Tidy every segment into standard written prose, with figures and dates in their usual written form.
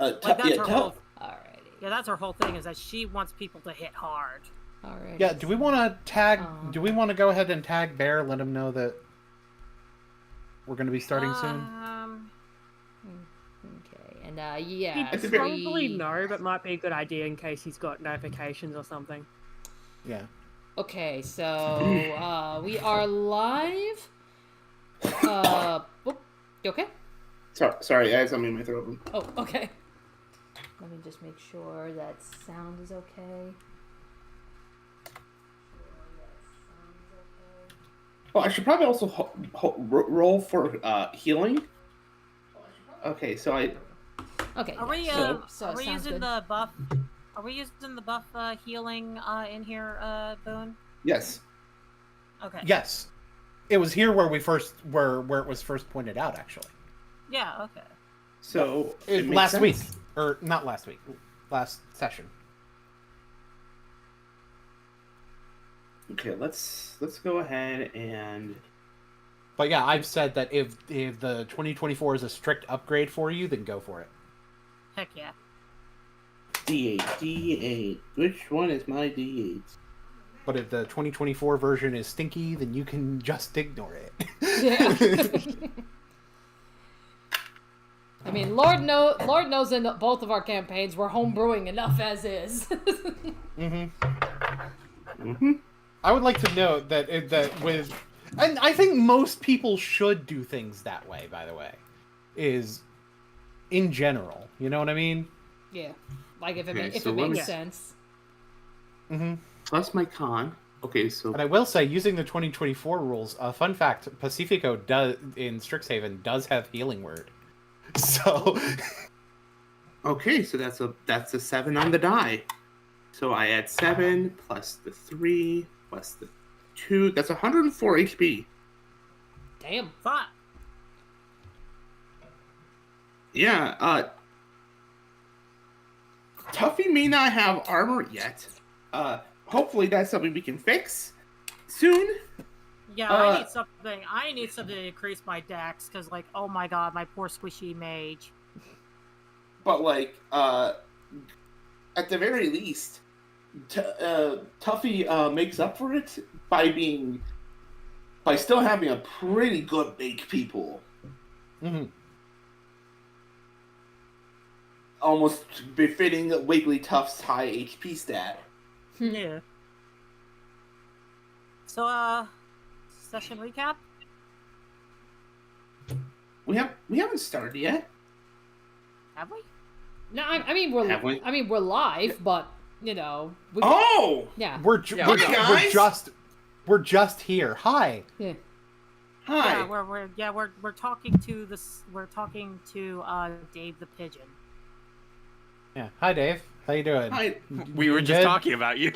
Like that's her whole. Alrighty. Yeah, that's her whole thing is that she wants people to hit hard. Alrighty. Yeah. Do we want to tag? Do we want to go ahead and tag Bear? Let him know that we're going to be starting soon. Okay, and yeah. He'd probably no, but might be a good idea in case he's got notifications or something. Yeah. Okay, so we are live. You okay? Sorry, I had something in my throat. Oh, okay. Let me just make sure that sound is okay. Well, I should probably also roll for healing. Okay, so I. Okay. Are we so are we using good. the buff? Are we using the buff healing in here, Boone? Yes. Okay. Yes. It was here where it was first pointed out, actually. Yeah. Okay. So last week, or not last week, last session. Okay, let's go ahead and. But yeah, I've said that if the 2024 is a strict upgrade for you, then go for it. Heck yeah. D8. Which one is my D8? But if the 2024 version is stinky, then you can just ignore it. Yeah. I mean, Lord knows in both of our campaigns we're homebrewing enough as is. I would like to note that and I think most people should do things that way, by the way, is in general. You know what I mean? Yeah. Like if it so makes sense. Plus my con. Okay, so. And I will say, using the 2024 rules, fun fact: Pacifico in Strixhaven does have healing word. So. Okay, so that's a 7 on the die. So I add 7 plus the 3 plus the 2. That's 104 HP. Damn. Fine. Yeah. Tuffy may not have armor yet. Hopefully that's something we can fix soon. Yeah, I need something to increase my dex because, like, oh my god, my poor squishy mage. But like, at the very least, Tuffy makes up for it by still having a pretty good big people. Almost befitting Wigglytuff's high HP stat. Yeah. So, session recap? We haven't started yet. Have we? No, I mean we're live, but you know. Yeah. We're just here. Hi. Yeah. Hi. Yeah, we're talking to this. We're talking to Dave the Pigeon. Yeah. Hi, Dave. How you doing? Hi. We were just talking about you.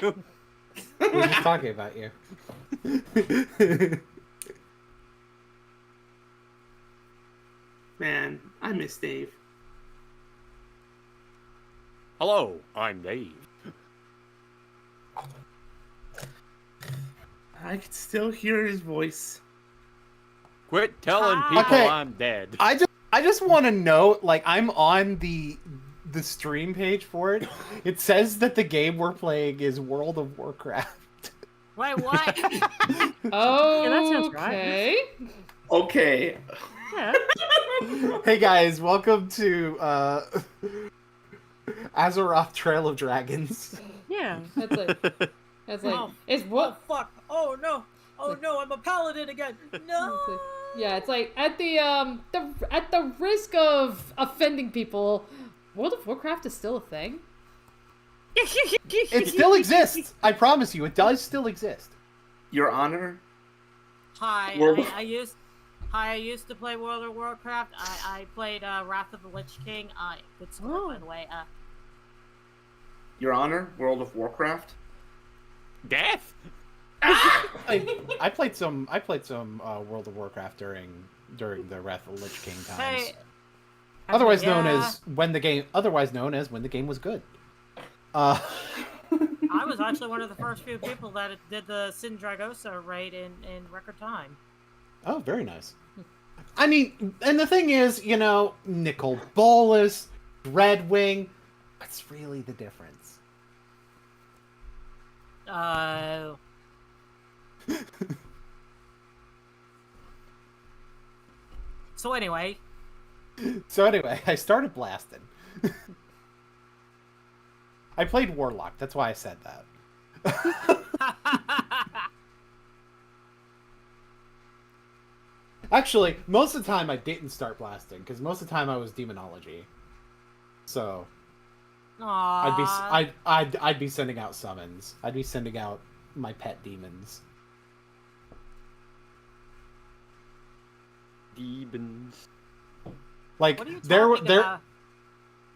We were just talking about you. Man, I miss Dave. Hello, I'm Dave. I can still hear his voice. Quit telling people I'm dead. I just want to note, like, I'm on the stream page for it. It says that the game we're playing is World of Warcraft. Wait, what? Oh, yeah, that sounds right. Okay. Yeah. Hey guys, welcome to Azeroth Trail of Dragons. Yeah. That's like it's what? Oh fuck! Oh no! Oh no! I'm a paladin again! No! Yeah, it's like at the risk of offending people, World of Warcraft is still a thing. It still exists. I promise you, it does still exist. Your Honor. Hi, I used to play World of Warcraft. I played Wrath of the Lich King. Good score, by the way. Your Honor, World of Warcraft. Death? I played some World of Warcraft during the Wrath of the Lich King times. Hey, otherwise known as when the game was good. I was actually one of the first few people that did the Sin Dragosa raid in record time. Oh, very nice. I mean, and the thing is, you know, Nicol Bolas, Dreadwing. What's really the difference? So anyway, I started blasting. I played Warlock. That's why I said that. Actually, most of the time I didn't start blasting because most of the time I was demonology. So aww. I'd be sending out summons. I'd be sending out my pet demons. Demons. Like What are you there talking there about?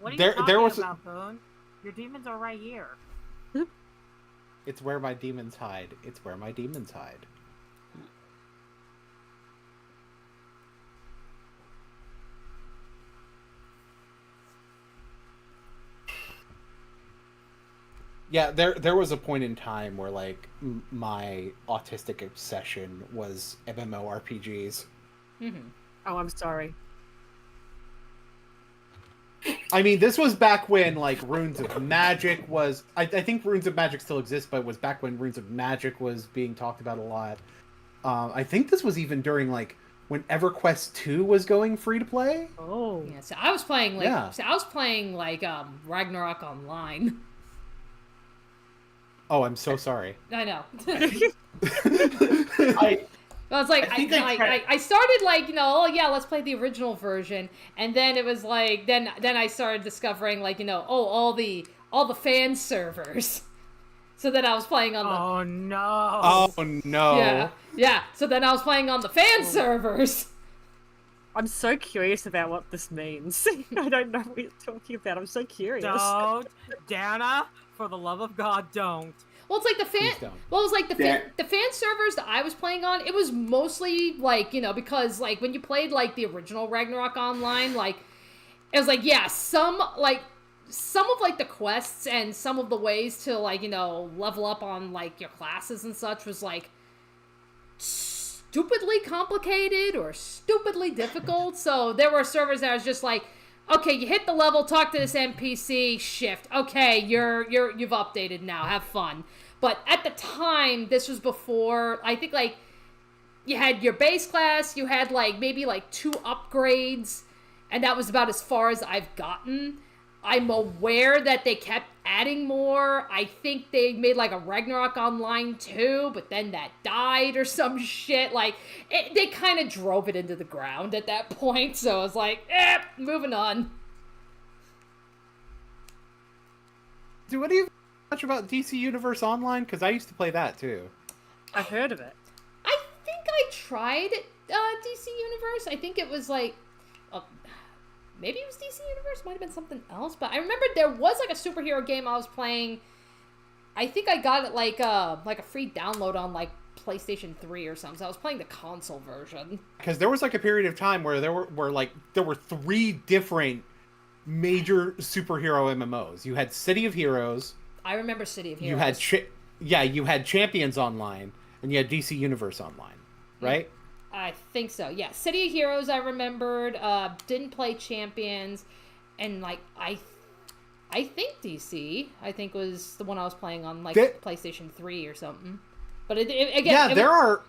What are you there- talking there was- about, Boone? Your demons are right here. it's where my demons hide. It's where my demons hide. Yeah, there was a point in time where like my autistic obsession was MMORPGs. Mm-hmm. Oh, I'm sorry. I mean, this was back when like Runes of Magic was. I think Runes of Magic still exists, but it was back when Runes of Magic was being talked about a lot. I think this was even during like when EverQuest 2 was going free to play. Oh. Yeah, so I was playing like Yeah. Ragnarok Online. Oh, I'm so sorry. I know. I Well, it's like I think I tried- I started like, oh yeah, let's play the original version, and then it was like then I started discovering like, all the fan servers. So then I was playing on the Oh no. Oh no. yeah. So then I was playing on the fan servers. I'm so curious about what this means. I don't know what you're talking about. I'm so curious. Don't, Dana. For the love of God, don't. Well, it's like the fan. Please don't. Well, it was like the That- fan servers that I was playing on. It was mostly like because like when you played like the original Ragnarok Online, like it was like some of like the quests and some of the ways to like level up on like your classes and such was like stupidly complicated or stupidly difficult. So there were servers that was just like, okay, you hit the level, talk to this NPC, shift. Okay, you've updated now. Have fun. But at the time, this was before, I think, like, you had your base class, you had, like, maybe, like, 2 upgrades, and that was about as far as I've gotten. I'm aware that they kept adding more. I think they made, like, a Ragnarok Online 2, but then that died or some shit. Like, they kind of drove it into the ground at that point, so I was like, moving on. Do any of you know much about DC Universe Online? Because I used to play that too. I've heard of it. I think I tried DC Universe. I think it was like, maybe it was DC Universe. Might have been something else. But I remember there was like a superhero game I was playing. I think I got it like a free download on like PlayStation 3 or something. So I was playing the console version. Because there was like a period of time where there were 3 different major superhero MMOs. You had City of Heroes. I remember City of Heroes. You had Champions Online, and you had DC Universe Online, right? I think so. Yeah, City of Heroes. I remembered. Didn't play Champions, and like I think DC. I think was the one I was playing on like PlayStation 3 or something. But again,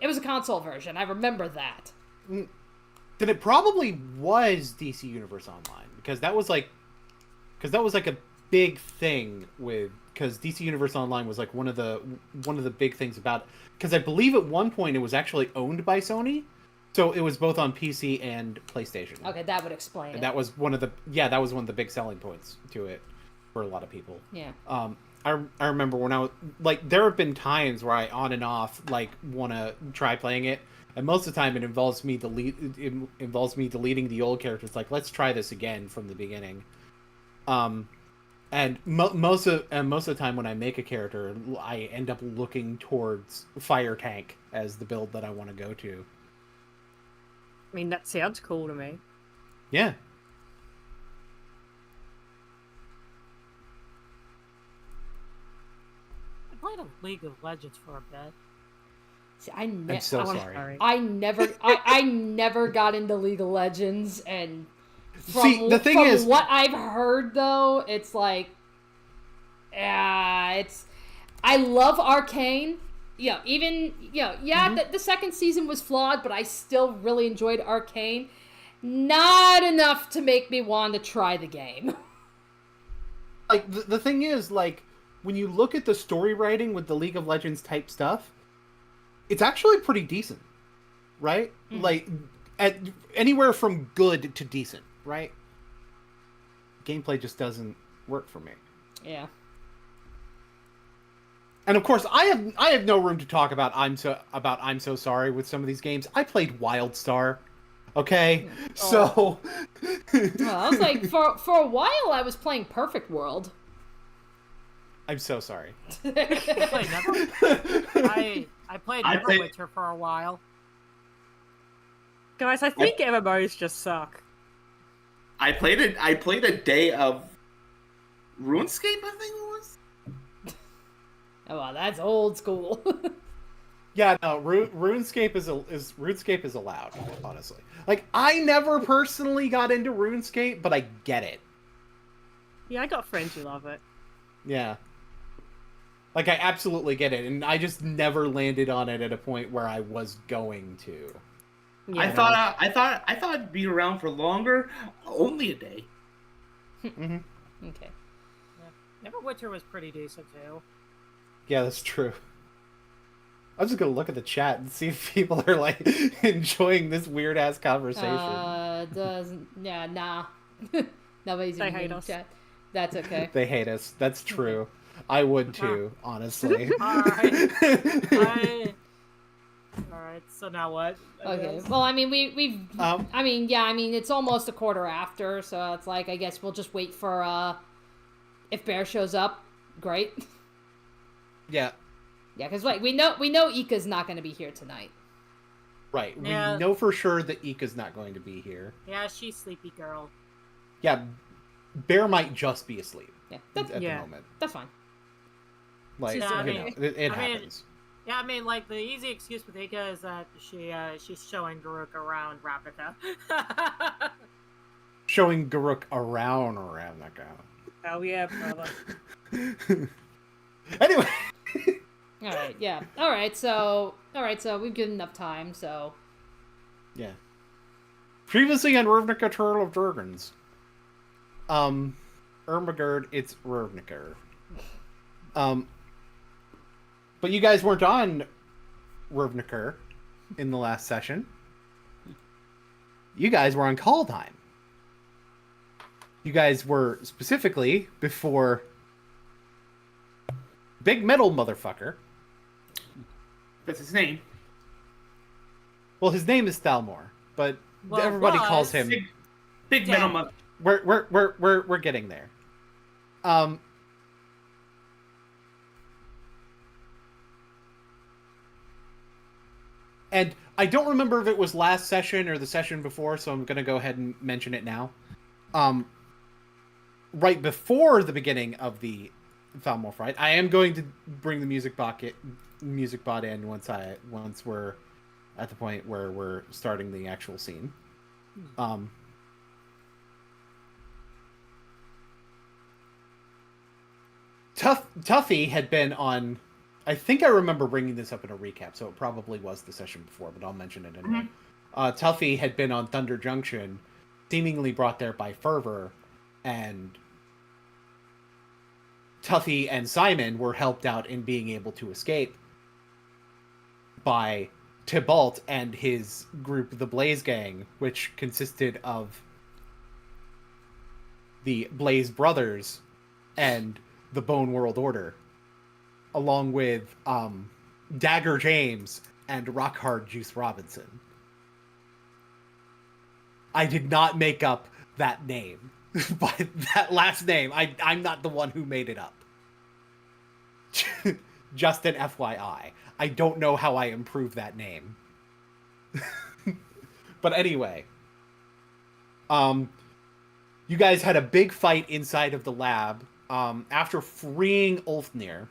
it was a console version. I remember that. Then it probably was DC Universe Online because that was like a big thing because DC Universe Online was like one of the big things about it. Because I believe at one point it was actually owned by Sony, so it was both on PC and PlayStation. Okay, that would explain it. That was one of the big selling points to it for a lot of people. Yeah. I remember when I was like, there have been times where I on and off like want to try playing it, and most of the time it involves me deleting the old characters. Like, let's try this again from the beginning. And most of the time when I make a character, I end up looking towards Fire Tank as the build that I want to go to. I mean, that sounds cool to me. Yeah. I played a League of Legends for a bit. See, I'm so sorry. I never got into League of Legends, and See, the thing is, what I've heard though, it's like, it's. I love Arcane. Even the second season was flawed, but I still really enjoyed Arcane. Not enough to make me want to try the game. Like the thing is, like, when you look at the story writing with the League of Legends type stuff, it's actually pretty decent, right? Mm-hmm. Like, at anywhere from good to decent, right? Gameplay just doesn't work for me. Yeah. And of course, I have no room to talk about I'm so sorry with some of these games. I played WildStar, okay, so. Well, I was like, for a while, I was playing Perfect World. I'm so sorry. I played Neverwinter for a while. Guys, I think MMOs just suck. I played a day of RuneScape, I think it was. Oh, wow, that's old school. Yeah, no, RuneScape is allowed, honestly. Like, I never personally got into RuneScape, but I get it. Yeah, I got friends who love it. Yeah. Like, I absolutely get it, and I just never landed on it at a point where I was going to. Yeah. I thought it'd be around for longer. Only a day. Mm-hmm. Okay. Yeah. Neverwinter was pretty decent too. Yeah, that's true. I'm just gonna look at the chat and see if people are like enjoying this weird ass conversation. Nah. Nobody's they even hate in us. chat. That's okay. They hate us. That's true. I would too, honestly. Alright. Alright, so now what? Okay. Well, I mean, we've. I mean, it's almost a quarter after, so it's like, I guess we'll just wait for, if Bear shows up, great. Yeah. Yeah, because like, we know Ika's not going to be here tonight. Right. Yeah. We know for sure that Ika's not going to be here. Yeah, she's sleepy girl. Yeah. Bear might just be asleep. Yeah. At the moment. That's fine. Like, it happens. Yeah, I mean, like, the easy excuse with Ika is that she's showing Garuk around Ravnica. Showing Garuk around Ravnica. Oh yeah, brother. Anyway. Alright, yeah. Alright, so we've given enough time, so. Yeah. Previously on Ravnica Turtle of Dragons. Ermagerd, it's Ravnica. But you guys weren't on Ravnica in the last session. You guys were on Kaldheim. You guys were specifically before Big Metal Motherfucker. That's his name. Well, his name is Thalmor, but everybody calls him Big Metal Mother. We're getting there. And I don't remember if it was last session or the session before, so I'm gonna go ahead and mention it now. Right before the beginning of the Thalmor fight, I am going to bring the music bot in once we're at the point where we're starting the actual scene. Tuffy had been on. I think I remember bringing this up in a recap, so it probably was the session before, but I'll mention it anyway. Tuffy had been on Thunder Junction, seemingly brought there by Fervor, and Tuffy and Simon were helped out in being able to escape by Tybalt and his group, the Blaze Gang, which consisted of the Blaze Brothers and the Bone World Order, along with Dagger James and Rockhard Juice Robinson. I did not make up that name. By that last name, I'm not the one who made it up. Just an FYI. I don't know how I improved that name. But anyway. You guys had a big fight inside of the lab. After freeing Ulfnir.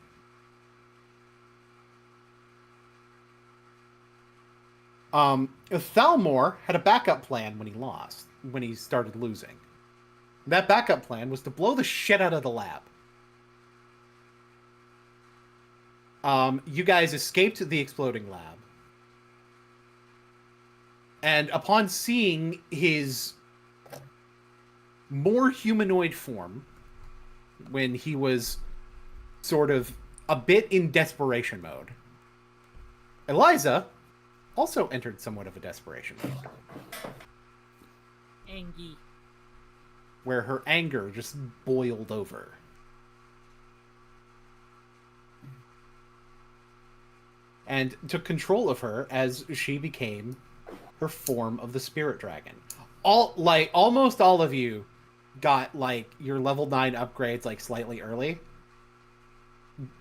Thalmor had a backup plan when he lost. started losing. That backup plan was to blow the shit out of the lab. You guys escaped the exploding lab. And upon seeing his more humanoid form, when he was sort of a bit in desperation mode, Eliza also entered somewhat of a desperation mode. Angie. Where her anger just boiled over. And took control of her as she became her form of the spirit dragon. Almost all of you got like your level 9 upgrades like slightly early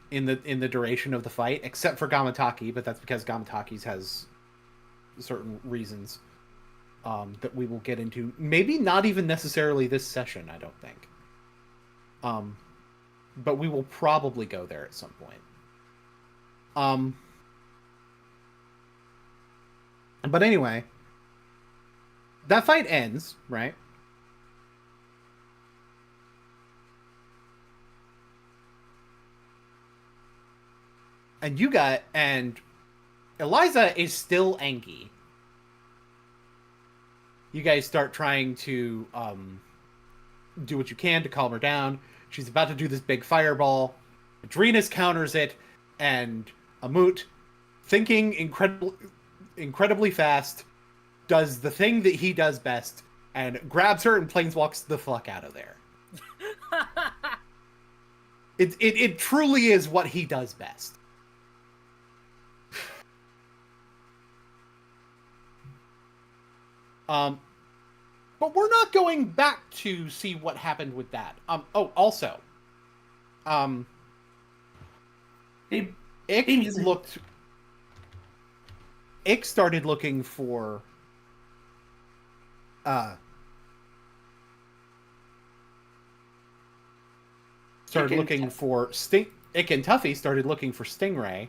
in the duration of the fight, except for Gamataki, but that's because Gamataki's has certain reasons that we will get into. Maybe not even necessarily this session, I don't think. But we will probably go there at some point. But anyway, that fight ends, right? And Eliza is still angry. You guys start trying to do what you can to calm her down. She's about to do this big fireball. Adrenas counters it, and Amut, thinking incredibly fast, does the thing that he does best and grabs her and planeswalks the fuck out of there. It truly is what he does best. But we're not going back to see what happened with that. Also, Ick started looking for Sting. Ick and Tuffy started looking for Stingray.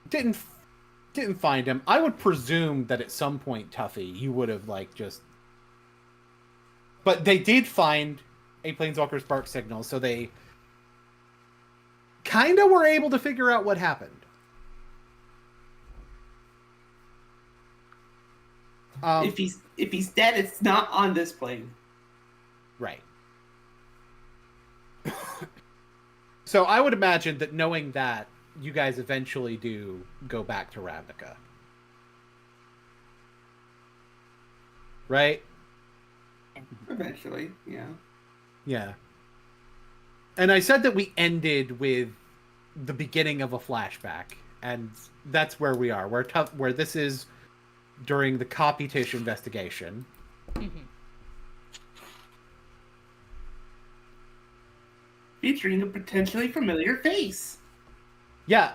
Didn't find him. I would presume that at some point, Tuffy, you would have But they did find a Planeswalker Spark signal, so they kind of were able to figure out what happened. If he's dead, it's not on this plane. Right. So I would imagine that knowing that, you guys eventually do go back to Ravnica. Right? Eventually, yeah. Yeah. And I said that we ended with the beginning of a flashback, and that's where we are. Where this is during the Copy-tish investigation. Mm-hmm. Featuring a potentially familiar face. Yeah,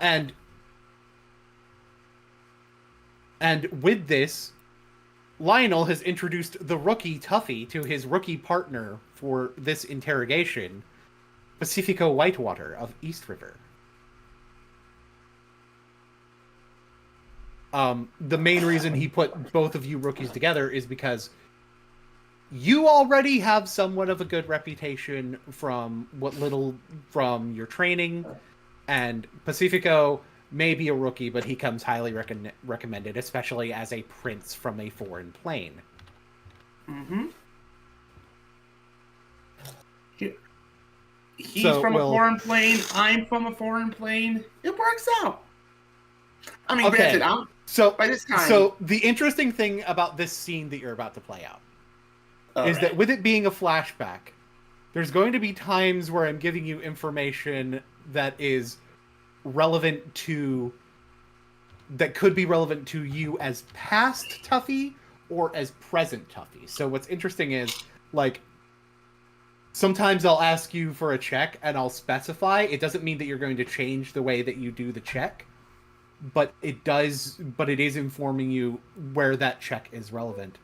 and with this, Lionel has introduced the rookie Tuffy to his rookie partner for this interrogation, Pacifico Whitewater of East River. The main reason he put both of you rookies together is because you already have somewhat of a good reputation from your training, and Pacifico may be a rookie, but he comes highly recommended, especially as a prince from a foreign plane. Mm-hmm. He's from a foreign plane. I'm from a foreign plane. It works out. I mean, okay. Granted, by this time. So the interesting thing about this scene that you're about to play out is that with it being a flashback, there's going to be times where I'm giving you information that is that could be relevant to you as past Tuffy or as present Tuffy. So what's interesting is, sometimes I'll ask you for a check and I'll specify. It doesn't mean that you're going to change the way that you do the check, but it is informing you where that check is relevant.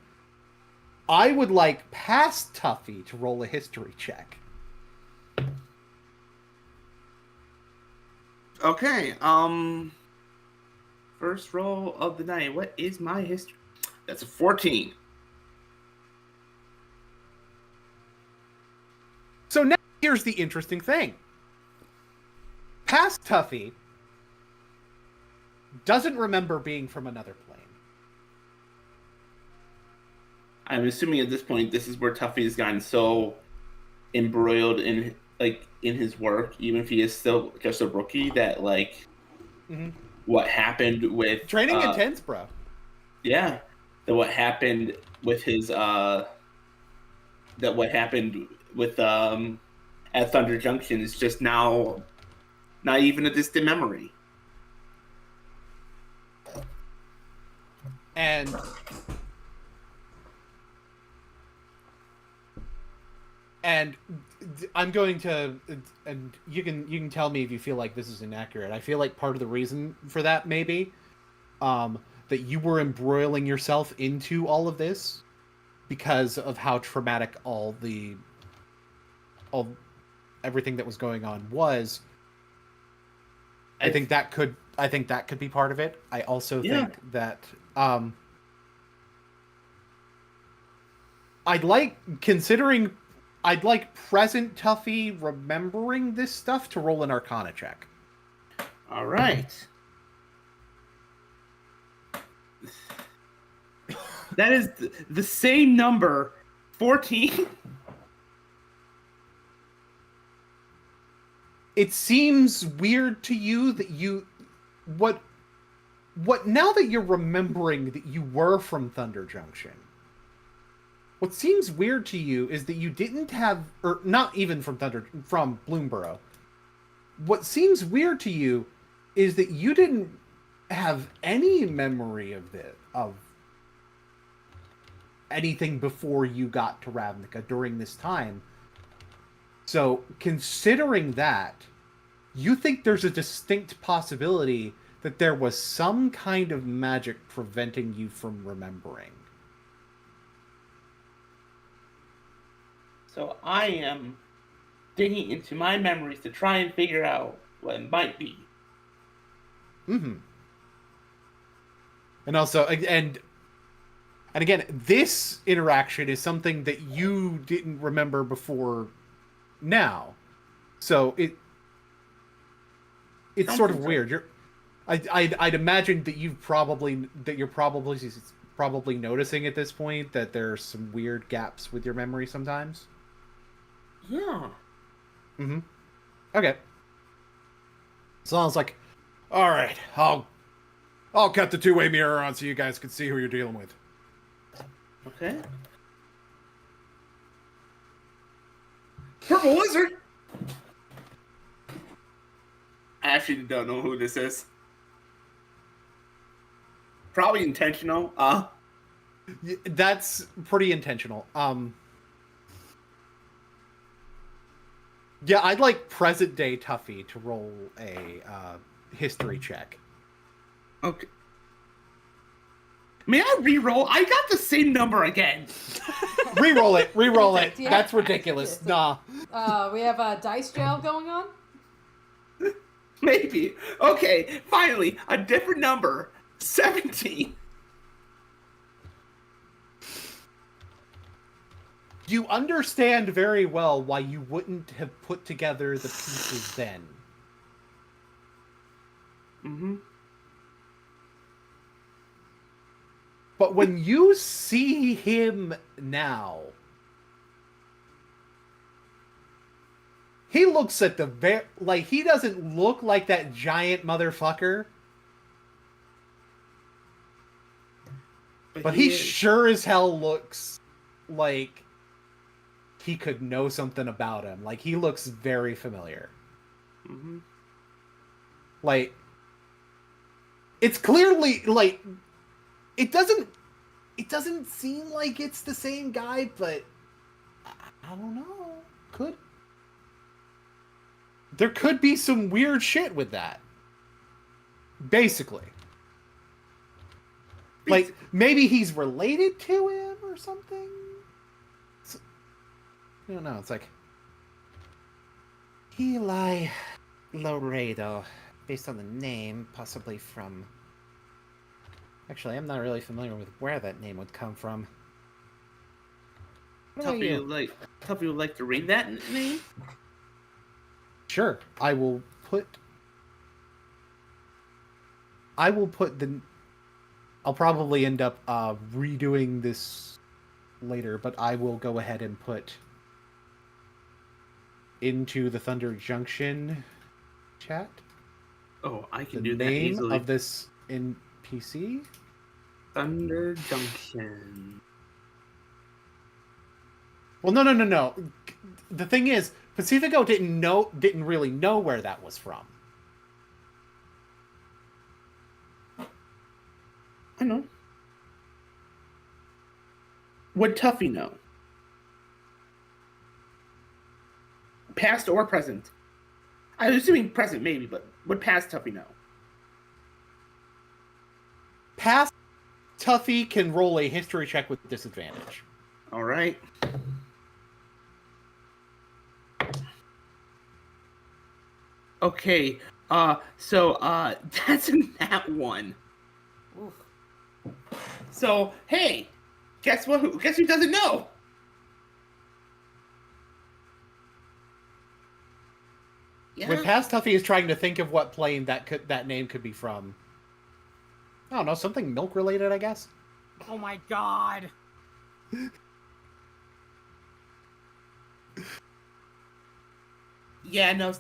I would like past Tuffy to roll a history check. Okay, first roll of the night. What is my history? That's a 14. here's the interesting thing. Past Tuffy doesn't remember being from another plane. I'm assuming at this point, this is where Tuffy has gotten so embroiled in his work, even if he is still just a rookie, that what happened with Training intense, bro. Yeah, that what happened with his at Thunder Junction is just now not even a distant memory. And I'm going to, and you can tell me if you feel like this is inaccurate. I feel like part of the reason for that maybe that you were embroiling yourself into all of this because of how traumatic everything that was going on was. I think that could be part of it. I also think that I'd like present Tuffy remembering this stuff to roll an Arcana check. All right. That is the same number, 14. It seems weird to you that what now that you're remembering that you were from Thunder Junction. What seems weird to you is that you didn't have, or not even from Bloomborough. What seems weird to you is that you didn't have any memory of anything before you got to Ravnica during this time. So, considering that, you think there's a distinct possibility that there was some kind of magic preventing you from remembering. So I am digging into my memories to try and figure out what it might be. Mm-hmm. And also, and again, this interaction is something that you didn't remember before now. So it's sort of weird. I'd imagine that you're probably noticing at this point that there's some weird gaps with your memory sometimes. Yeah. Mm-hmm. Okay. So I was like, all right, I'll cut the two-way mirror on so you guys can see who you're dealing with. Okay. Purple Wizard! I actually don't know who this is. Probably intentional. That's pretty intentional. Yeah, I'd like present day Tuffy to roll a history check. Okay. May I re-roll? I got the same number again. Re-roll it. Yeah. That's ridiculous. Nah. We have a dice jail going on? Maybe. Okay, finally, a different number. 17. You understand very well why you wouldn't have put together the pieces then. Mm-hmm. But when you see him now, he looks at the he doesn't look like that giant motherfucker. But he sure as hell looks like he could know something about him. Like, he looks very familiar. Mm-hmm. Like, it's clearly, like, it doesn't seem like it's the same guy, but I don't know. There could be some weird shit with that. Basically. Like, maybe he's related to him or something? I don't know, it's like... Eli Laredo, based on the name, possibly from... Actually, I'm not really familiar with where that name would come from. Tuffy would like to read that name? Sure, I will put the. I'll probably end up redoing this later, but I will go ahead and put into the Thunder Junction chat Oh, I can the do that name easily. of this NPC. Thunder Junction. Well, no. The thing is, Pacifico didn't really know where that was from. I know. Would Tuffy know? Past or present? I'm assuming present, maybe, but would past Tuffy know? Past Tuffy can roll a history check with disadvantage. All right. Okay. So that's in that one. Oof. So hey, guess what? Guess who doesn't know? Yeah. When Past Tuffy is trying to think of what plane that name could be from. I don't know, something milk related, I guess. Oh my god. Yeah. No.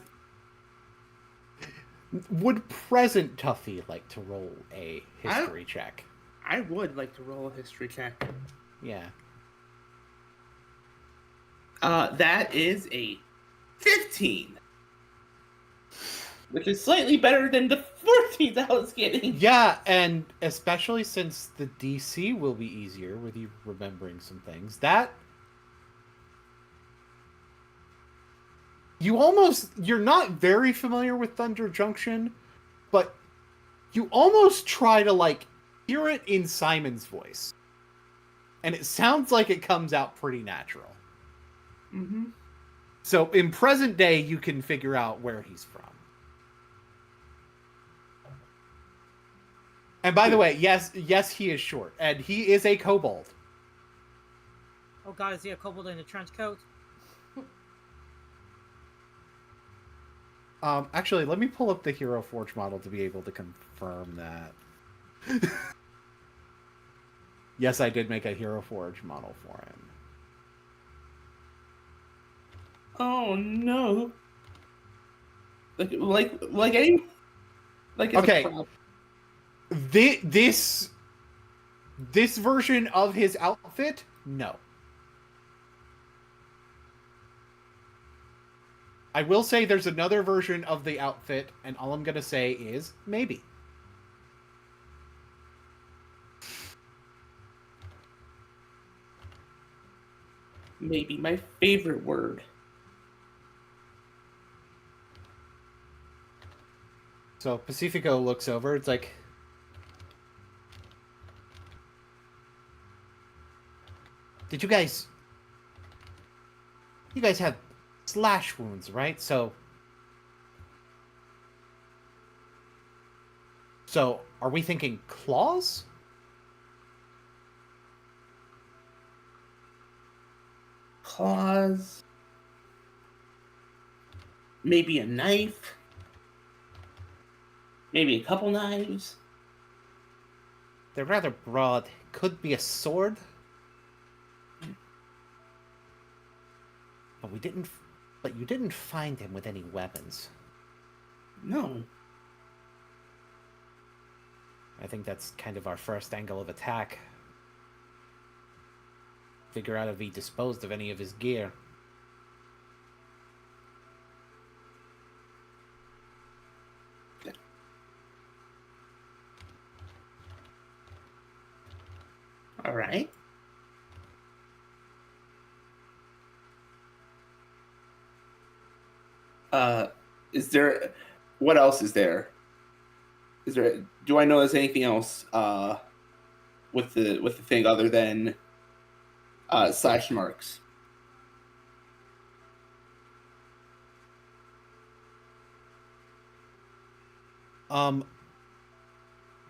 Would present Tuffy like to roll a history check? I would like to roll a history check. Yeah. That is a 15. Which is slightly better than the 14 I was getting. Yeah, and especially since the DC will be easier with you remembering some things. That you're not very familiar with Thunder Junction, but you almost try to like hear it in Simon's voice. And it sounds like it comes out pretty natural. Mm-hmm. So in present day, you can figure out where he's from. And by the way, yes, he is short, and he is a kobold. Oh god, is he a kobold in a trench coat? Actually, let me pull up the Hero Forge model to be able to confirm that. Yes, I did make a Hero Forge model for him. Oh no! Like any like it's Okay. a prop. This version of his outfit, no. I will say there's another version of the outfit, and all I'm gonna say is maybe. Maybe my favorite word. So Pacifico looks over. It's like, did you guys have slash wounds, right? So are we thinking claws? Claws. Maybe a knife. Maybe a couple knives. They're rather broad. Could be a sword. But you didn't find him with any weapons. No. I think that's kind of our first angle of attack. Figure out if he disposed of any of his gear. All right. Is there? What else is there? Is there? Do I know there's anything else? With the thing other than slash marks.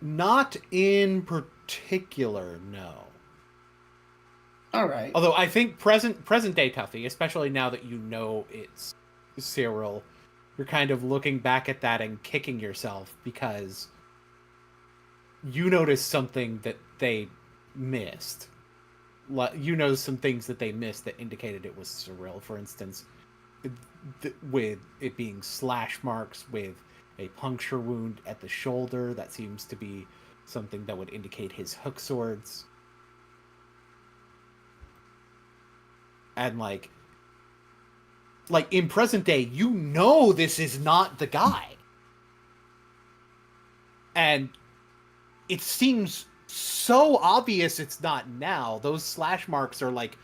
Not in particular, no. All right. Although I think present day Tuffy, especially now that you know it's Cyril, you're kind of looking back at that and kicking yourself because you noticed something that they missed. You know some things that they missed that indicated it was surreal. For instance, with it being slash marks with a puncture wound at the shoulder, that seems to be something that would indicate his hook swords. And like in present day, you know this is not the guy. And it seems so obvious it's not now. Those slash marks are like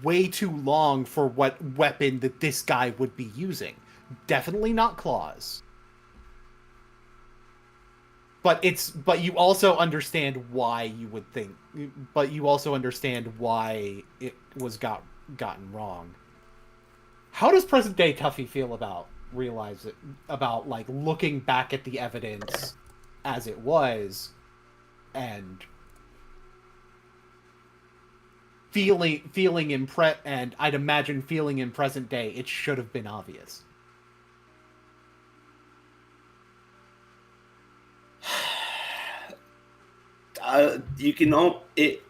way too long for what weapon that this guy would be using. Definitely not claws. But you also understand why you would think, but you also understand why it was gotten wrong. How does present day Tuffy feel about like looking back at the evidence as it was and feeling and I'd imagine feeling in present day it should have been obvious. You can know it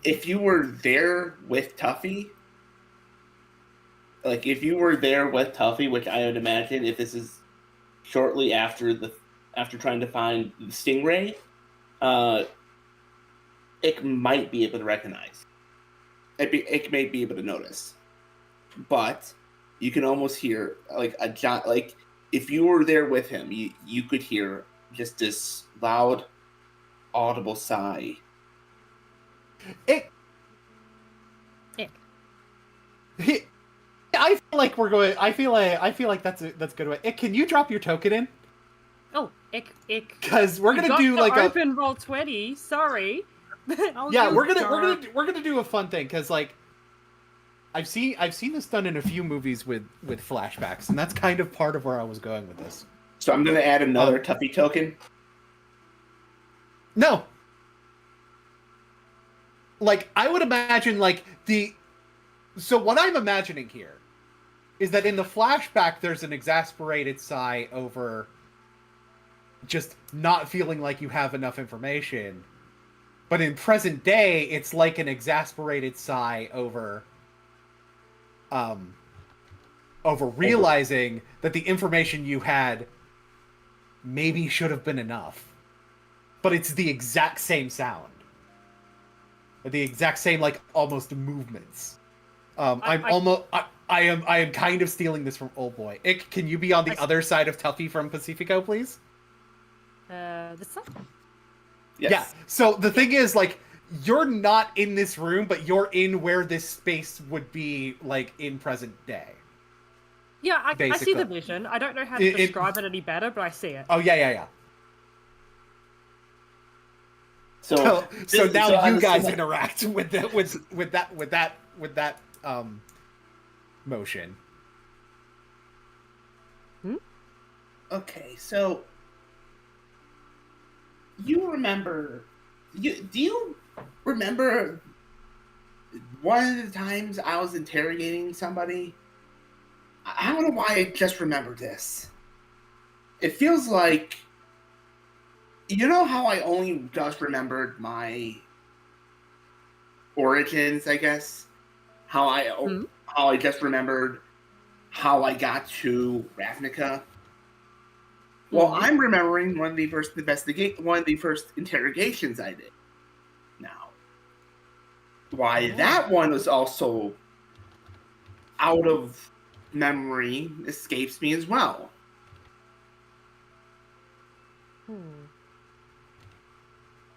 if you were there with Tuffy. Like if you were there with Tuffy, which I would imagine if this is shortly after trying to find the Stingray, it might be able to recognize. It may be able to notice, but you can almost hear like if you were there with him, you could hear just this loud, audible sigh. I feel like we're going. I feel like that's good. Can you drop your token in? Oh, because we're gonna do like open roll 20. Sorry. Yeah, we're gonna do a fun thing because like I've seen this done in a few movies with flashbacks, and that's kind of part of where I was going with this. So I'm gonna add another Tuffy token. No. Like I would imagine like so what I'm imagining here is that in the flashback there's an exasperated sigh over just not feeling like you have enough information. But in present day, it's like an exasperated sigh over realizing that the information you had maybe should have been enough. But it's the exact same sound. The exact same, like, almost movements. I am kind of stealing this from Old Boy. Ick, can you be on the other side of Tuffy from Pacifico, please? This side? Yes. Yeah, so the thing is, like, you're not in this room, but you're in where this space would be, like, in present day. Yeah, I see the vision. I don't know how to describe it any better, but I see it. Oh, yeah. So now you guys interact with that motion. Okay, so do you remember one of the times I was interrogating somebody? I don't know why I just remembered this. It feels like, you know how I only just remembered my origins, I guess? How I just remembered how I got to Ravnica? Well, I'm remembering one of the first interrogations I did. Now, why that one was also out of memory escapes me as well.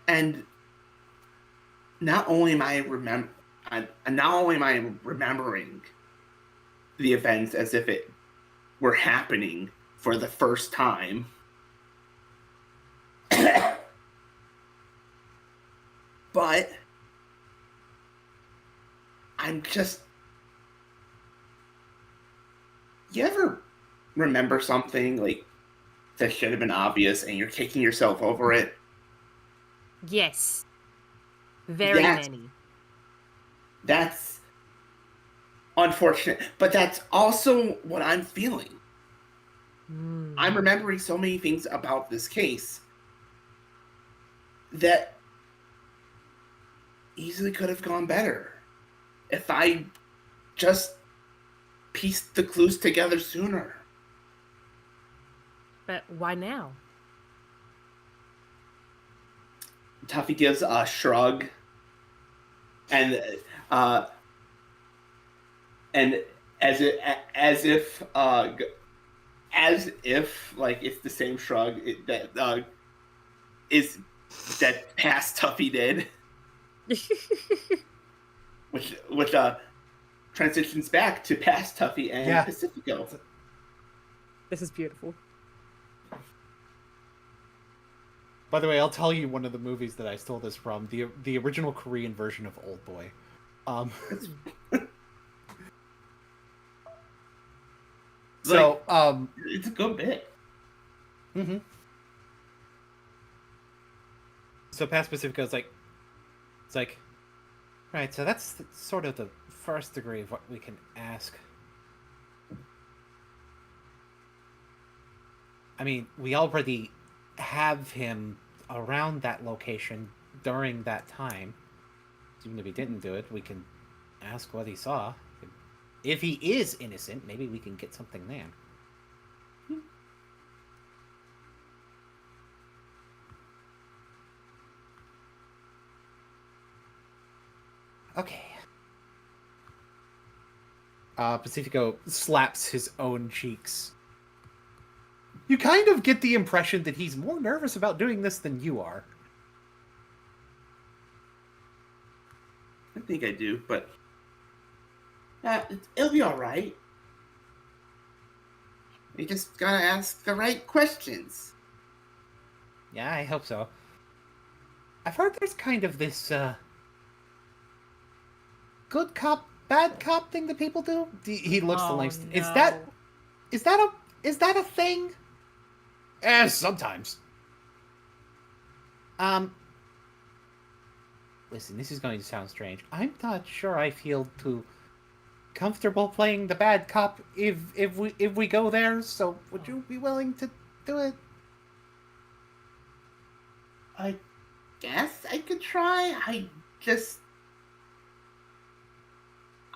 And not only am I remembering the events as if it were happening for the first time, but I'm just... You ever remember something like that should have been obvious and you're kicking yourself over it? Yes. Very many. That's unfortunate, but that's also what I'm feeling. I'm remembering so many things about this case that easily could have gone better if I just pieced the clues together sooner. But why now? Tuffy gives a shrug, and as if like it's the same shrug that past Tuffy did, which transitions back to past Tuffy and Pacifico. This is beautiful. By the way, I'll tell you one of the movies that I stole this from, the original Korean version of Old Boy. It's a good bit. Mm-hmm. So past Pacifico is like, right, so that's sort of the first degree of what we can ask. I mean, we already have him around that location during that time. Even if he didn't do it, we can ask what he saw. If he is innocent, maybe we can get something there. Okay. Pacifico slaps his own cheeks. You kind of get the impression that he's more nervous about doing this than you are. I think I do, but it'll be all right. You just gotta ask the right questions. Yeah, I hope so. I've heard there's kind of this good cop, bad cop thing that people do. He looks to Langston. No. Is that a thing? Sometimes. Listen, this is going to sound strange. I'm not sure I feel too comfortable playing the bad cop if we go there. So, would you be willing to do it? I guess I could try.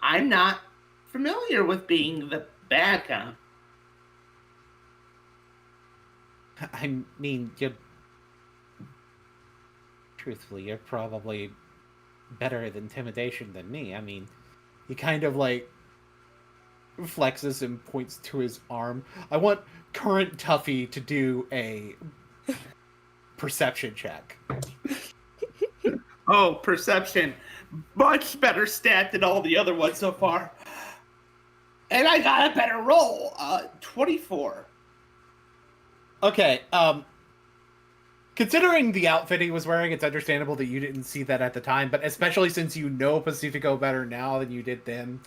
I'm not familiar with being the bad cop. I mean, truthfully, you're probably better at intimidation than me. I mean, he kind of like flexes and points to his arm. I want current Tuffy to do a perception check. Oh, perception. Much better stat than all the other ones so far. And I got a better roll. 24. Okay, considering the outfit he was wearing, it's understandable that you didn't see that at the time, but especially since you know Pacifico better now than you did then.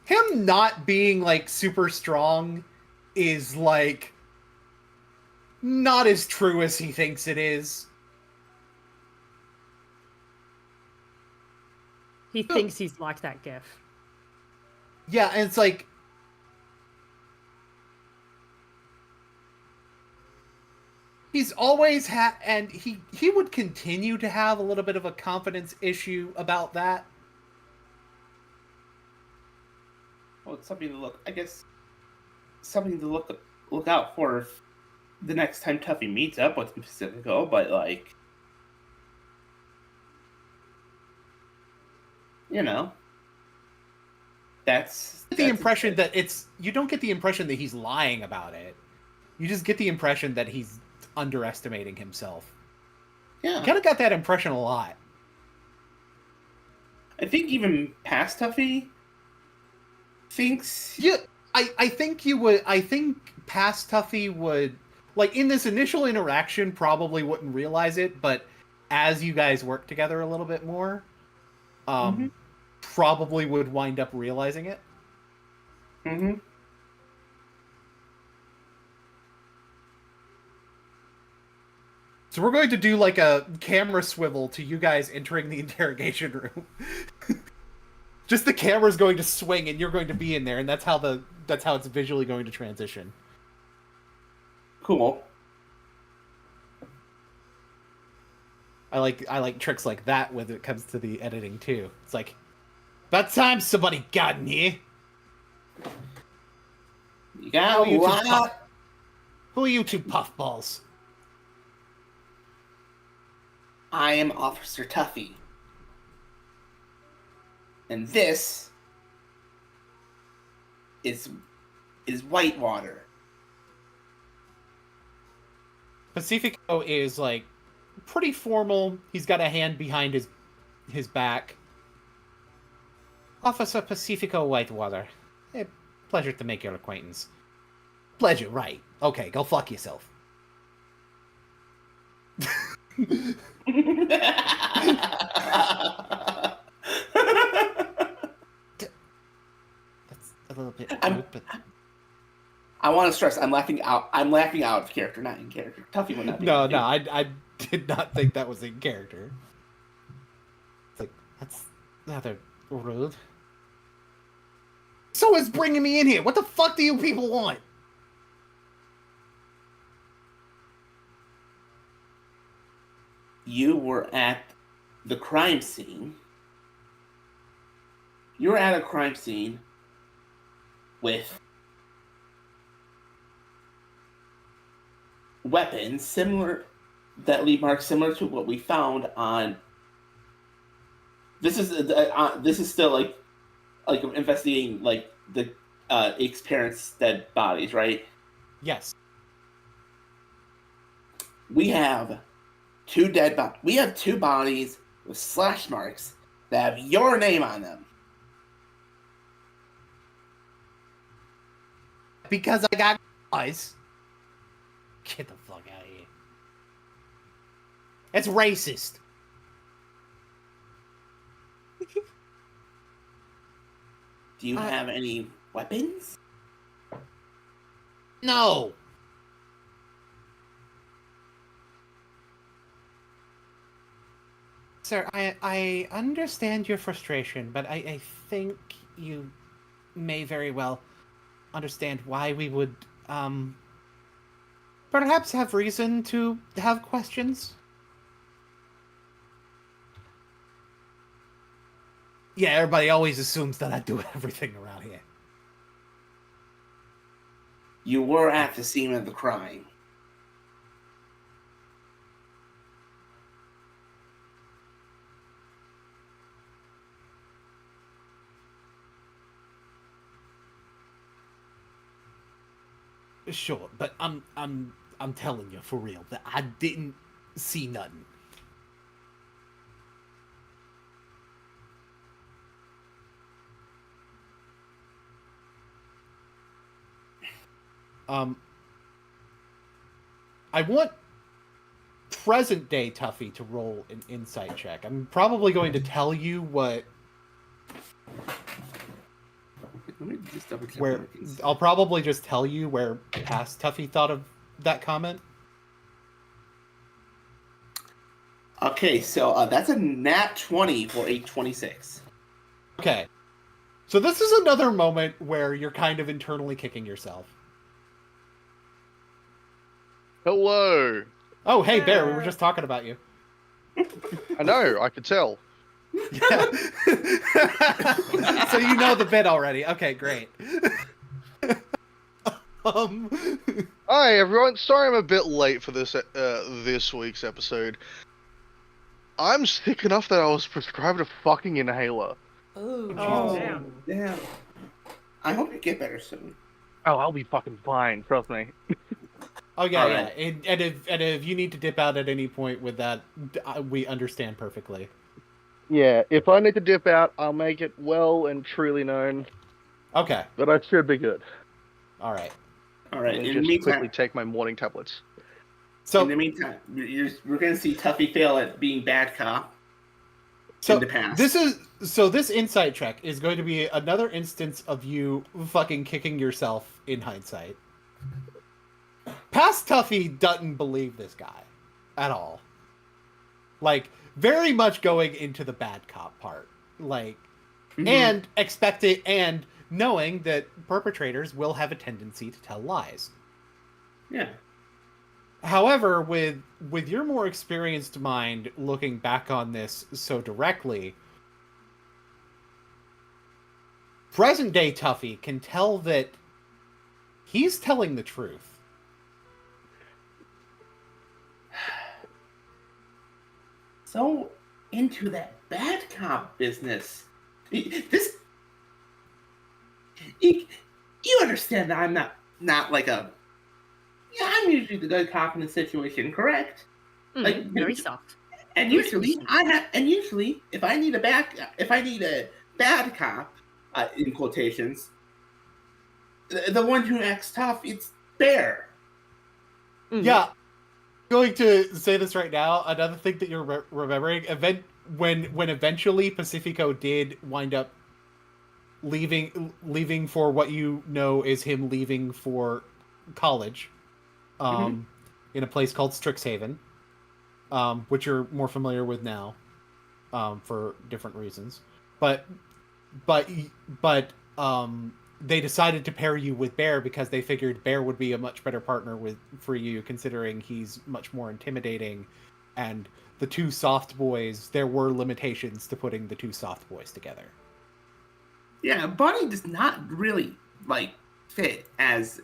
Him not being, like, super strong is, like, not as true as he thinks it is. He thinks he's like that, Geff. Yeah, and it's like... He's always had, and he would continue to have a little bit of a confidence issue about that. Well, it's something to look out for the next time Tuffy meets up with Pacifico, but like, you know, that's the impression that you don't get the impression that he's lying about it. You just get the impression that he's underestimating himself. Yeah. You kind of got that impression a lot. I think even past Tuffy thinks... Yeah, I think past Tuffy would, like, in this initial interaction, probably wouldn't realize it, but as you guys work together a little bit more, probably would wind up realizing it. Mm-hmm. So we're going to do like a camera swivel to you guys entering the interrogation room. Just the camera's going to swing and you're going to be in there, and that's how it's visually going to transition. Cool. I like tricks like that when it comes to the editing too. It's like, about time somebody got in here. You got Who are you two what? Who are you two puffballs? I am Officer Tuffy. And this is Whitewater. Pacifico is like pretty formal. He's got a hand behind his back. Officer Pacifico Whitewater. Pleasure to make your acquaintance. Pleasure, right. Okay, go fuck yourself. That's a little bit rude, but... I want to stress, I'm laughing out of character, not in character. Tuffy would not be. No, I did not think that was in character. It's like, that's rather rude. So is bringing me in here. What the fuck do you people want? You were at the crime scene. You were at a crime scene with weapons that leave marks similar to what we found on. This is still like investigating like the ex-parents' dead bodies, right? Yes. We have two bodies with slash marks that have your name on them. Because I got eyes. Get the fuck out of here. That's racist. Do you have any weapons? No. Sir, I understand your frustration, but I think you may very well understand why we would, perhaps have reason to have questions. Yeah, everybody always assumes that I do everything around here. You were at the scene of the crime. Sure, but I'm telling you for real that I didn't see nothing. I want present day Tuffy to roll an insight check. I'm probably going to tell you what. Let me just double check. Where I'll probably just tell you where past Tuffy thought of that comment. Okay, so that's a nat 20 for a 26. Okay. So this is another moment where you're kind of internally kicking yourself. Hello. Oh, hey, Bear, we were just talking about you. I know, I could tell. Yeah. So you know the bit already. Okay, great. Hi, everyone. Sorry I'm a bit late for this week's episode. I'm sick enough that I was prescribed a fucking inhaler. Ooh. Oh, Damn. I hope you get better soon. Oh, I'll be fucking fine. Trust me. Oh yeah, All yeah. right. And if you need to dip out at any point with that, we understand perfectly. Yeah, if I need to dip out, I'll make it well and truly known. Okay. But I should be good. All right. All right. And In just the quickly meantime, take my morning tablets. So we're going to see Tuffy fail at being bad cop. So in the past. this insight check is going to be another instance of you fucking kicking yourself in hindsight. Past Tuffy doesn't believe this guy at all. Like, very much going into the bad cop part. Like, and expecting and knowing that perpetrators will have a tendency to tell lies. Yeah. However, with your more experienced mind looking back on this so directly, present day Tuffy can tell that he's telling the truth. So into that bad cop business. This you understand that I'm not like a I'm usually the good cop in the situation, correct? Like Very soft. And usually if I need a bad cop, in quotations, the one who acts tough, it's Bear. Yeah, I'm going to say this right now. Another thing that you're remembering, when eventually Pacifico did wind up leaving for what you know is him leaving for college, in a place called Strixhaven, which you're more familiar with now, for different reasons. But they decided to pair you with Bear because they figured Bear would be a much better partner for you, considering he's much more intimidating, and the two soft boys, there were limitations to putting the two soft boys together. Yeah, Bonnie does not really fit as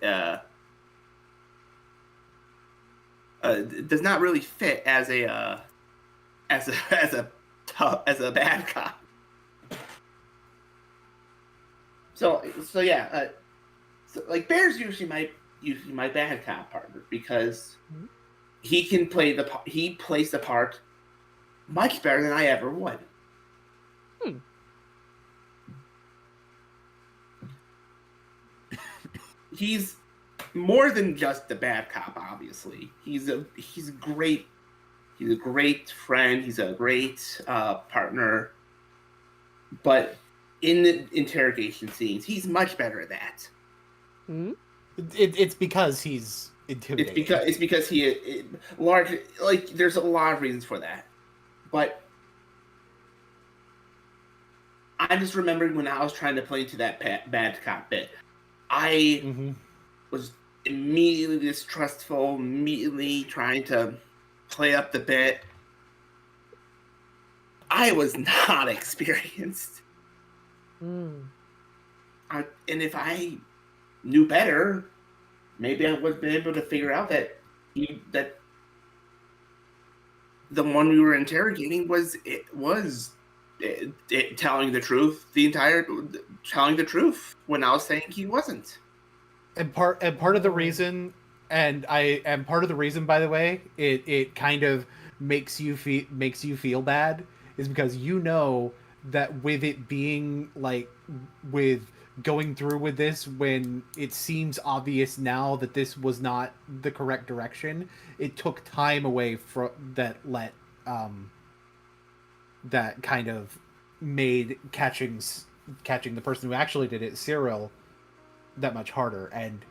does not really fit as a bad cop. So yeah, Bear's usually my bad cop partner because he can he plays the part much better than I ever would. He's more than just a bad cop, obviously. He's a great friend, he's a great partner. But in the interrogation scenes, he's much better at that. It's because he's intimidating. It's because there's a lot of reasons for that. But I just remembered when I was trying to play into that bad cop bit, I was immediately distrustful, immediately trying to play up the bit. I was not experienced. And if I knew better, maybe I would have been able to figure out that the one we were interrogating was telling the truth, telling the truth when I was saying he wasn't. And part of the reason, by the way, it kind of makes you feel bad, is because you know that with it being with going through with this, when it seems obvious now that this was not the correct direction, it took time away from that that kind of made catching the person who actually did it, Cyril, that much harder. And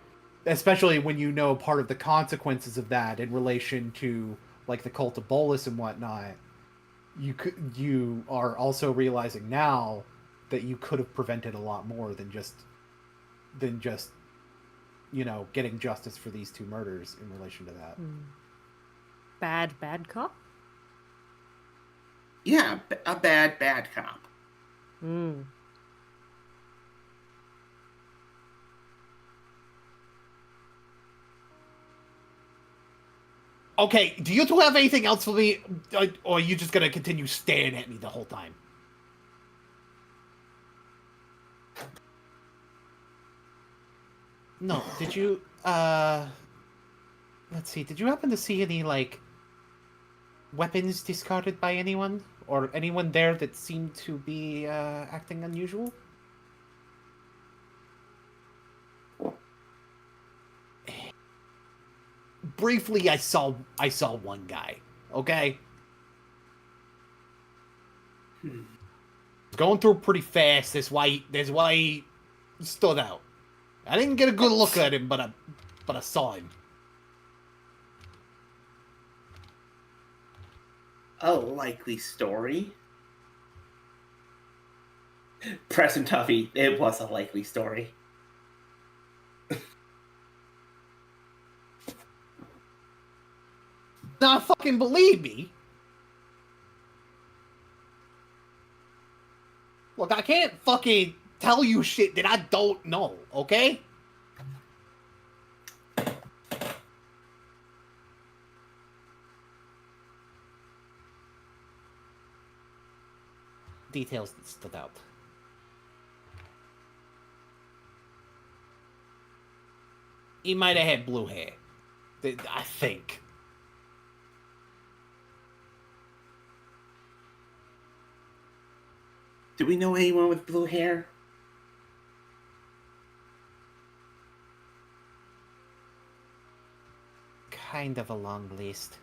especially when you know part of the consequences of that in relation to the cult of Bolas and whatnot, you are also realizing now that you could have prevented a lot more than just getting justice for these two murders in relation to that. Bad cop? Yeah, a bad cop. Okay, do you two have anything else for me, or are you just gonna continue staring at me the whole time? No, did you, let's see, did you happen to see any, weapons discarded by anyone? Or anyone there that seemed to be, acting unusual? Briefly, I saw one guy, okay? Going through pretty fast, that's why he stood out. I didn't get a good look at him, but I saw him. A likely story. Preston Tuffy, it was a likely story. not fucking believe me. Look, I can't fucking tell you shit that I don't know, okay? Details that stood out. He might have had blue hair. I think. Do we know anyone with blue hair? Kind of a long list.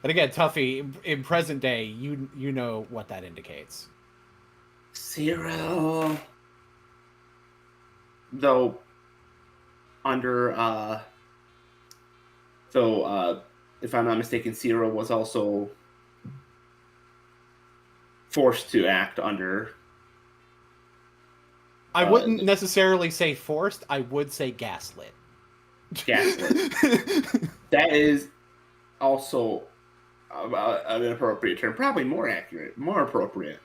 But again, Tuffy, in present day, you know what that indicates. Cyril. Though, under, if I'm not mistaken, Cyril was also forced to act under... I wouldn't necessarily say forced, I would say gaslit. Gaslit. That is also an appropriate term. Probably more accurate, more appropriate.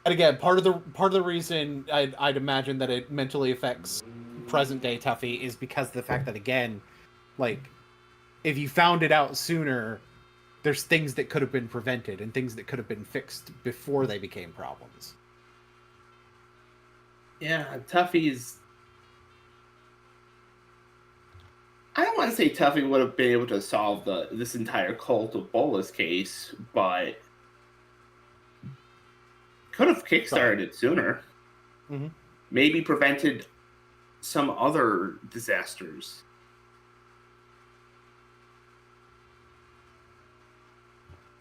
And again, part of the reason I'd imagine that it mentally affects present day Tuffy is because of the fact that, again, like, if you found it out sooner, there's things that could have been prevented and things that could have been fixed before they became problems. Yeah, Tuffy's... I don't want to say Tuffy would have been able to solve this entire Cult of Bolas case, but could have kickstarted it sooner. Mm-hmm. Maybe prevented some other disasters.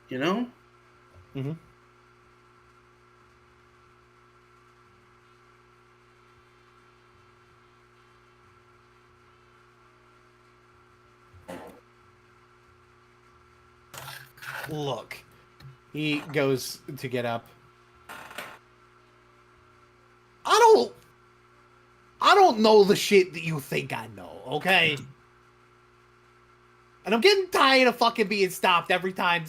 You know? Mm-hmm. Look, he goes to get up. I don't know the shit that you think I know, okay? And I'm getting tired of fucking being stopped every time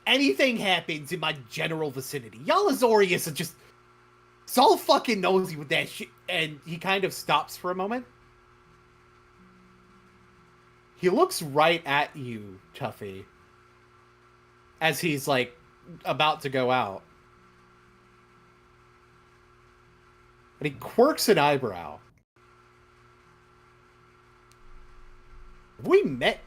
anything happens in my general vicinity. Y'all Azorius are just so fucking nosy with that shit. And he kind of stops for a moment. He looks right at you, Tuffy, as he's, like, about to go out. And he quirks an eyebrow. Have we met?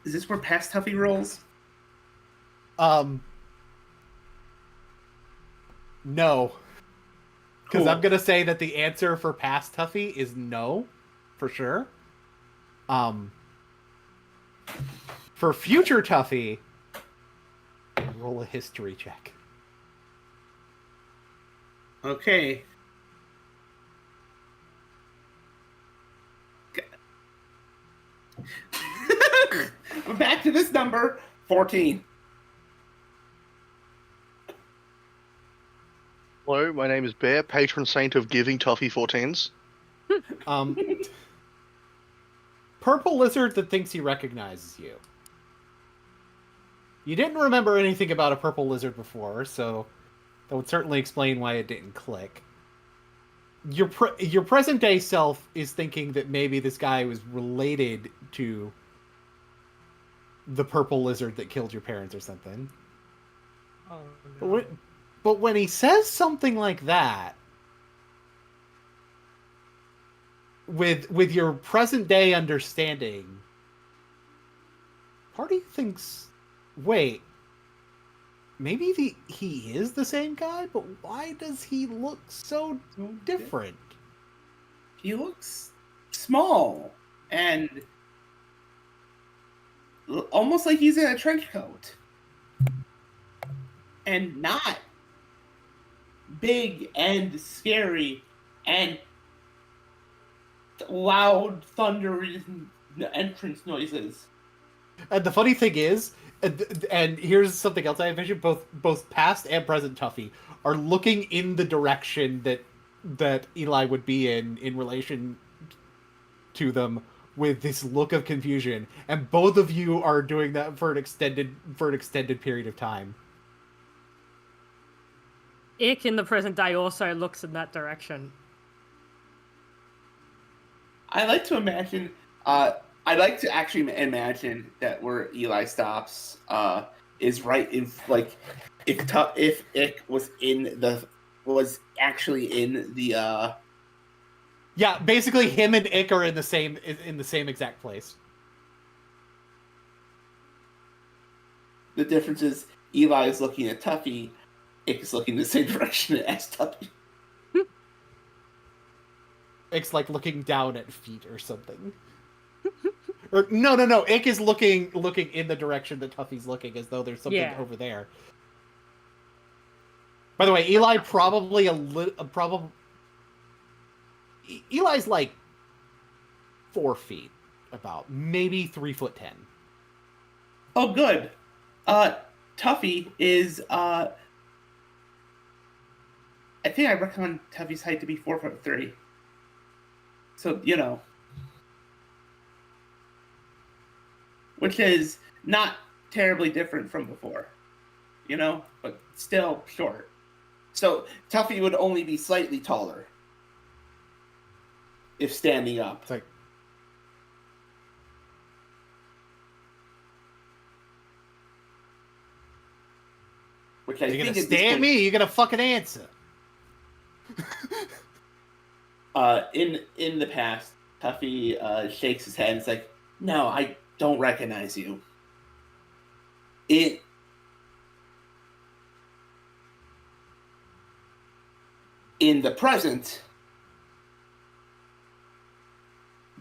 Is this where past Tuffy rolls? No. Because Cool. I'm going to say that the answer for past Tuffy is no, for sure. For future Tuffy, roll a history check. Okay. I'm back to this number, 14. Hello, my name is Bear, patron saint of giving Tuffy 14s. Purple lizard that thinks he recognizes you. You didn't remember anything about a purple lizard before, so that would certainly explain why it didn't click. Your present day self is thinking that maybe this guy was related to the purple lizard that killed your parents or something. Oh, no. But when he says something like that, with your present day understanding, part of you thinks, wait, maybe he is the same guy, but why does he look so different? He looks small and almost like he's in a trench coat. And not big and scary and loud thundering entrance noises. And the funny thing is, and here's something else I envision: both past and present Tuffy are looking in the direction that Eli would be in relation to them with this look of confusion, and both of you are doing that for an extended period of time. Ick in the present day also looks in that direction. I like to imagine. I like to actually imagine that where Eli stops is right in if Ick was actually in the. Yeah, basically, him and Ick are in the same exact place. The difference is Eli is looking at Tuffy, Ick is looking the same direction as Tuffy. Ick's like looking down at feet or something. Or no. Ick is looking in the direction that Tuffy's looking, as though there's something over there. By the way, Eli probably Eli's like 4 feet, about maybe 3'10". Oh, good. Tuffy is I think I recommend Tuffy's height to be 4'3". So which is not terribly different from before, but still short. So Tuffy would only be slightly taller if standing up. It's like, which I you think gonna stay at me? You gonna fucking answer? In the past, Tuffy shakes his head and is like, "No, I don't recognize you." In the present,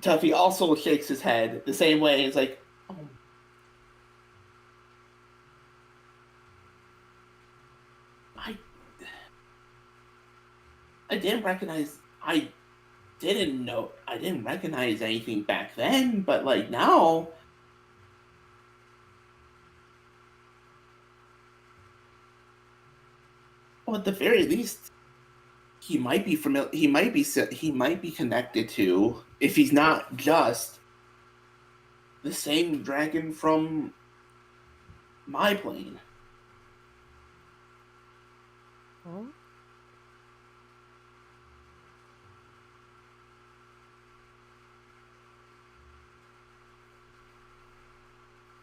Tuffy also shakes his head the same way. He's like, "Oh, I didn't recognize. I didn't recognize anything back then, but like now." Well, at the very least, he might be familiar. He might be connected to, if he's not just the same dragon from my plane. Huh?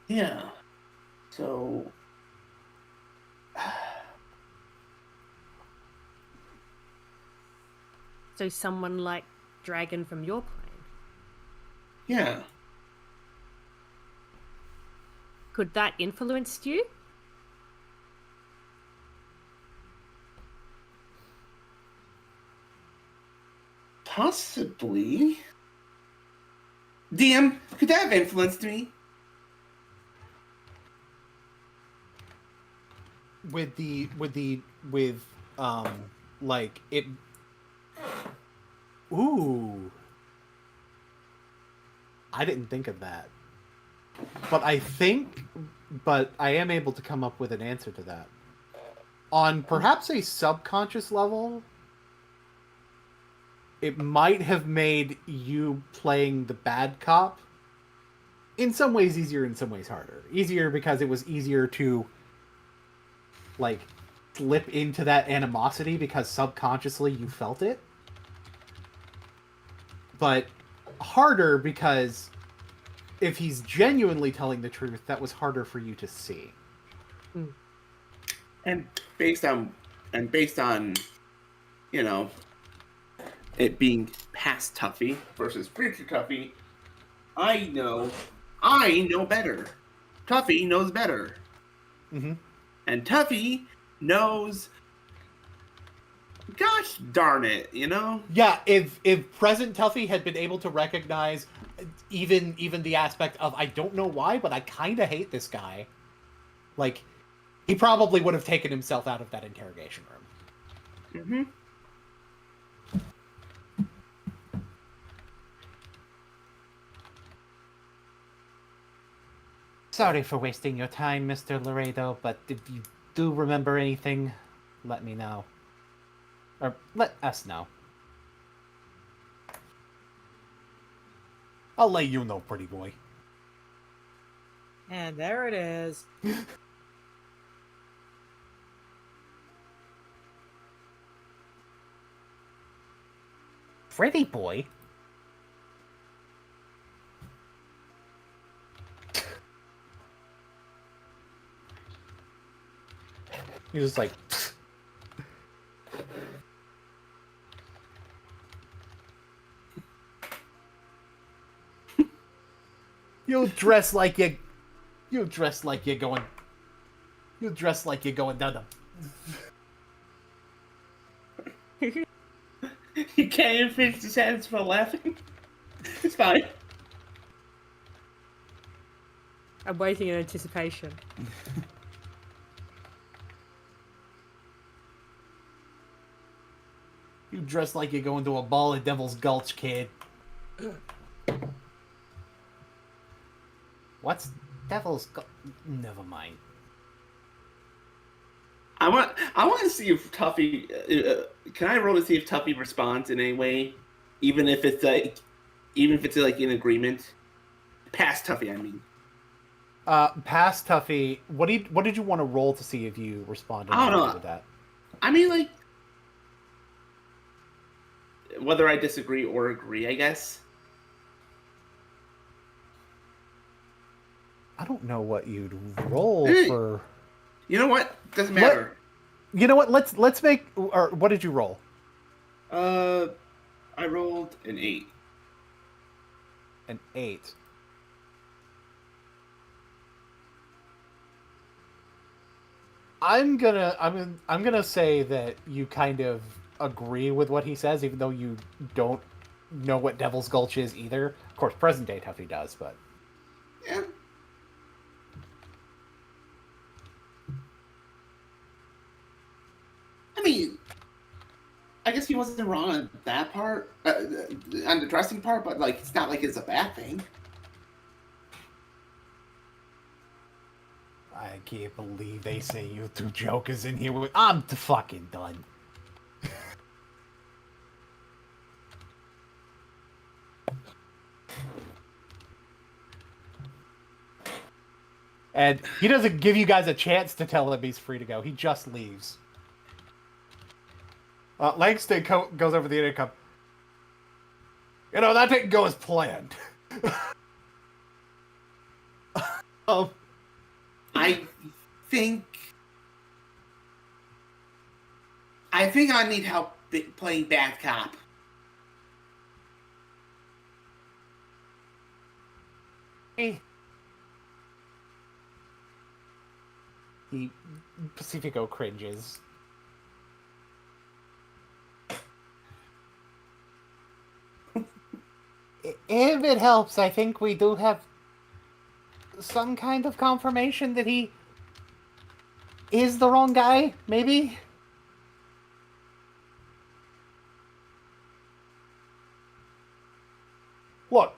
Yeah. So. So someone like Dragon from your plane. Yeah. Could that influence you? Possibly. DM, could that have influenced me? With like it. Ooh. I didn't think of that. But I am able to come up with an answer to that. On perhaps a subconscious level, it might have made you playing the bad cop in some ways easier, in some ways harder. Easier because it was easier to like slip into that animosity because subconsciously you felt it. But harder because if he's genuinely telling the truth, that was harder for you to see. And based on it being past Tuffy versus future Tuffy, I know better. Tuffy knows better. Mm-hmm. And Tuffy knows, gosh darn it, Yeah, if present Tuffy had been able to recognize even the aspect of, I don't know why, but I kind of hate this guy, like, he probably would have taken himself out of that interrogation room. Mm-hmm. Sorry for wasting your time, Mr. Laredo, but if you do remember anything, let me know. Or let us know. I'll let you know, pretty boy. And there it is. Pretty boy? He's just like... You dress like you dress like you're going down the... He can't even finish his sentence for laughing. It's fine. I'm waiting in anticipation. You dress like you're going to a ball at Devil's Gulch, kid. What's Devil's Gulch? Never mind. I want to see if Tuffy. Can I roll to see if Tuffy responds in any way, even if it's like in agreement? Past Tuffy, I mean. Past Tuffy. What did you want to roll to see if you responded? I don't know. With that? I mean, like, whether I disagree or agree, I guess. I don't know what you'd roll for. You know what? Doesn't matter. You know what? Let's make. Or what did you roll? I rolled an 8. An 8. I'm gonna say that you kind of agree with what he says, even though you don't know what Devil's Gulch is either. Of course, present day Tuffy does, but Yeah. I mean, I guess he wasn't wrong on that part, on the dressing part, but like, it's not like it's a bad thing. I can't believe they say you two jokers in here. I'm fucking done. And he doesn't give you guys a chance to tell him he's free to go. He just leaves. Langston goes over the intercom. You know, that didn't go as planned. I think I need help playing bad cop. Pacifico cringes. If it helps, I think we do have some kind of confirmation that he is the wrong guy, maybe? Look,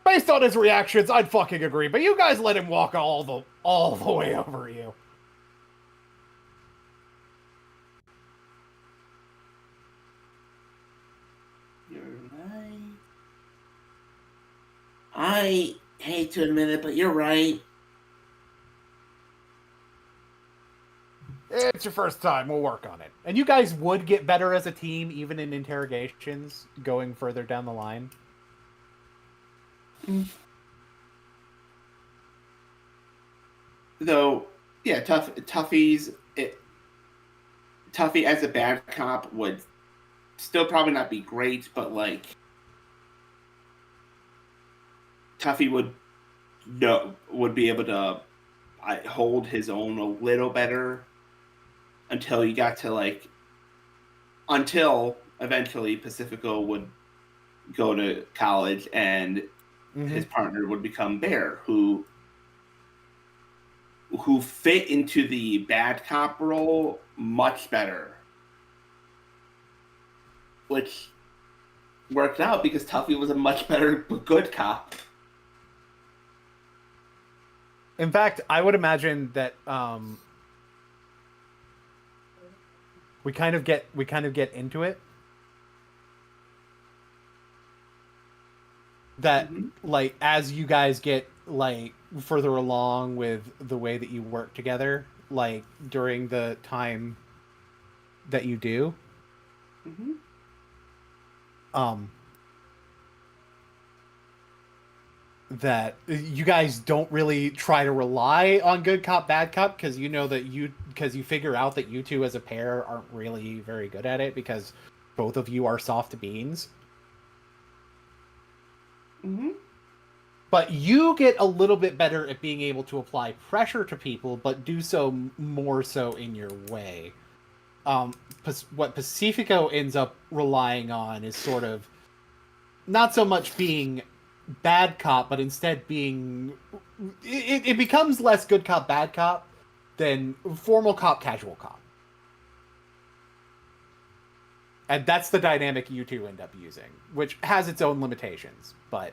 based on his reactions, I'd fucking agree, but you guys let him walk all the way over you. You're right. I hate to admit it, but you're right. It's your first time. We'll work on it. And you guys would get better as a team, even in interrogations, going further down the line. Though, yeah, Tuffy as a bad cop would still probably not be great, but like Tuffy would be able to hold his own a little better until you got to until eventually Pacifico would go to college and his partner would become Bear, who fit into the bad cop role much better, which worked out because Tuffy was a much better good cop. In fact, I would imagine that we kind of get into it. That like as you guys get like further along with the way that you work together, like during the time that you do, that you guys don't really try to rely on good cop bad cop because you know that you figure out that you two as a pair aren't really very good at it because both of you are soft beans. But you get a little bit better at being able to apply pressure to people, but do so more so in your way. What Pacifico ends up relying on is sort of not so much being bad cop, but instead being... It becomes less good cop, bad cop than formal cop, casual cop. And that's the dynamic you two end up using, which has its own limitations, but...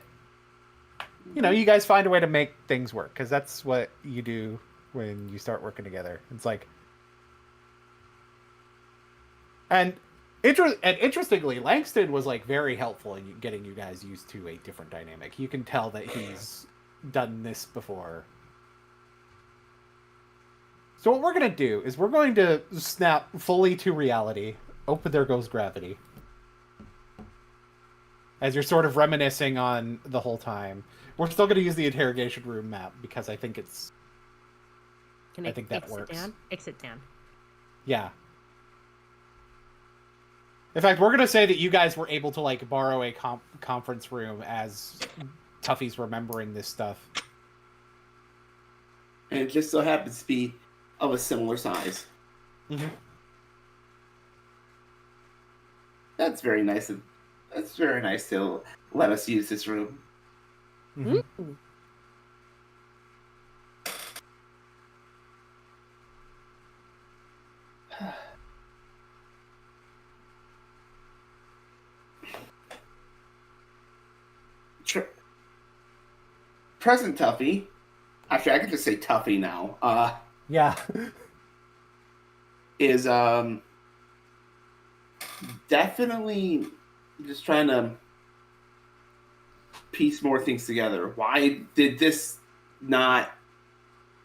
You know, you guys find a way to make things work, because that's what you do when you start working together. It's like... And interestingly, Langston was, like, very helpful in getting you guys used to a different dynamic. You can tell that he's done this before. So what we're going to do is we're going to snap fully to reality. Open, there goes gravity. As you're sort of reminiscing on the whole time. We're still going to use the interrogation room map because I think it's... I think that works. Exit down. Yeah. In fact, we're going to say that you guys were able to, like, borrow a conference room as Tuffy's remembering this stuff. And it just so happens to be of a similar size. That's very nice. That's very nice to let us use this room. Present Tuffy. Actually, I can just say Tuffy now. Yeah. Is definitely just trying to piece more things together. Why did this not?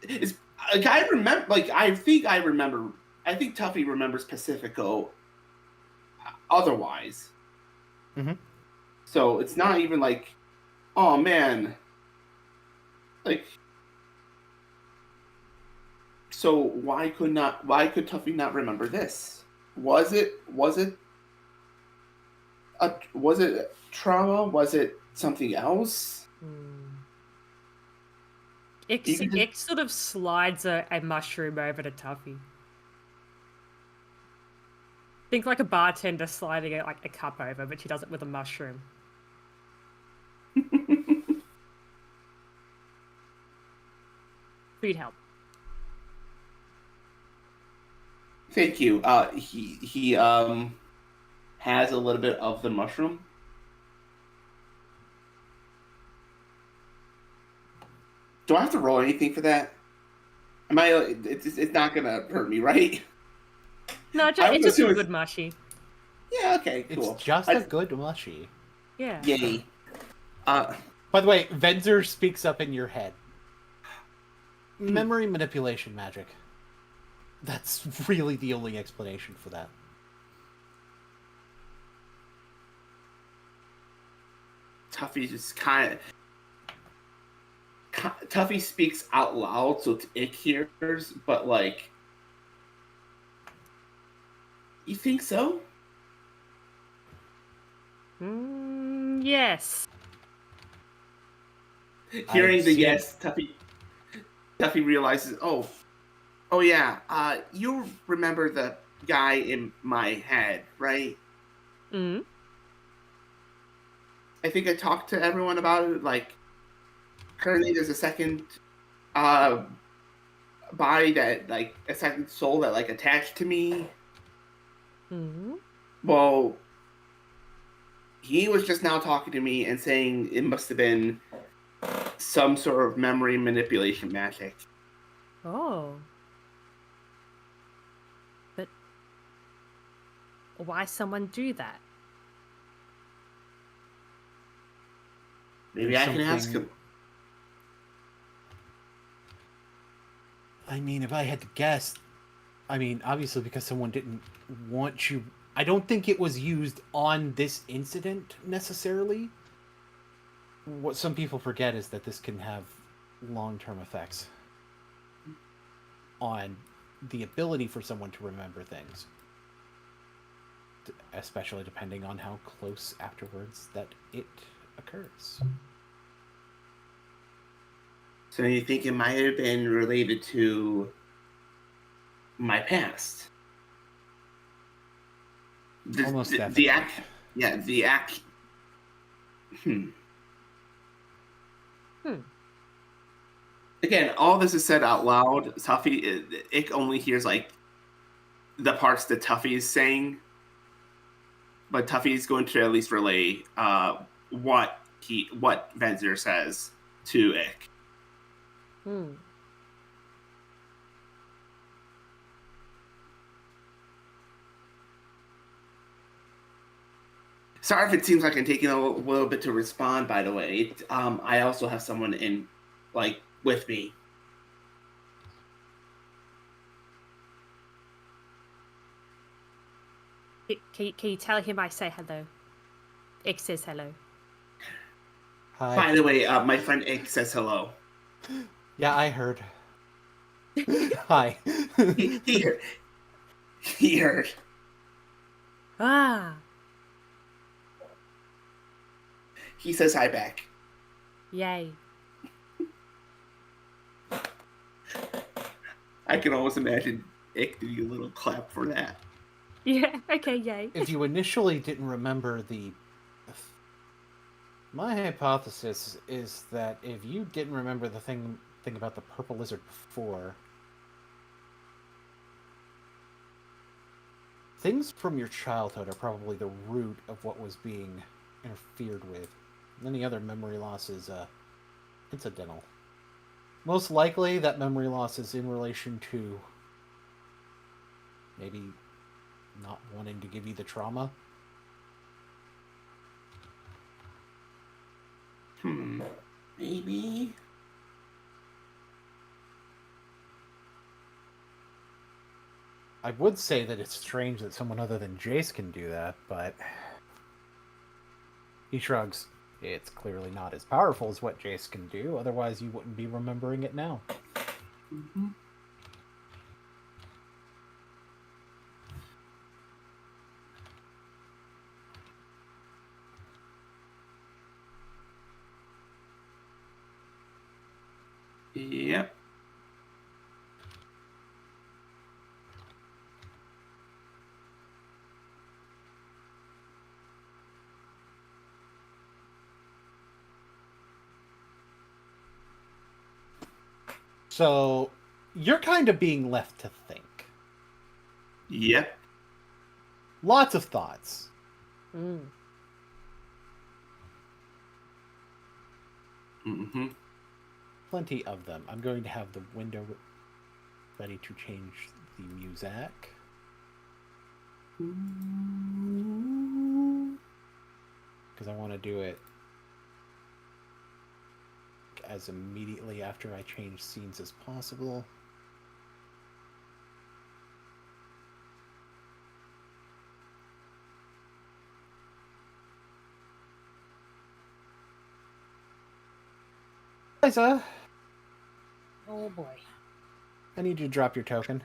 It's like I remember. Like I think Tuffy remembers Pacifico. Otherwise, so it's not even like, oh man, like. So why could Tuffy not remember this? Was it trauma? Was it something else? X sort of slides a mushroom over to Tuffy. Think like a bartender sliding a cup over, but she does it with a mushroom. Food help. Thank you. He has a little bit of the mushroom. Do I have to roll anything for that? It's not gonna hurt me, right? No, it's just a good mushy. Yeah. Okay. Cool. It's just a good mushy. Yeah. Yay. By the way, Venzer speaks up in your head. Memory manipulation magic. That's really the only explanation for that. Tuffy just Tuffy speaks out loud, so it hears, but like, you think so? Yes. Hearing the yes, Tuffy realizes, oh yeah, you remember the guy in my head, right? Mm-hmm. I think I talked to everyone about it. Like, currently there's a second body that, like, a second soul that, like, attached to me. Mm-hmm. Well, he was just now talking to me and saying it must have been some sort of memory manipulation magic. Oh. But why someone do that? Maybe I can ask him. I mean, if I had to guess, I mean, obviously because someone didn't want you. I don't think it was used on this incident necessarily. What some people forget is that this can have long-term effects on the ability for someone to remember things, especially depending on how close afterwards that it occurs. So you think it might have been related to my past? Almost definitely. The act. Again, all this is said out loud. Tuffy, Ick only hears like the parts that Tuffy is saying, but Tuffy's going to at least relay what Venzer says to Ick. Sorry if it seems like I'm taking a little bit to respond, by the way. I also have someone with me. Can you tell him I say hello? Ick says hello. Hi. By the way, my friend Ick says hello. Yeah, I heard. Hi. He heard. He heard. Ah. He says hi back. Yay. I can almost imagine Ick doing a little clap for that. Yeah, okay, yay. If you initially didn't remember my hypothesis is that if you didn't remember the thing about the purple lizard before, things from your childhood are probably the root of what was being interfered with. Any other memory loss is incidental. Most likely that memory loss is in relation to maybe not wanting to give you the trauma. Maybe. I would say that it's strange that someone other than Jace can do that, but he shrugs. It's clearly not as powerful as what Jace can do, otherwise you wouldn't be remembering it now. Mm-hmm. Yep. So, you're kind of being left to think. Yep. Lots of thoughts. Mm-hmm. Plenty of them. I'm going to have the window ready to change the music. Because I want to do it as immediately after I change scenes as possible. Liza, Oh boy. I need you to drop your token.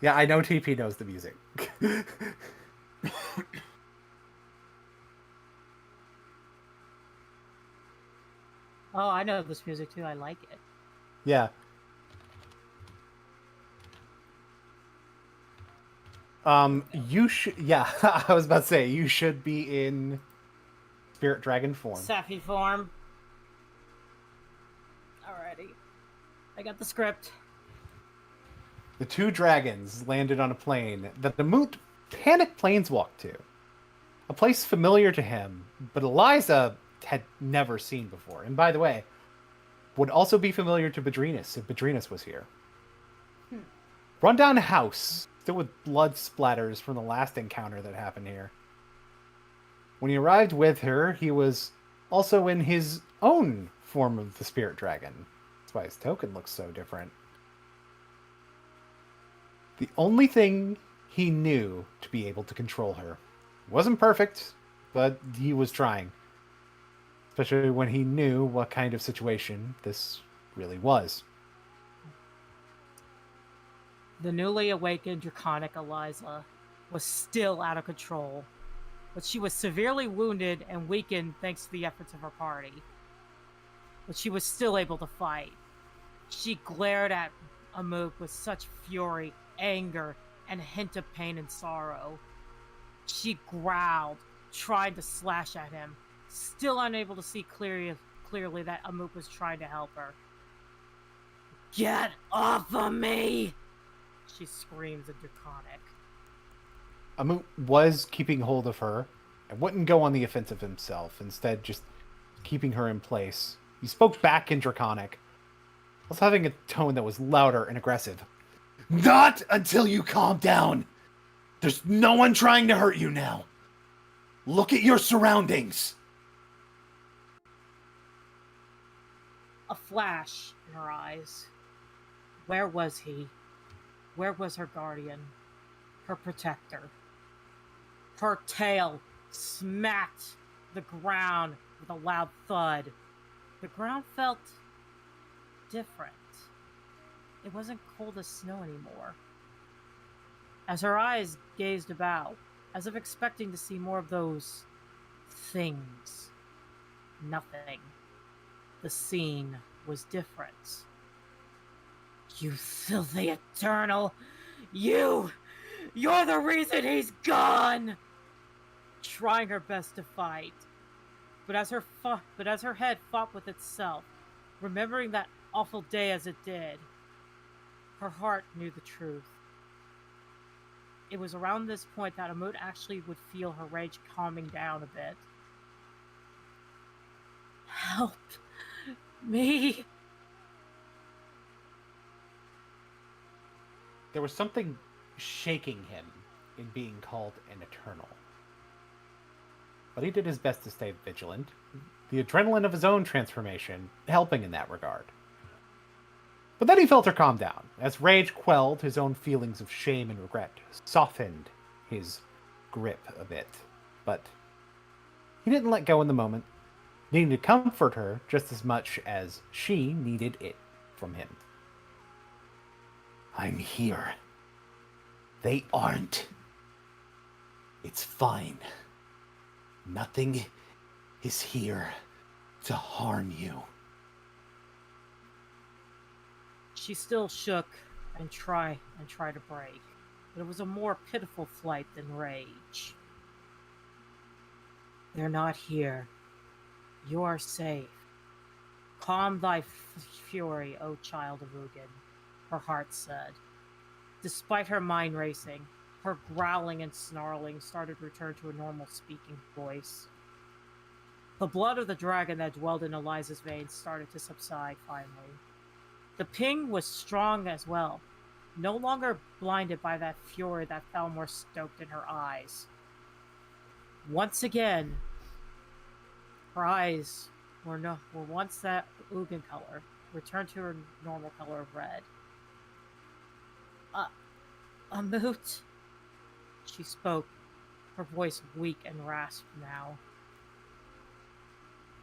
Yeah, I know TP knows the music. Oh, I know this music too. I like it. Yeah. You should. Yeah, I was about to say you should be in spirit dragon form. Sappy form. Alrighty. I got the script. The two dragons landed on a plane that the moot panic planeswalked to. A place familiar to him, but Eliza had never seen before. And by the way, would also be familiar to Bedrinus if Bedrinus was here. Rundown house, still with blood splatters from the last encounter that happened here. When he arrived with her, he was also in his own form of the spirit dragon. That's why his token looks so different. The only thing he knew to be able to control her. Wasn't perfect, but he was trying. Especially when he knew what kind of situation this really was. The newly awakened draconic Eliza was still out of control, but she was severely wounded and weakened thanks to the efforts of her party. But she was still able to fight. She glared at Amuk with such fury, anger, and a hint of pain and sorrow. She growled, tried to slash at him, still unable to see clearly that Amuk was trying to help her. "Get off of me!" she screams in Draconic. Amuk was keeping hold of her and wouldn't go on the offensive himself, instead just keeping her in place. He spoke back in Draconic, also having a tone that was louder and aggressive. "Not until you calm down! There's no one trying to hurt you now! Look at your surroundings!" A flash in her eyes. Where was he? Where was her guardian? Her protector? Her tail smacked the ground with a loud thud. The ground felt different. It wasn't cold as snow anymore. As her eyes gazed about, as if expecting to see more of those things, nothing. The scene was different. "You filthy eternal! You're the reason he's gone!" Trying her best to fight, but as her head fought with itself, remembering that awful day as it did, her heart knew the truth. It was around this point that Amut actually would feel her rage calming down a bit. "Help me!" There was something shaking him in being called an Eternal. But he did his best to stay vigilant, the adrenaline of his own transformation helping in that regard. But then he felt her calm down, as rage quelled his own feelings of shame and regret, softened his grip a bit. But he didn't let go in the moment, needing to comfort her just as much as she needed it from him. "I'm here. They aren't. It's fine. Nothing is here to harm you." She still shook and tried to break, but it was a more pitiful flight than rage. "They're not here. You are safe. Calm thy fury, O child of Ugin," her heart said. Despite her mind racing, her growling and snarling started to return to a normal speaking voice. The blood of the dragon that dwelled in Eliza's veins started to subside finally. The ping was strong as well, no longer blinded by that fury that felt more stoked in her eyes. Once again, her eyes were once that Ugin color, returned to her normal color of red. "Amut," she spoke, her voice weak and rasped now.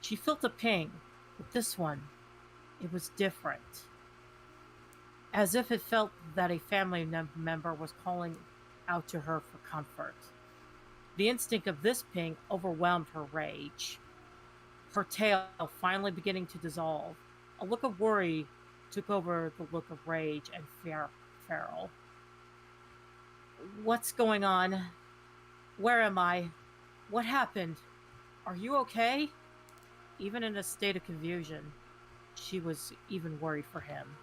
She felt a ping, but this one, it was different. As if it felt that a family member was calling out to her for comfort. The instinct of this ping overwhelmed her rage. Her tail finally beginning to dissolve. A look of worry took over the look of rage and feral. "What's going on? Where am I? What happened? Are you okay?" Even in a state of confusion, she was even worried for him.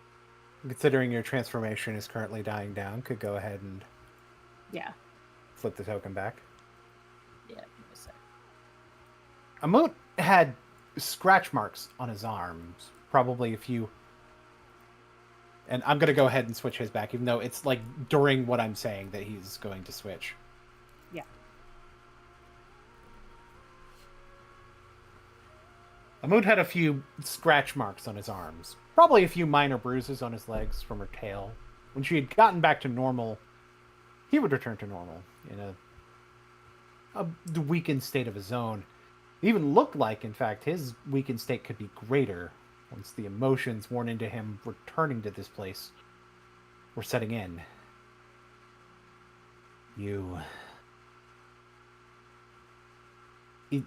Considering your transformation is currently dying down, could go ahead and Yeah. flip the token back. Yeah, give me a sec. Amut had scratch marks on his arms, probably a few. And I'm gonna go ahead and switch his back, even though it's like during what I'm saying that he's going to switch. Yeah. Amut had a few scratch marks on his arms, probably a few minor bruises on his legs from her tail. When she had gotten back to normal, he would return to normal in a weakened state of his own. It even looked like, in fact, his weakened state could be greater once the emotions worn into him returning to this place were setting in.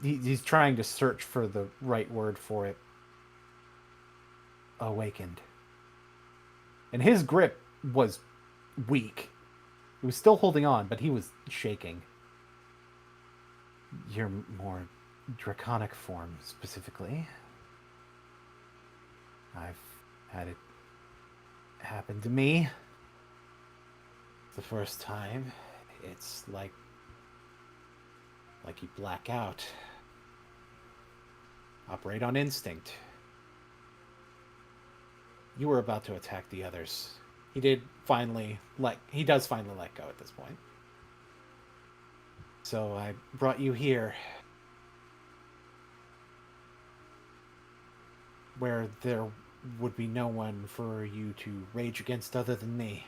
He's trying to search for the right word for it. Awakened. And his grip was weak. He was still holding on, but he was shaking. Your more draconic form, specifically. I've had it happen to me. The first time, it's like you black out. Operate on instinct. You were about to attack the others. He does finally let go at this point. So I brought you here, where there would be no one for you to rage against other than me.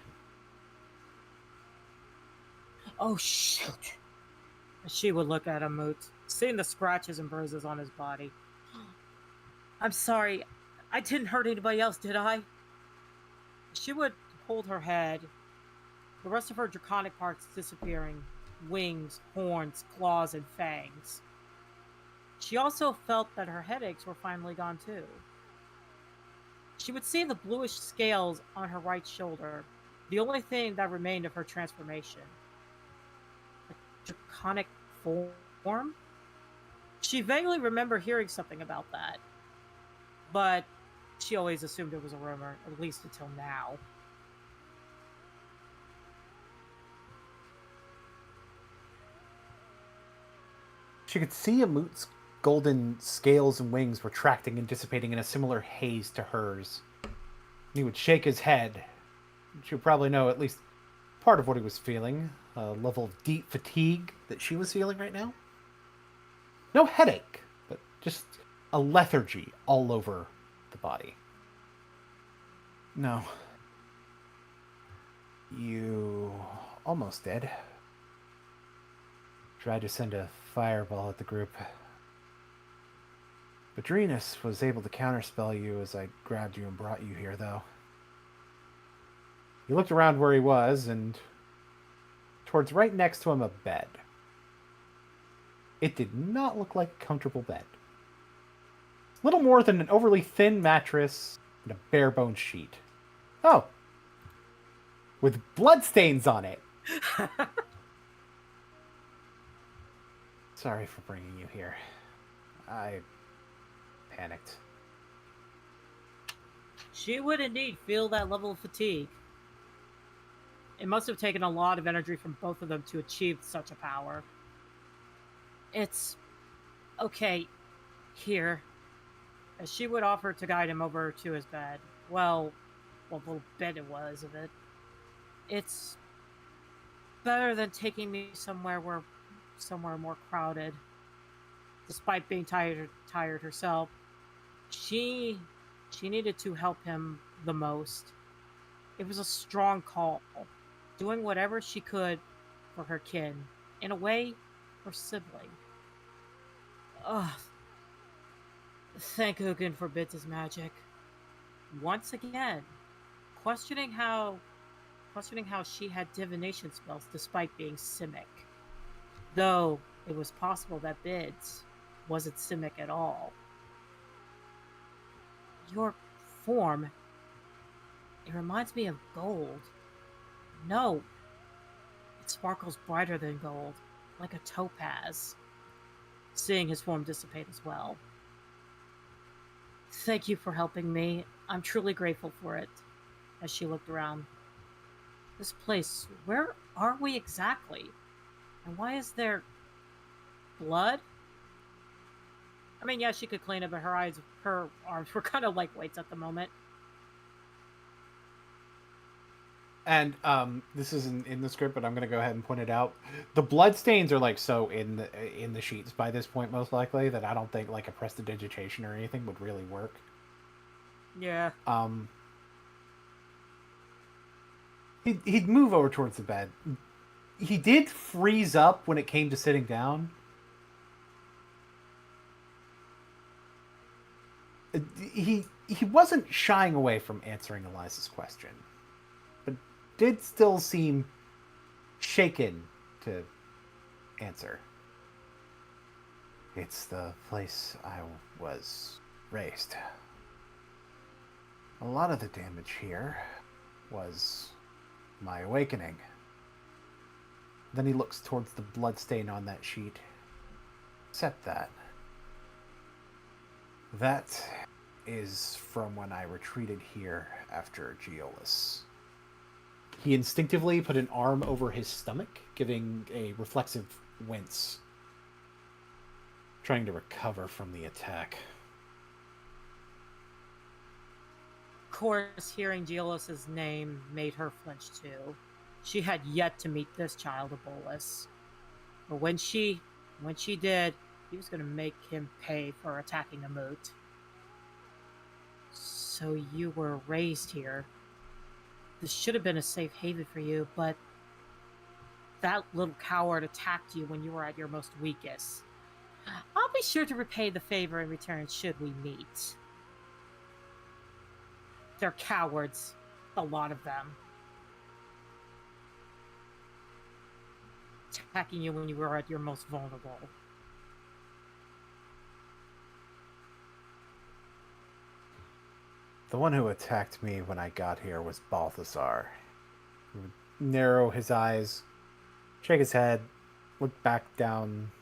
Oh, shoot. She would look at Amut, seeing the scratches and bruises on his body. I'm sorry. I didn't hurt anybody else, did I? She would hold her head, the rest of her draconic parts disappearing. Wings, horns, claws, and fangs. She also felt that her headaches were finally gone too. She would see the bluish scales on her right shoulder, the only thing that remained of her transformation. A draconic form? She vaguely remembered hearing something about that, but she always assumed it was a rumor, at least until now. She could see Amut's golden scales and wings retracting and dissipating in a similar haze to hers. He would shake his head. She would probably know at least part of what he was feeling, a level of deep fatigue that she was feeling right now. No headache, but just a lethargy all over the body. No. You almost did. Tried to send a fireball at the group. Badrinus was able to counterspell you as I grabbed you and brought you here, though. He looked around where he was, and towards right next to him a bed. It did not look like a comfortable bed. Little more than an overly thin mattress and a bare-bones sheet. Oh! With bloodstains on it! Sorry for bringing you here. I panicked. She would indeed feel that level of fatigue. It must have taken a lot of energy from both of them to achieve such a power. It's okay. Here. As she would offer to guide him over to his bed. Well, what little bit it was of it. It's better than taking me somewhere more crowded. Despite being tired herself, she needed to help him the most. It was a strong call, doing whatever she could for her kin, in a way, her sibling. Ugh. Thank Ugin forbids his magic. Once again, questioning how she had divination spells despite being Simic. Though it was possible that Bids wasn't Simic at all. Your form, it reminds me of gold. No, it sparkles brighter than gold, like a topaz. Seeing his form dissipate as well. Thank you for helping me. I'm truly grateful for it. As she looked around. This place, where are we exactly? And why is there Blood? I mean, yeah, she could clean it, but her arms were kind of like weights at the moment. And this isn't in the script, but I'm gonna go ahead and point it out. The blood stains are like so in the sheets by this point, most likely, that I don't think like a prestidigitation or anything would really work. Yeah. He'd move over towards the bed. He did freeze up when it came to sitting down. He wasn't shying away from answering Eliza's question, but did still seem shaken to answer. It's the place I was raised. A lot of the damage here was my awakening. Then he looks towards the bloodstain on that sheet. Except that. That is from when I retreated here after Geolis. He instinctively put an arm over his stomach, giving a reflexive wince, trying to recover from the attack. Of course, hearing Geolis's name made her flinch too. She had yet to meet this child of Bolas. But when she did, he was going to make him pay for attacking a moot. So you were raised here. This should have been a safe haven for you, but that little coward attacked you when you were at your most weakest. I'll be sure to repay the favor in return should we meet. They're cowards. A lot of them. Attacking you when you were at your most vulnerable. The one who attacked me when I got here was Balthazar. He would narrow his eyes, shake his head, look back down.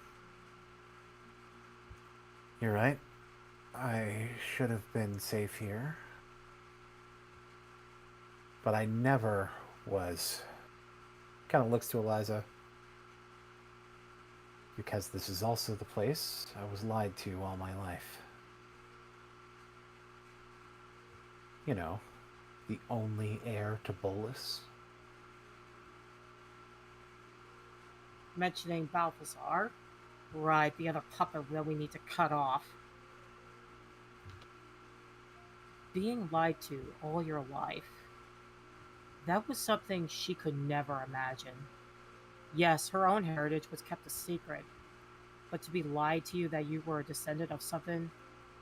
You're right. I should have been safe here. But I never was. Kind of looks to Eliza. Because this is also the place I was lied to all my life. You know, the only heir to Bolas. Mentioning Balthazar. Right, the other puppet that we need to cut off. Being lied to all your life. That was something she could never imagine. Yes, her own heritage was kept a secret. But to be lied to you that you were a descendant of something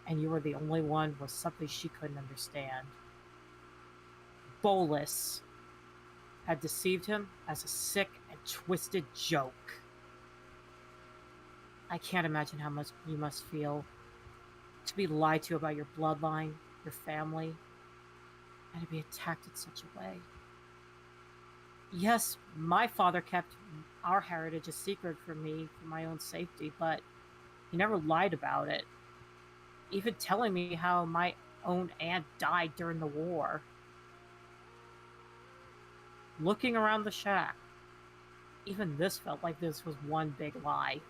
and you were the only one was something she couldn't understand. Bolas had deceived him as a sick and twisted joke. I can't imagine how much you must feel to be lied to about your bloodline, your family, and to be attacked in such a way. Yes, my father kept our heritage a secret from me for my own safety, but he never lied about it. Even telling me how my own aunt died during the war. Looking around the shack, even this felt like this was one big lie.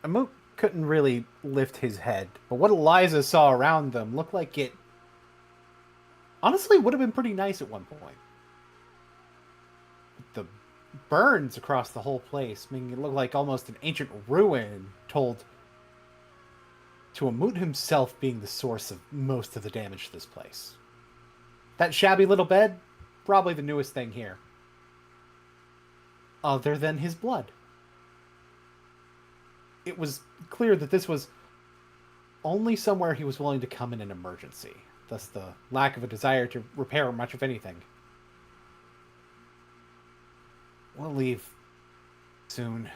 Amuk couldn't really lift his head, but what Eliza saw around them looked like it honestly would have been pretty nice at one point. The burns across the whole place, making it look like almost an ancient ruin, told to Amut himself being the source of most of the damage to this place. That shabby little bed, probably the newest thing here. Other than his blood. It was clear that this was only somewhere he was willing to come in an emergency. Thus the lack of a desire to repair much of anything. We'll leave soon.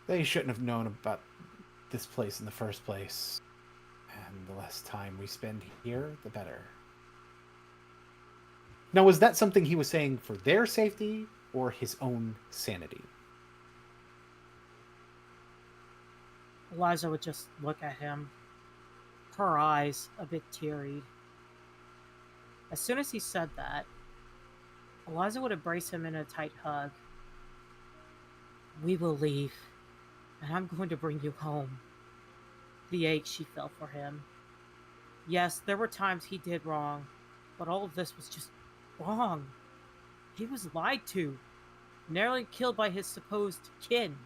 They shouldn't have known about this place in the first place. And the less time we spend here, the better. Now, was that something he was saying for their safety or his own sanity? Eliza would just look at him, her eyes a bit teary. As soon as he said that, Eliza would embrace him in a tight hug. We will leave, and I'm going to bring you home. The ache she felt for him. Yes, there were times he did wrong, but all of this was just wrong. He was lied to, nearly killed by his supposed kin.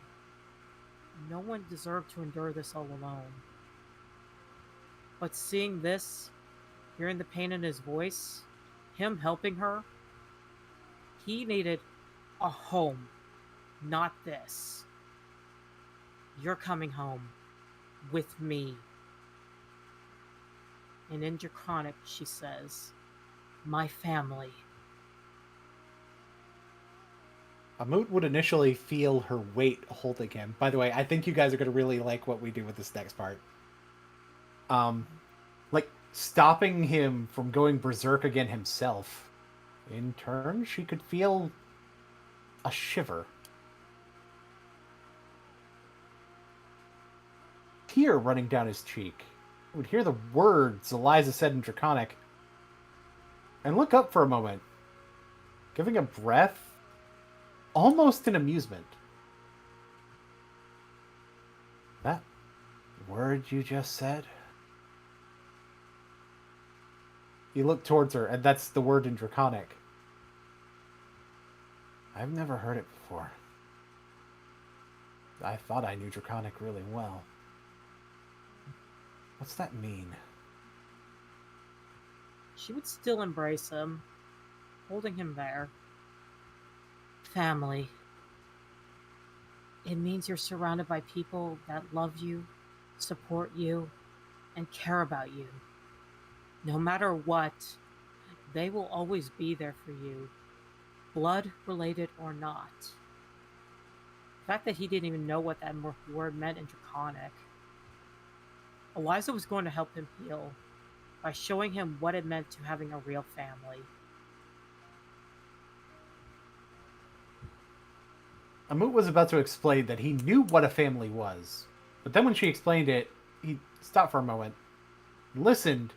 No one deserved to endure this all alone. But seeing this, hearing the pain in his voice, him helping her, he needed a home, not this. You're coming home with me. And in Draconic, she says, my family. Amut would initially feel her weight holding him. By the way, I think you guys are going to really like what we do with this next part. Like, stopping him from going berserk again himself. In turn, she could feel a shiver. Tear running down his cheek. He would hear the words Eliza said in Draconic, and look up for a moment, giving a breath, almost in amusement. That word you just said? He looked towards her, and that's the word in Draconic. I've never heard it before. I thought I knew Draconic really well. What's that mean? She would still embrace him, holding him there. Family. It means you're surrounded by people that love you, support you, and care about you. No matter what, they will always be there for you, blood related or not. The fact that he didn't even know what that word meant in Draconic. Eliza was going to help him heal by showing him what it meant to having a real family. Amut was about to explain that he knew what a family was, but then when she explained it, he stopped for a moment, listened.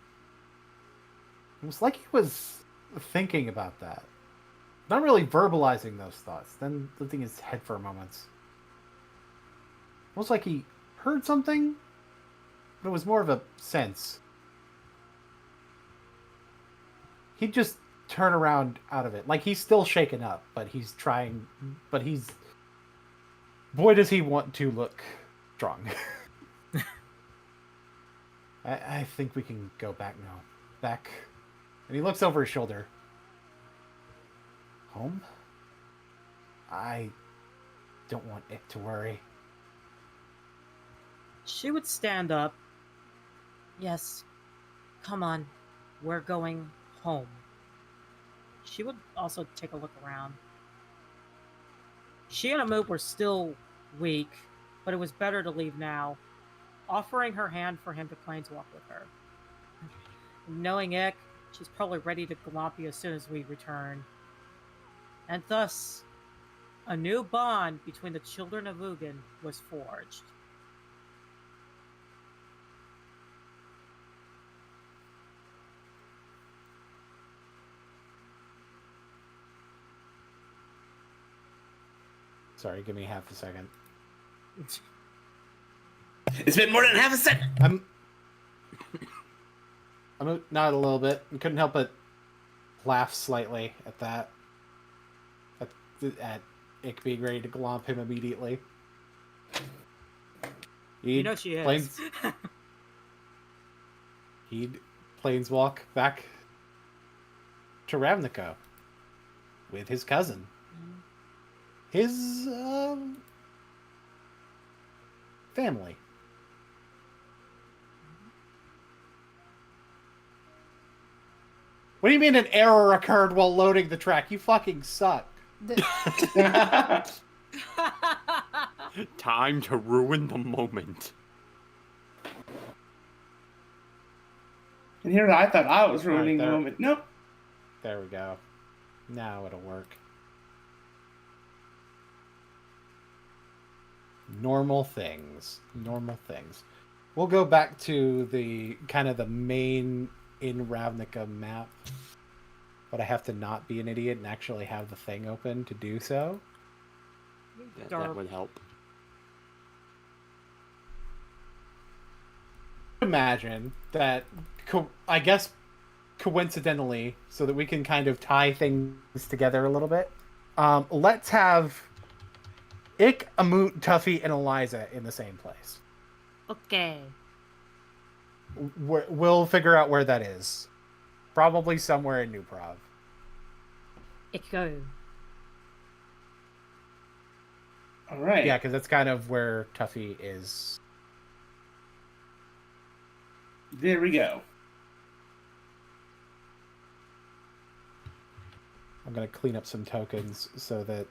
It was like he was thinking about that. Not really verbalizing those thoughts, then lifting his head for a moment. Almost like he heard something, but it was more of a sense. He'd just turn around out of it. Like, he's still shaken up, but he's trying, but he's... Boy, does he want to look strong. I think we can go back now. Back. And he looks over his shoulder. Home? I don't want Ick to worry. She would stand up. Yes, come on, we're going home. She would also take a look around. She and Amut were still weak, but it was better to leave now, offering her hand for him to planeswalk with her. Knowing Ick, she's probably ready to glomp you as soon as we return. And thus, a new bond between the children of Ugin was forged. Sorry, give me half a second. It's been more than half a second. I'm not a little bit. I couldn't help but laugh slightly at that. At Ick being ready to glomp him immediately. You know she is. He'd planeswalk back to Ravnica with his cousin. His family. What do you mean an error occurred while loading the track? You fucking suck. Time to ruin the moment. And here I thought I was ruining the there. moment. Nope. There we go. Now it'll work. Normal things. Normal things. We'll go back to the kind of the main in Ravnica map. but I have to not be an idiot and actually have the thing open to do so. That would help. Imagine that, I guess, coincidentally, so that we can kind of tie things together a little bit. Let's have Ick, Amut, Tuffy, and Eliza in the same place. Okay. We'll figure out where that is. Probably somewhere in New Prov. Echo. All right. Yeah, because that's kind of where Tuffy is. There we go. I'm going to clean up some tokens so that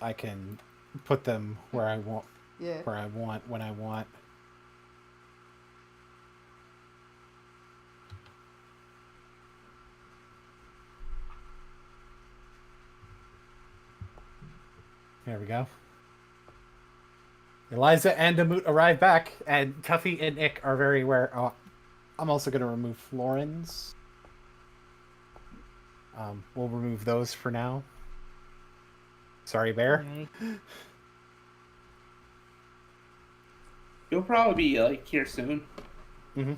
I can put them where I want. Yeah. Where I want, when I want. There we go. Eliza and Amut arrive back, and Tuffy and Ick are very aware. Oh, I'm also going to remove Florins. We'll remove those for now. Sorry, Bear. Okay. You'll probably be like here soon. Mm-hmm.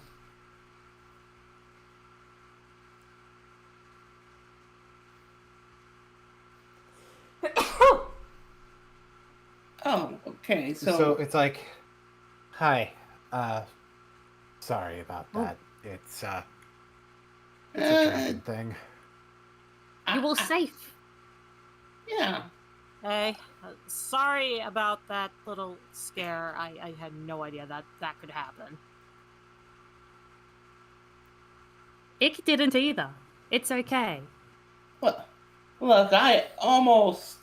Oh, okay. So it's like, hi. Sorry about that. It's a dragon thing. You all safe? Yeah. Hey, sorry about that little scare. I had no idea that could happen. Ick didn't either. It's okay. Look, I almost.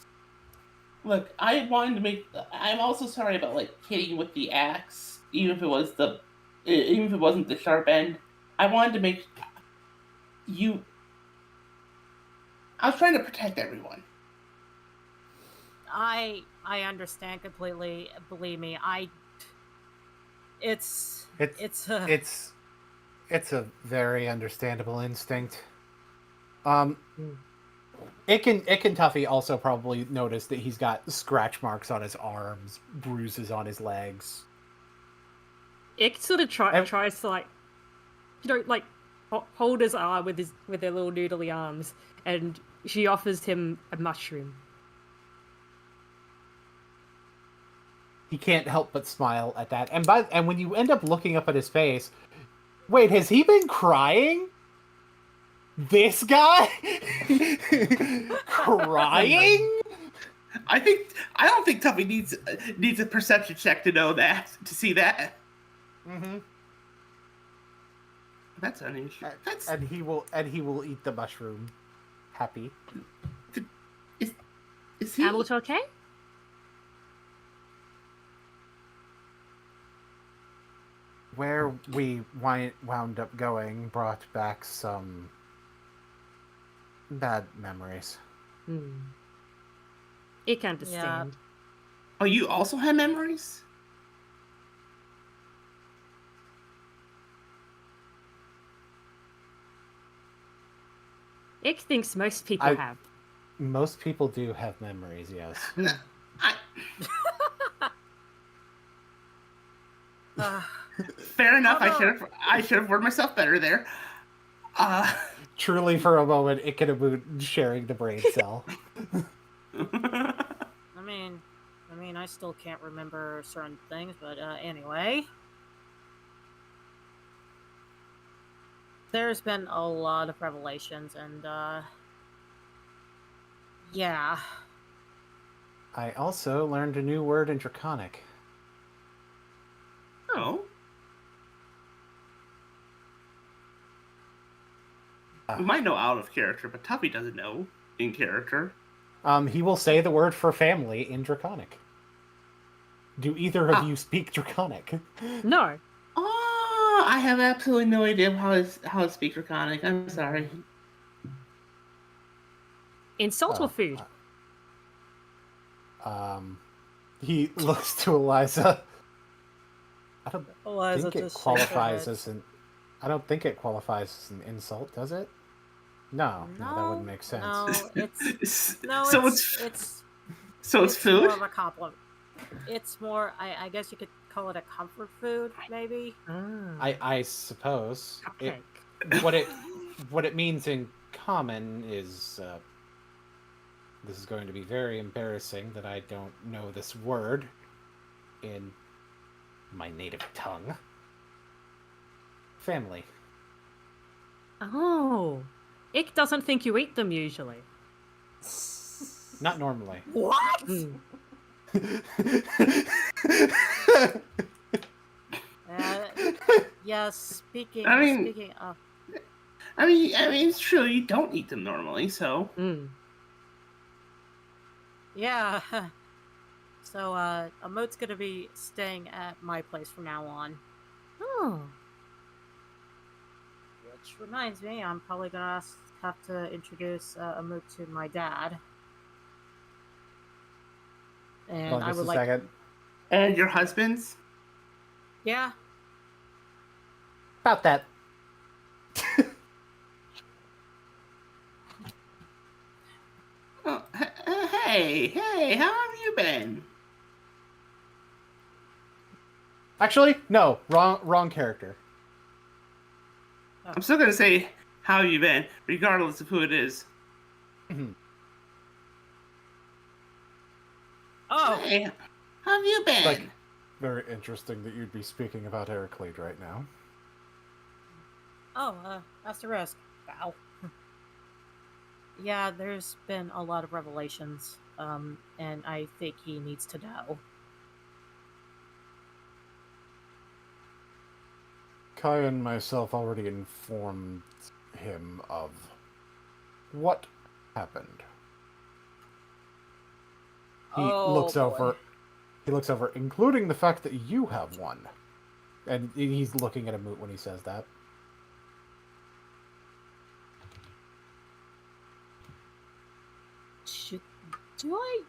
Look, I wanted to make. I'm also sorry about like hitting with the axe, even if it wasn't the sharp end. I wanted to make you. I was trying to protect everyone. I understand completely. Believe me, it's a very understandable instinct. Ick and Tuffy also probably noticed that he's got scratch marks on his arms, bruises on his legs. Ick sort of tries to hold his arm with their little noodly arms, and she offers him a mushroom. He can't help but smile at that. And when you end up looking up at his face, wait, has he been crying? This guy? Crying? I don't think Tuffy needs a perception check to know that, to see that. Mm-hmm. That's unusual. And he will eat the mushroom. Happy. Is he? Hamlet okay? Where we wound up going brought back some bad memories. Ick understand. Oh, you also have memories? Ick thinks most people have. Most people do have memories, yes. Fair enough. I should have worded myself better there. Truly, for a moment, it could have been sharing the brain cell. I mean, I still can't remember certain things, but anyway. There's been a lot of revelations, and yeah. I also learned a new word in Draconic. Oh? We might know out of character, but Tuffy doesn't know in character. He will say the word for family in Draconic. Do either of you speak Draconic? No. Oh, I have absolutely no idea how to speak Draconic. I'm sorry. Insult or food? He looks to Eliza. I don't Eliza think it just qualifies as an. I don't think it qualifies as an insult, does it? No, that wouldn't make sense. No, it's no, So it's So it's food? more of a compliment. It's more, I guess you could call it a comfort food, maybe. I suppose. Cupcake. What it means in common is this is going to be very embarrassing that I don't know this word in my native tongue. Family. Oh. Ick doesn't think you eat them usually. Not normally. What? Yes. Speaking. I mean- Speaking of. I mean, it's true. You don't eat them normally, so. Yeah. So, Amote's gonna be staying at my place from now on. Oh. Which reminds me, I'm probably gonna have to introduce Amote to my dad. And Hold on I just would a like. second. And your husband's? Yeah. About that. Oh, hey, how have you been? Actually, no. Wrong character. I'm still gonna say how have you been, regardless of who it is. Oh. Hey, how have you been? Like, very interesting that you'd be speaking about Heraclede right now. Oh, asterisk. Wow. Yeah, there's been a lot of revelations, and I think he needs to know. Kai and myself already informed him of what happened. He looks over. He looks over, including the fact that you have one, and he's looking at a moot when he says that. Do I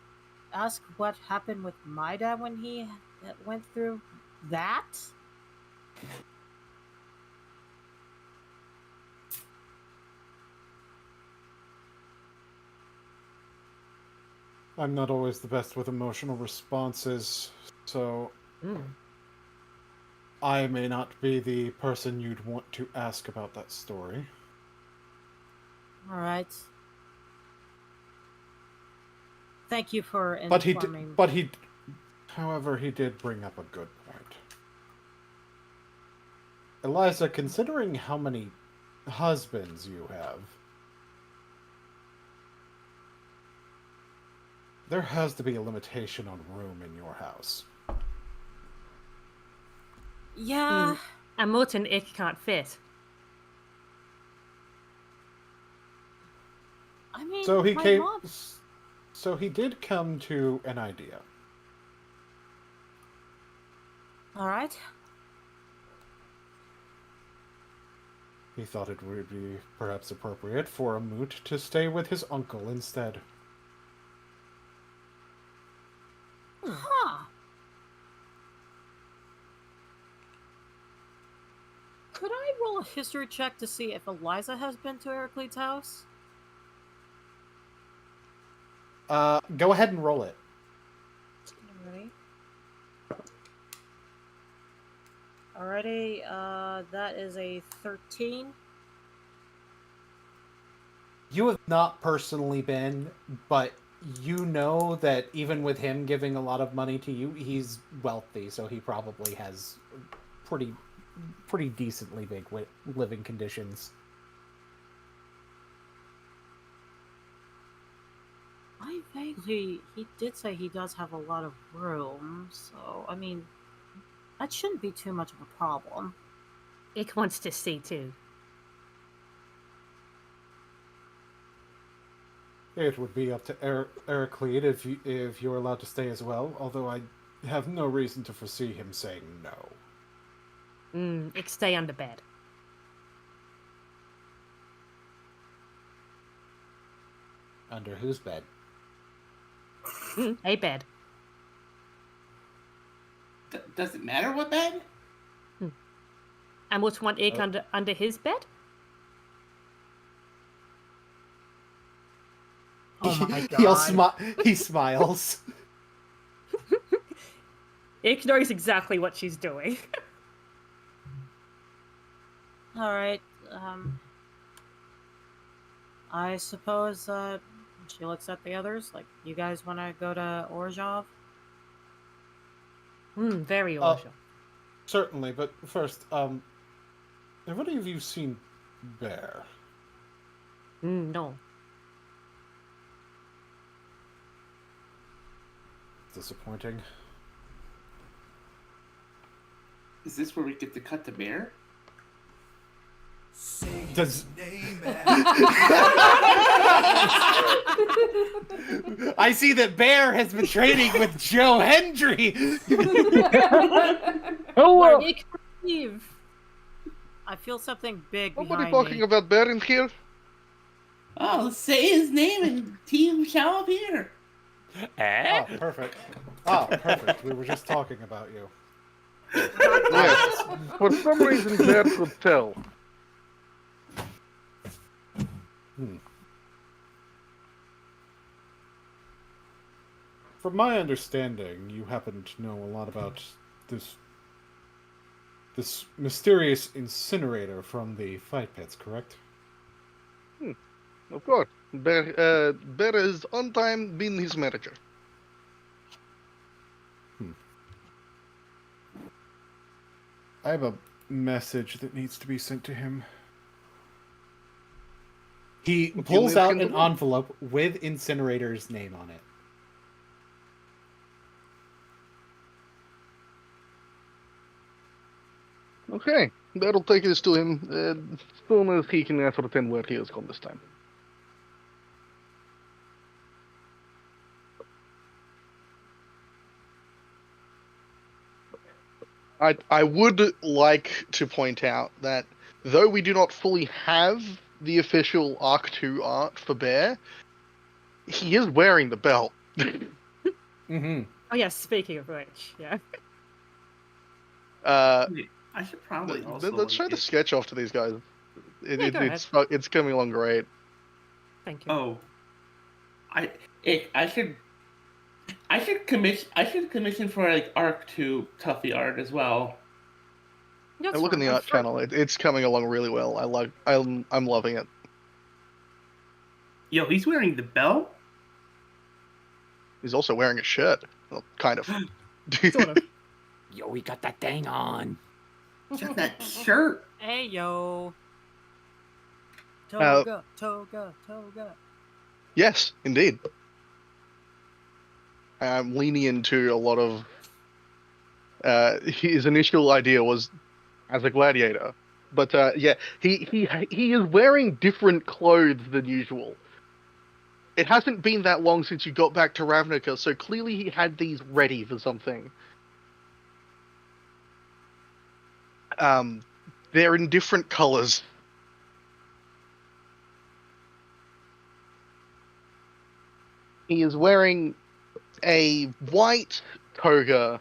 ask what happened with my dad when he went through that? I'm not always the best with emotional responses, so I may not be the person you'd want to ask about that story. All right. Thank you for But informing. However, he did bring up a good point. Eliza, considering how many husbands you have, there has to be a limitation on room in your house. Yeah. And Mort and Ick can't fit. I mean, So he my came. mom. So he did come to an idea. All right. He thought it would be perhaps appropriate for a moot to stay with his uncle instead. Huh. Could I roll a history check to see if Eliza has been to Heraclede's house? Go ahead and roll it. Alrighty. Alrighty, that is a 13. You have not personally been, but you know that even with him giving a lot of money to you, he's wealthy, so he probably has pretty decently big living conditions. He did say he does have a lot of room, so, I mean, that shouldn't be too much of a problem. Ick wants to see too. It would be up to Heraclede if you're allowed to stay as well, although I have no reason to foresee him saying no. Ick stay under bed. Under whose bed? A bed. Does it matter what bed? And Mort want Ick under his bed? Oh my god. He smiles. Ick knows exactly what she's doing. All right. I suppose she looks at the others. Like, you guys want to go to Orzhov? Very awesome. Certainly, but first, have any of you seen Bear? No. Disappointing. Is this where we get to cut the bear? Does I see that Bear has been training with Joe Hendry. Hello. I feel something big Nobody behind talking me. about Bear in here? Oh, say his name and team shall appear. Eh? Oh, perfect. Oh, perfect. We were just talking about you. Yes. For some reason, Bear could tell. From my understanding, you happen to know a lot about this mysterious incinerator from the fight pits, correct? Of course. Bear has on time been his manager. I have a message that needs to be sent to him. He pulls out an envelope with Incinerator's name on it. Okay, that'll take us to him as soon as he can ascertain where he has gone this time. I would like to point out that though we do not fully have the official Arc 2 art for Bear, he is wearing the belt. Mm-hmm. Oh yeah, speaking of which, yeah. I should probably also. Let's show the sketch off to these guys. Yeah, go It's coming along great. Thank you. Oh, I should commission for like Arc 2 Tuffy art as well. That's And look in fine. the art channel; it's coming along really well. I'm loving it. Yo, he's wearing the belt. He's also wearing a shirt, well, kind of. Sort of. Yo, we got that thing on. Just that shirt. Hey, yo. Uh, Toga. Yes, indeed. I'm leaning into a lot of. His initial idea was as a gladiator, but yeah, he is wearing different clothes than usual. It hasn't been that long since you got back to Ravnica, so clearly he had these ready for something. They're in different colors. He is wearing a white toga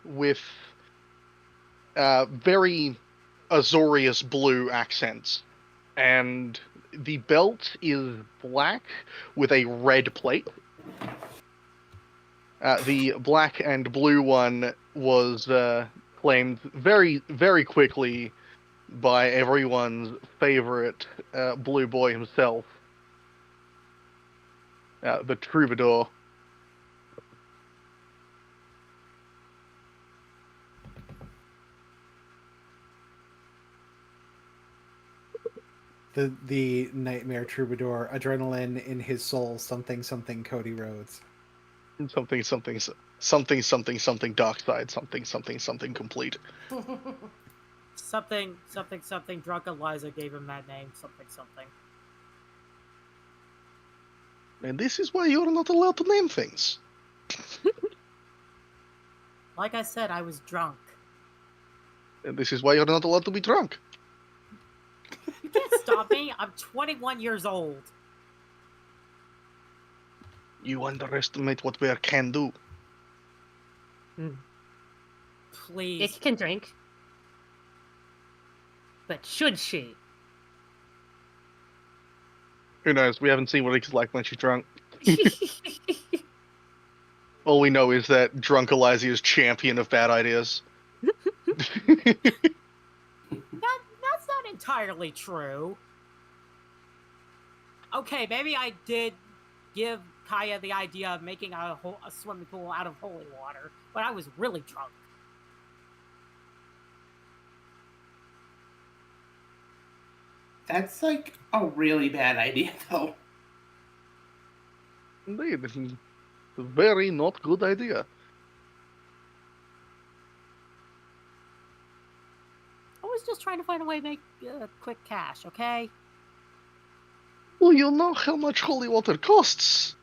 with very azorius blue accents, and the belt is black with a red plate. The black and blue one was claimed very, very quickly by everyone's favorite blue boy himself, the Troubadour. The Nightmare Troubadour, adrenaline in his soul, something Cody Rhodes. Something dark side, something complete. Something drunk Eliza gave him that name. Something. And this is why you're not allowed to name things. Like I said, I was drunk. And this is why you're not allowed to be drunk. You can't stop me. I'm 21 years old. You underestimate what Bear can do. Please. Ick can drink. But should she? Who knows? We haven't seen what he's like when she's drunk. All we know is that drunk Eliza is champion of bad ideas. That's not entirely true. Okay, maybe I did give Kaya the idea of making a swimming pool out of holy water, but I was really drunk. That's like a really bad idea, though. Indeed, it's a very not good idea. I was just trying to find a way to make quick cash, okay? Well, you know how much holy water costs.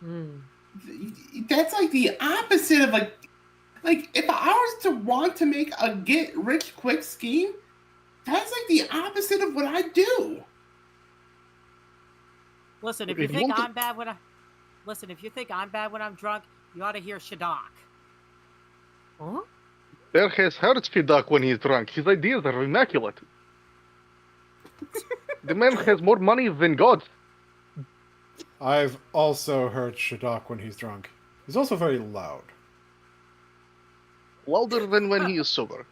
That's like the opposite of like if I was to want to make a get rich quick scheme, that's like the opposite of what I do. Listen, if If you you think want to- I'm bad when I'm drunk, you ought to hear Shadak. Huh? There has hurt Spidak when he's drunk. His ideas are immaculate. The man has more money than God. I've also heard Shadak when he's drunk. He's also very loud. Louder than when he is sober.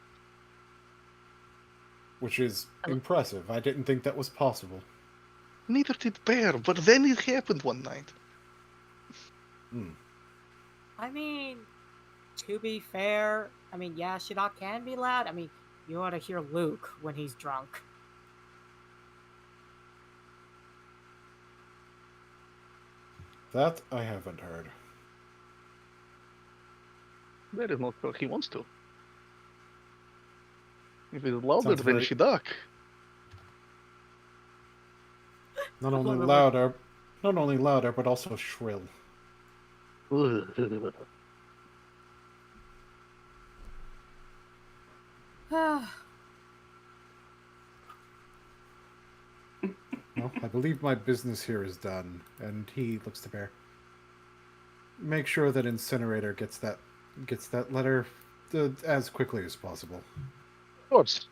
Which is impressive. I didn't think that was possible. Neither did Bear, but then it happened one night. I mean, to be fair, yeah, Shadak can be loud. You ought to hear Luke when he's drunk. That I haven't heard. That is not what he wants to. If it's louder Sounds than very- Shidak. Not only Wait. louder, but also shrill. Well, I believe my business here is done, and he looks to Bear. Make sure that Incinerator gets that letter as quickly as possible, Of course.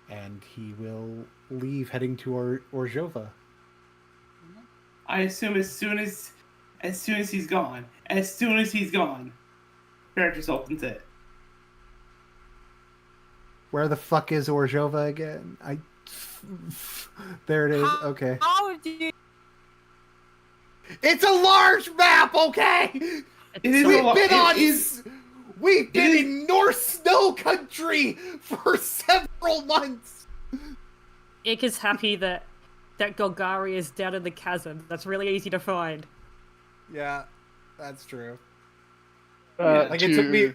and he will leave, heading to Orzhova. I assume as soon as he's gone, Bear just opens it. Where the fuck is Orzhova again? There it is. Okay. How do you... It's a large map, okay? It is We've been in North Snow Country for several months. Ick is happy that Golgari is down in the chasm. That's really easy to find. Yeah, that's true. Like it took me.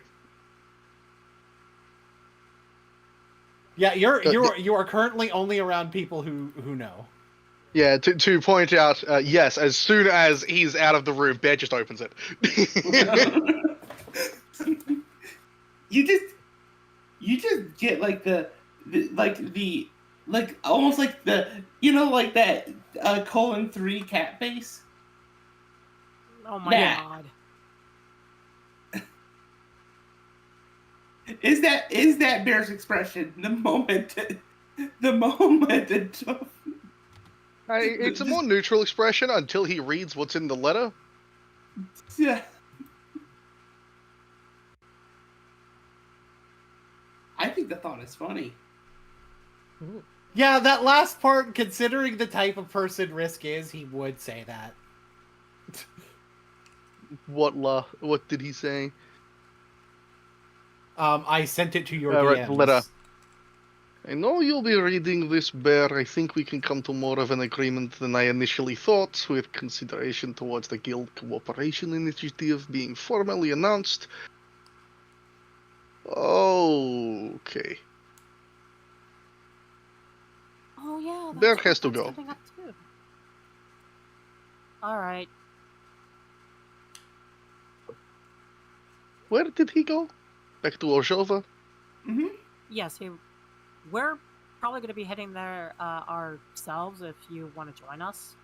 Yeah, you are currently only around people who know. Yeah, to point out, yes, as soon as he's out of the room, Bear just opens it. You just get almost like that colon 3 cat face. Oh my That. god. Is that Bear's expression the moment it It's a more neutral expression until he reads what's in the letter. yeah. I think the thought is funny. Yeah, that last part, considering the type of person Risk is, he would say that. What did he say? I sent it to your Right, DMs. the letter. I know you'll be reading this, Bear. I think we can come to more of an agreement than I initially thought, with consideration towards the Guild Cooperation Initiative being formally announced. Okay. Oh yeah. Bear has to go. All right. Where did he go? Back to Orzhova? Mm-hmm. Yes, we're probably going to be heading there ourselves if you want to join us.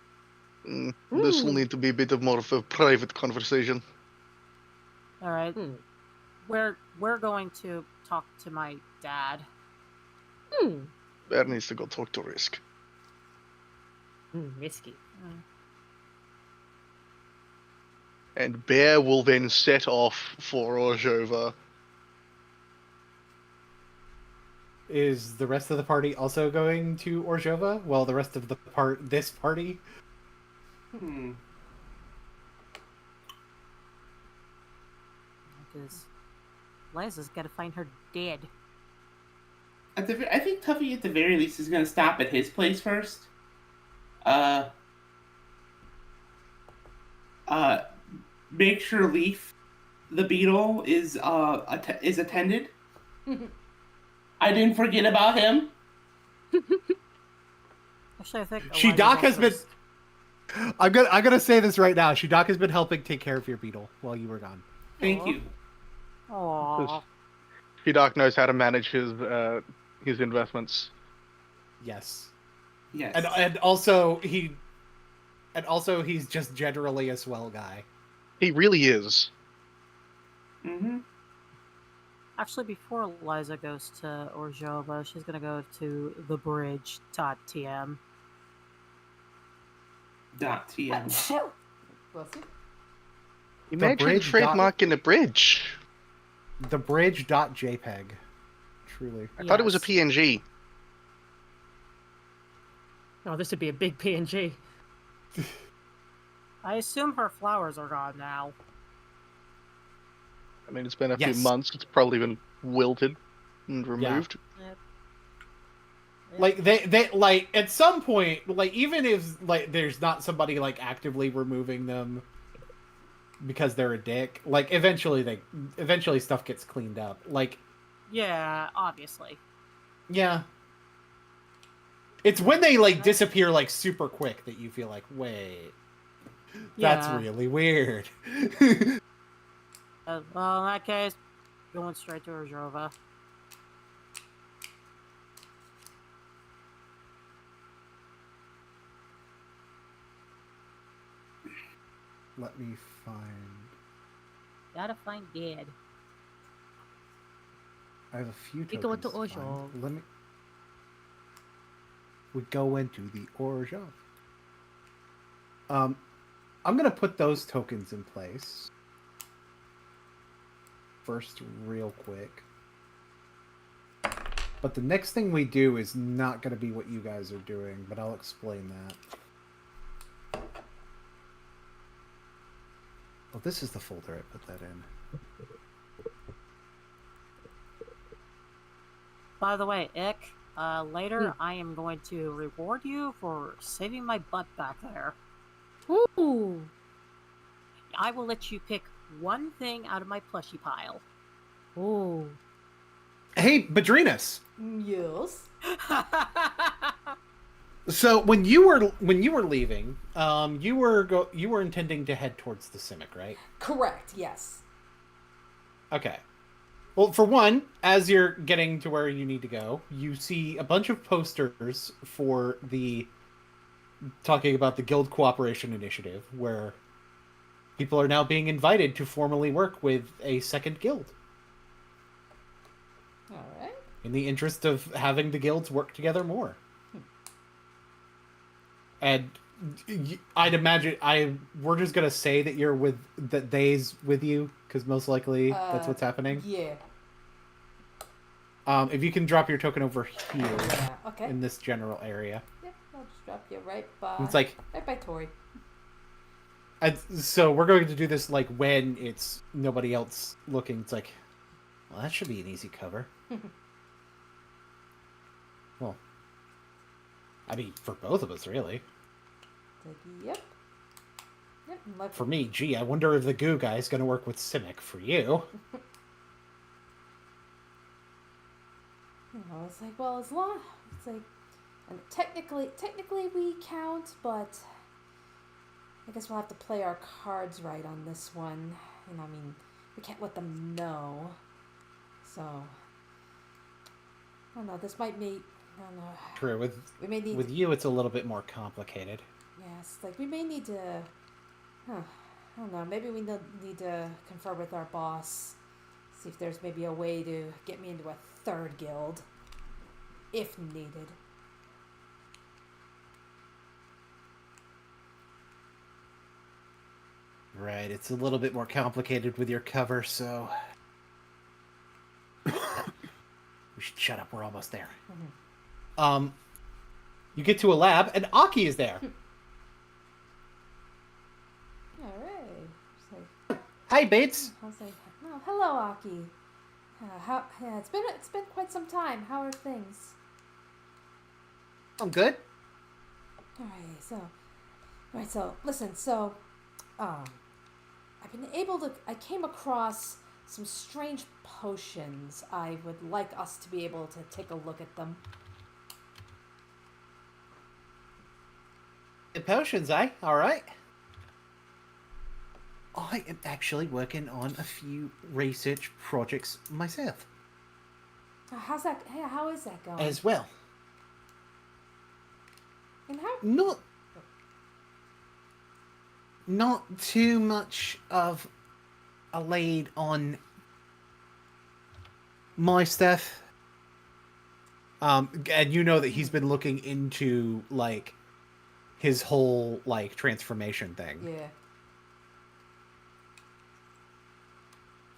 This will need to be a bit more of a private conversation. All right. We're going to talk to my dad. Bear needs to go talk to Risk. Risky. And Bear will then set off for Orzhova. Is the rest of the party also going to Orzhova? Well, the rest of the this party? Because Liza's got to find her dead. I think Tuffy at the very least is going to stop at his place first. Make sure Leaf, the beetle, is attended. I didn't forget about him. Actually, I think Shidak has been. I'm gonna say this right now. Shidak has been helping take care of your beetle while you were gone. Thank you. Aww. Hidak knows how to manage his investments. Yes. Yes. And also he's just generally a swell guy. He really is. Mm-hmm. Actually, before Liza goes to Orzhova, she's gonna go to thebridge.tm. .tm. Imagine bridge trademarking a bridge. The bridge.jpg. Truly. I thought it was a PNG. Oh, this would be a big PNG. I assume her flowers are gone now. I mean, it's been a Yes. few months. It's probably been wilted and removed. Like they like at some point, like even if like there's not somebody like actively removing them because they're a dick, like eventually stuff gets cleaned up. Like Yeah, obviously. yeah. It's when they like disappear like super quick that you feel like, wait. That's Yeah. really weird. Well, in that case, going straight to Orzhova. Let me find. Gotta find Dad. I have a few We tokens. go to to find. Orzhov. Let me. We go into the Orzhov. I'm gonna put those tokens in place first, real quick. But the next thing we do is not gonna be what you guys are doing, but I'll explain that. Oh, this is the folder I put that in. By the way, Ick, later I am going to reward you for saving my butt back there. Ooh. I will let you pick one thing out of my plushie pile. Ooh. Hey, Badrinas. Yes. So when you were leaving, you were intending to head towards the Simic, right? Correct. Yes. Okay. Well, for one, as you're getting to where you need to go, you see a bunch of posters for talking about the Guild Cooperation Initiative, where people are now being invited to formally work with a second guild All right. in the interest of having the guilds work together more. And I'd imagine we're just gonna say that you're that they's with you because most likely that's what's happening. Yeah. If you can drop your token over here Yeah. Okay. in this general area, Yep. I'll just drop you right by. it's like. right by Tori. So we're going to do this like when it's nobody else looking. It's like, well, that should be an easy cover. Well, I mean, for both of us, really. Like, yep. Yep. Look. For me, gee, I wonder if the goo guy is going to work with Simic. For you, It's like, well, as long it's like, and technically we count, but I guess we'll have to play our cards right on this one. I mean, we can't let them know. So, I don't know. This might be, I don't know. true. We may need. With you, it's a little bit more complicated. Yes, like we may need to. I don't know. Maybe we need to confer with our boss. See if there's maybe a way to get me into a third guild, if needed. Right, it's a little bit more complicated with your cover, so... we should shut up, we're almost there. You get to a lab, and Aki is there. Alright. Hi, Bates. I was like, oh, hello, Aki. It's been quite some time. How are things? I'm good. Alright, so listen, I came across some strange potions. I would like us to be able to take a look at them. The potions, eh? Alright. I am actually working on a few research projects myself. How is that going? As well. And how? Not too much of a lead on my stuff. And you know that he's been looking into, like, his whole, like, transformation thing. Yeah.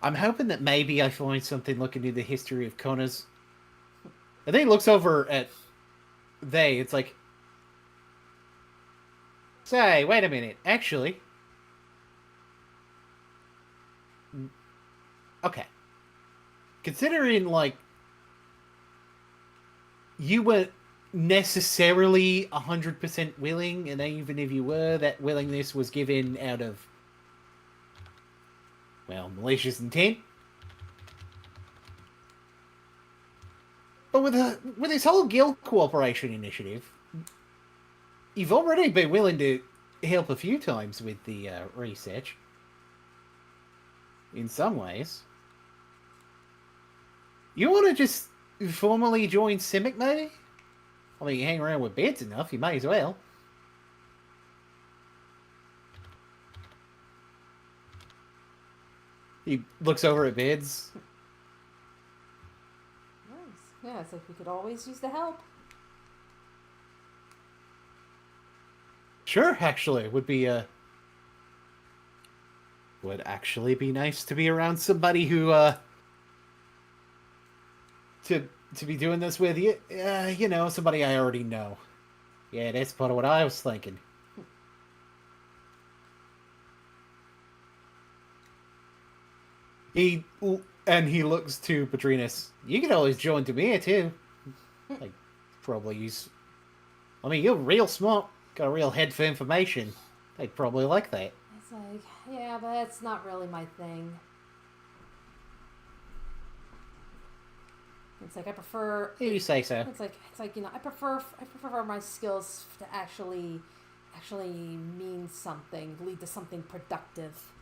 I'm hoping that maybe I find something looking into the history of Kona's. And then he looks over at it's like, say, wait a minute, actually. Okay. Considering, like, you weren't necessarily 100% willing, and even if you were, that willingness was given out of, well, malicious intent. But with this whole guild cooperation initiative, you've already been willing to help a few times with the research. In some ways. You want to just formally join Simic, maybe? I mean, you hang around with Bids enough, you may as well. He looks over at Bids. Nice. Yeah, it's like we could always use the help. Sure, actually, would actually be nice to be around somebody who to be doing this with you. You know, somebody I already know. Yeah, that's part of what I was thinking. He looks to Patrinus. You can always join Demir too. Like, probably use. I mean, you're real smart. Got a real head for information. They'd probably like that. It's like, yeah, but that's not really my thing. It's like I prefer. You say so. It's like I prefer my skills to actually mean something, lead to something productive.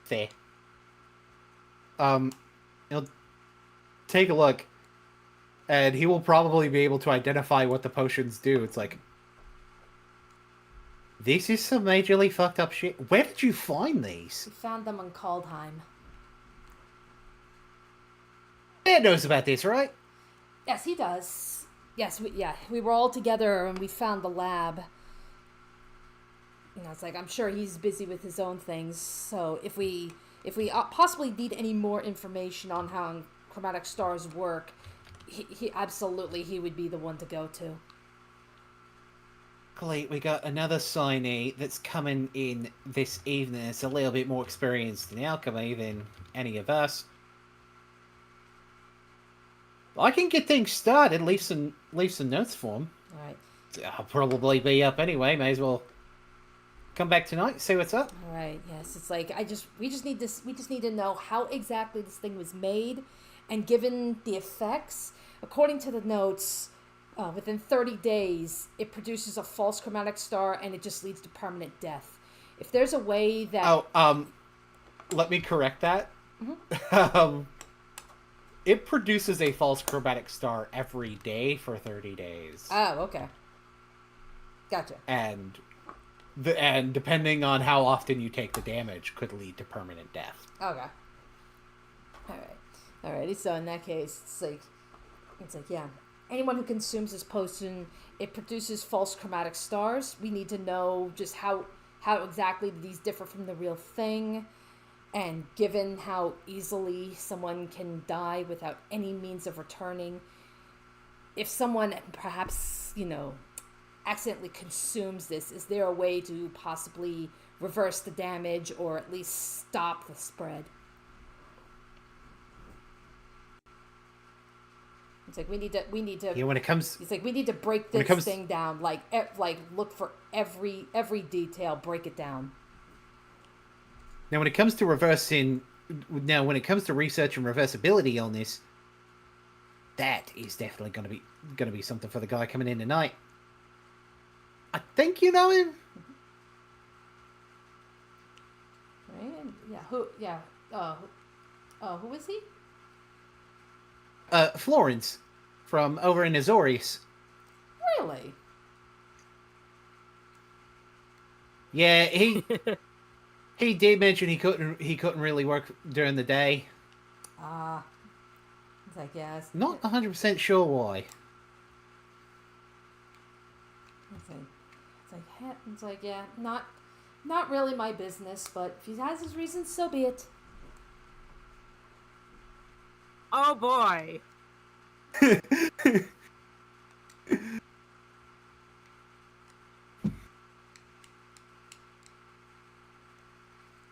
Fair. He'll take a look, and he will probably be able to identify what the potions do. It's like, this is some majorly fucked up shit. Where did you find these? We found them on Kaldheim. Dad knows about this, right? Yes, he does. Yes, we were all together and we found the lab. You know, it's like I'm sure he's busy with his own things. So if we possibly need any more information on how chromatic stars work, he absolutely he would be the one to go to. Great, we got another signee that's coming in this evening. It's a little bit more experienced in alchemy than any of us. I can get things started, leave some notes for him. Alright. I'll probably be up anyway, may as well come back tonight, see what's up. Alright, yes. It's like we just need to know how exactly this thing was made, and given the effects, according to the notes, within 30 days, it produces a false chromatic star and it just leads to permanent death. If there's a way that... let me correct that. Mm-hmm. It produces a false chromatic star every day for 30 days. Oh, okay. Gotcha. And depending on how often you take the damage, could lead to permanent death. Okay. Alright. Alrighty, so in that case, it's like, yeah. anyone who consumes this potion, it produces false chromatic stars. We need to know just how exactly these differ from the real thing. And given how easily someone can die without any means of returning, if someone perhaps, accidentally consumes this, is there a way to possibly reverse the damage or at least stop the spread? It's like we need to. Yeah, when it comes, It's like we need to break this thing down. Like look for every detail. Break it down. Now, when it comes to research and reversibility on this, that is definitely going to be something for the guy coming in tonight. I think you know him. Right? Yeah. Who? Yeah. Who is he? Florence, from over in Azorius. Really? Yeah, he did mention he couldn't really work during the day. It's like, yeah. Not 100% sure why. It's like, yeah, not really my business, but if he has his reasons, so be it. Oh boy.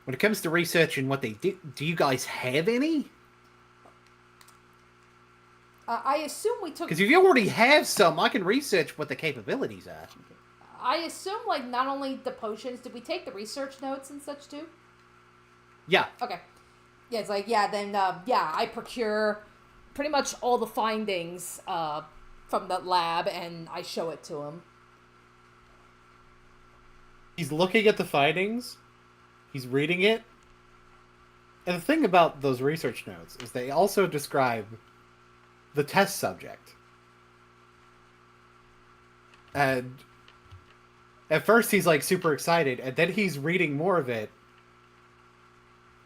When it comes to researching what they do you guys have any? I assume we took. Because if you already have some, I can research what the capabilities are. I assume, like, not only the potions, did we take the research notes and such too? Yeah. Okay. Yeah, it's like, yeah, then, I procure pretty much all the findings from the lab, and I show it to him. He's looking at the findings. He's reading it. And the thing about those research notes is they also describe the test subject. And at first he's like super excited, and then he's reading more of it.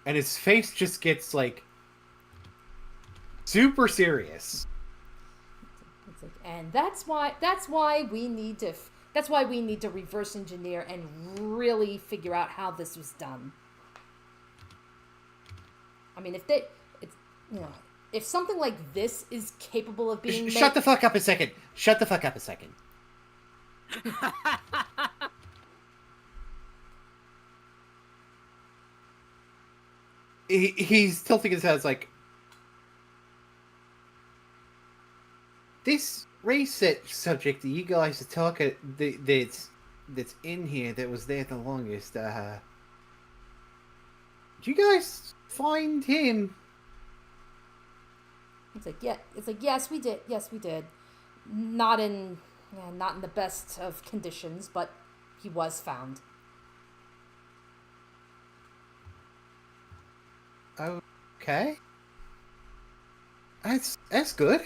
And his face just gets like super serious. It's like, and that's why we need to reverse engineer and really figure out how this was done. I mean, if something like this is capable of being Shut the fuck up a second. Shut the fuck up a second. He's tilting his head. It's like, this research subject that you guys are talking that's in here that was there the longest. Did you guys find him? It's like, yeah. It's like, yes, we did. Yes, we did. Not in the best of conditions, but he was found. Okay. That's good.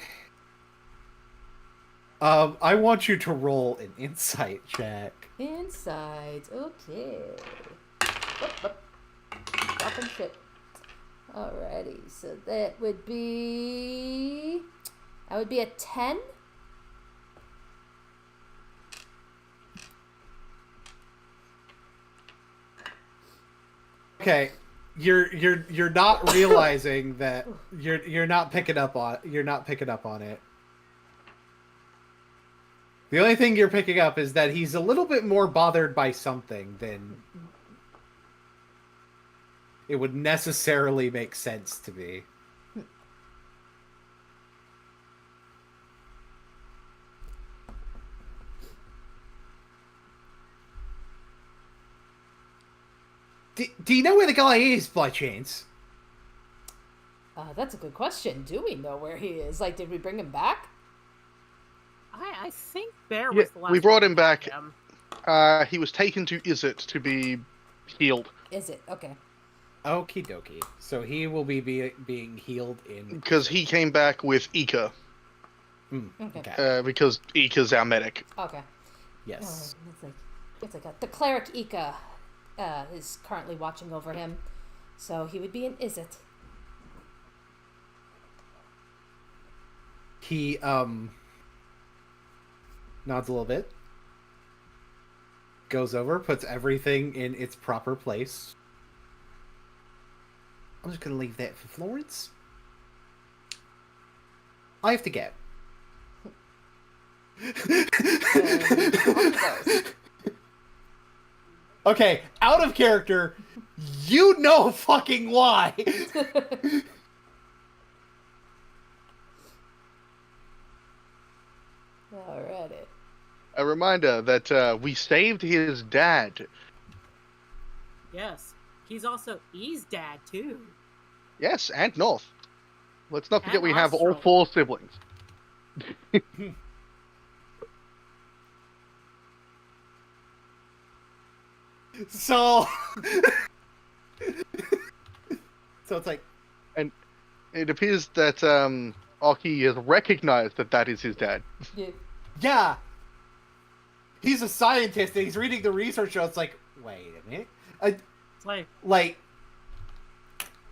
I want you to roll an insight check. Insight. Okay. Dropping shit. Alrighty, so that would be a 10. Okay, you're not realizing that you're not picking up on it. The only thing you're picking up is that he's a little bit more bothered by something than it would necessarily make sense to be. Do you know where the guy is, by chance? That's a good question. Do we know where he is? Like, did we bring him back? I think Bear was the last we brought one him back. him. He was taken to Izzet to be healed. Is it? Okay. Okie dokie. So he will be being healed in... Because he came back with Ika. Okay. Because Ika's our medic. Okay. Yes. It's like the cleric Ika is currently watching over him, so he would be in Izzet. nods a little bit, goes over, puts everything in its proper place. I'm just gonna leave that for Florence. I have to get. Okay, out of character, you know fucking why. Alrighty. A reminder that we saved his dad. Yes. He's also E's dad, too. Yes, and North. Let's not forget And we have all Austral. 4 siblings. So... so it's like... And it appears that Aki has recognized that that is his dad. Yeah. Yeah. He's a scientist and he's reading the research notes like, wait a minute. It's like,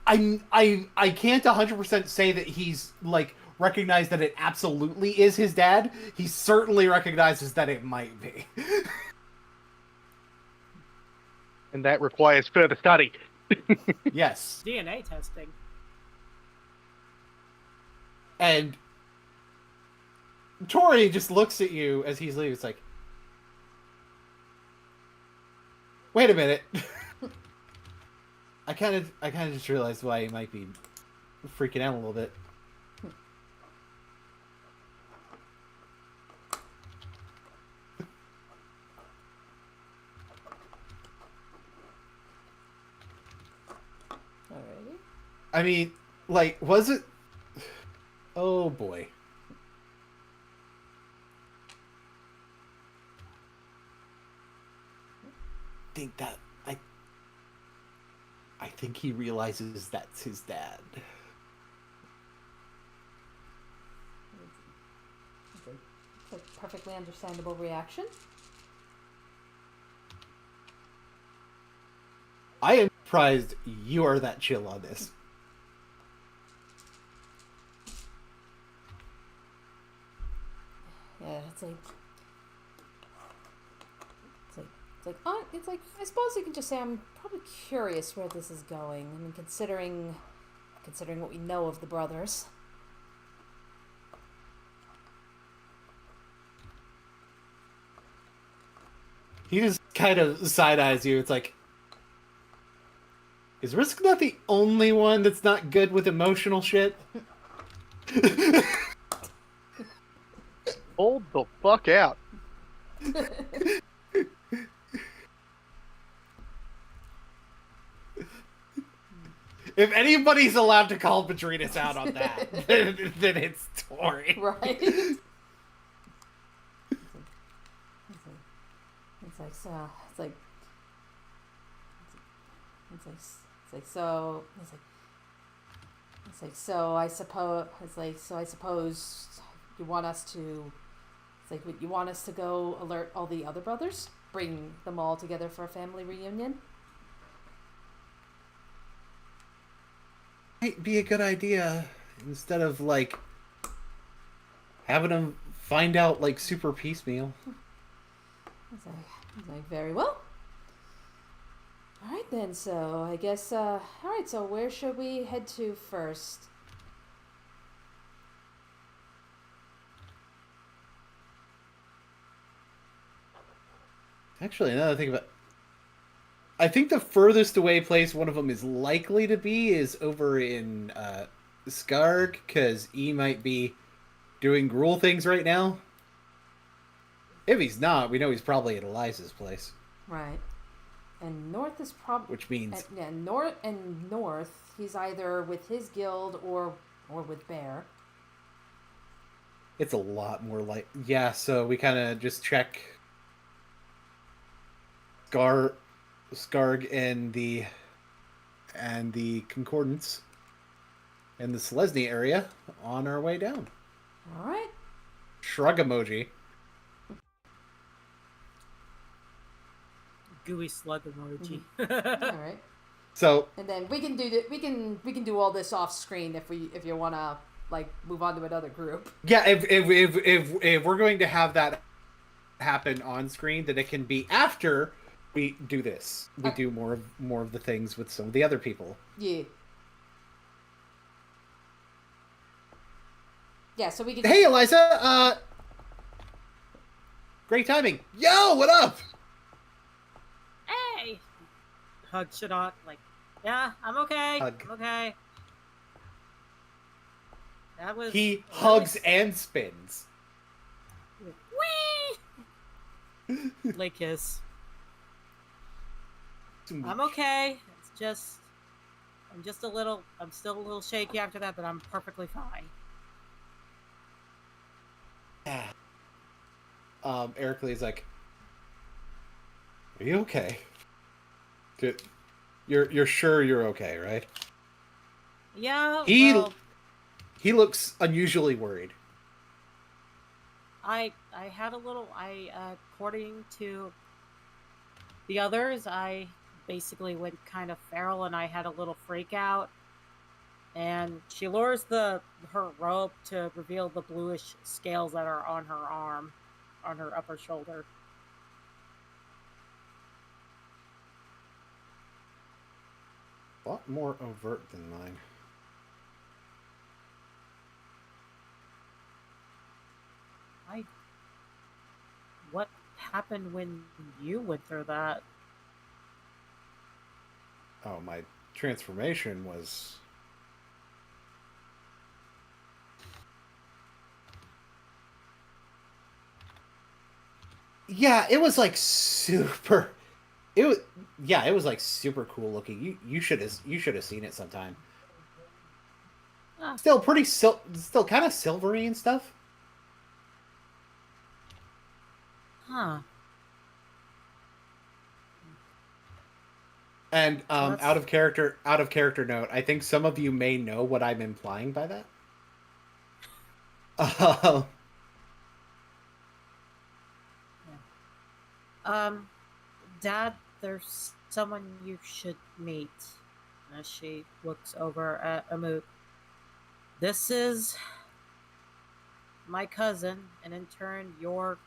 I can't 100% say that he's like recognized that it absolutely is his dad. He certainly recognizes that it might be. And that requires further study. Yes. DNA testing. And Tori just looks at you as he's leaving. It's like, wait a minute. I kind of just realized why he might be freaking out a little bit. Alrighty. I mean, like, was it? Oh boy. I think he realizes that's his dad. It's a perfectly understandable reaction. I am surprised you are that chill on this. Yeah, it's like I suppose you can just say I'm probably curious where this is going. I mean, considering what we know of the brothers. He just kind of side-eyes you. It's like, is Risk not the only one that's not good with emotional shit? Hold the fuck out. If anybody's allowed to call Padrinas out on that, then it's Tori. Right? So I suppose you want us to you want us to go alert all the other brothers, bring them all together for a family reunion. Might be a good idea instead of like having them find out like super piecemeal. Very well. All right then. So I guess. All right. So where should we head to first? Actually, another thing about, I think the furthest away place one of them is likely to be is over in Skarg, because he might be doing Gruul things right now. If he's not, we know he's probably at Eliza's place. Right. And North is probably. Which means. North, he's either with his guild or with Bear. It's a lot more like. Yeah, so we kind of just check Skarg and the Concordance and the Selesny area on our way down. All right. Shrug emoji. Gooey slug emoji. All right. So And then we can do all this off screen if you wanna like move on to another group. yeah, if we're going to have that happen on screen, then it can be after we do this. We do more of the things with some of the other people. Yeah. Yeah, so we can... Hey, Eliza! Great timing. Yo, what up? Hey! Hug Shadok, like, yeah, I'm okay. Hug. I'm okay. That was... He hugs and spins. Whee! Lake kiss. I'm okay. It's just... I'm still a little shaky after that, but I'm perfectly fine. Eric Lee's like, are you okay? You're sure you're okay, right? Yeah, He looks unusually worried. I had a little... according to the others, I basically went kind of feral and I had a little freak out. And she lowers her robe to reveal the bluish scales that are on her arm, on her upper shoulder. A lot more overt than mine. What happened when you went through that? Oh, my transformation was... Yeah, it was like super... It was like super cool looking. You should have seen it sometime. Ah. Still pretty still kind of silvery and stuff. Huh. And That's- out of character note, I think some of you may know what I'm implying by that. Dad, there's someone you should meet. As she looks over at Amut. This is my cousin, and in turn, your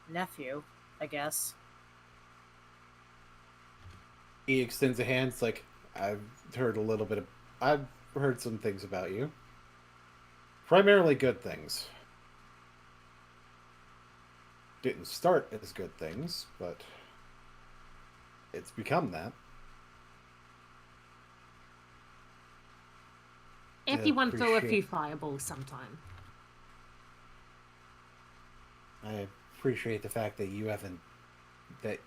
nephew, I guess. He extends a hand. It's like, I've heard some things about you. Primarily good things. Didn't start as good things, but it's become that. Everyone throw a few fireballs sometime. I appreciate the fact that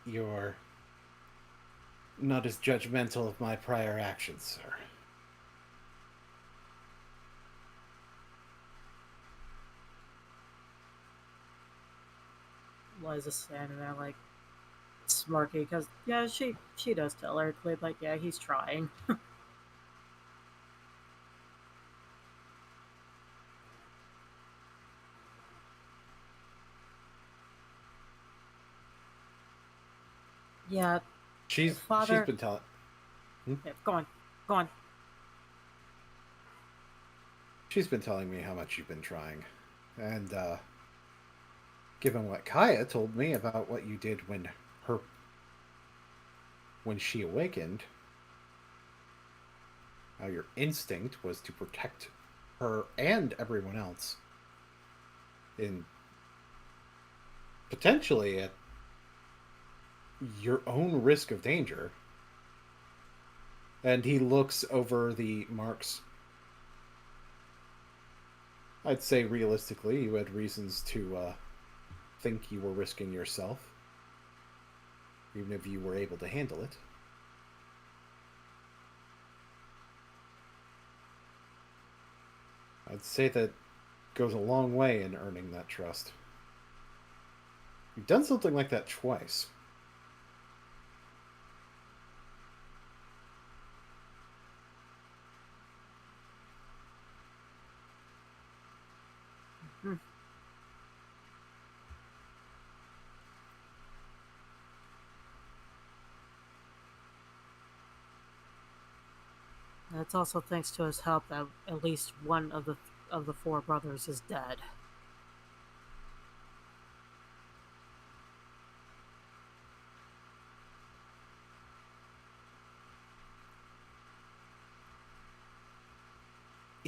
you're not as judgmental of my prior actions, sir. Liza's standing there like smirky because yeah, she does tell her clearly like yeah, he's trying. Yeah, She's Father- been telling. yeah, go on. She's been telling me how much you've been trying, and given what Kaya told me about what you did when she awakened, how your instinct was to protect her and everyone else, in potentially at your own risk of danger. And he looks over the marks. I'd say realistically, you had reasons to think you were risking yourself, even if you were able to handle it. I'd say that goes a long way in earning that trust. You've done something like that twice. That's also thanks to his help that at least one of the four brothers is dead.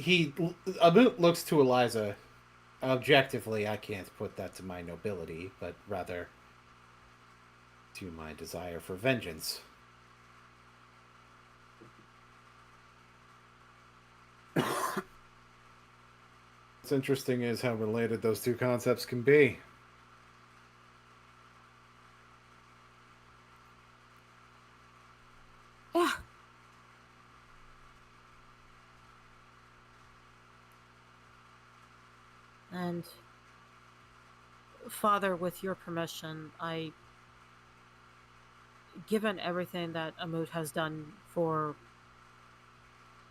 Amut looks to Eliza. Objectively, I can't put that to my nobility, but rather to my desire for vengeance. What's interesting is how related those two concepts can be. Yeah. And, Father, with your permission, given everything that Amut has done for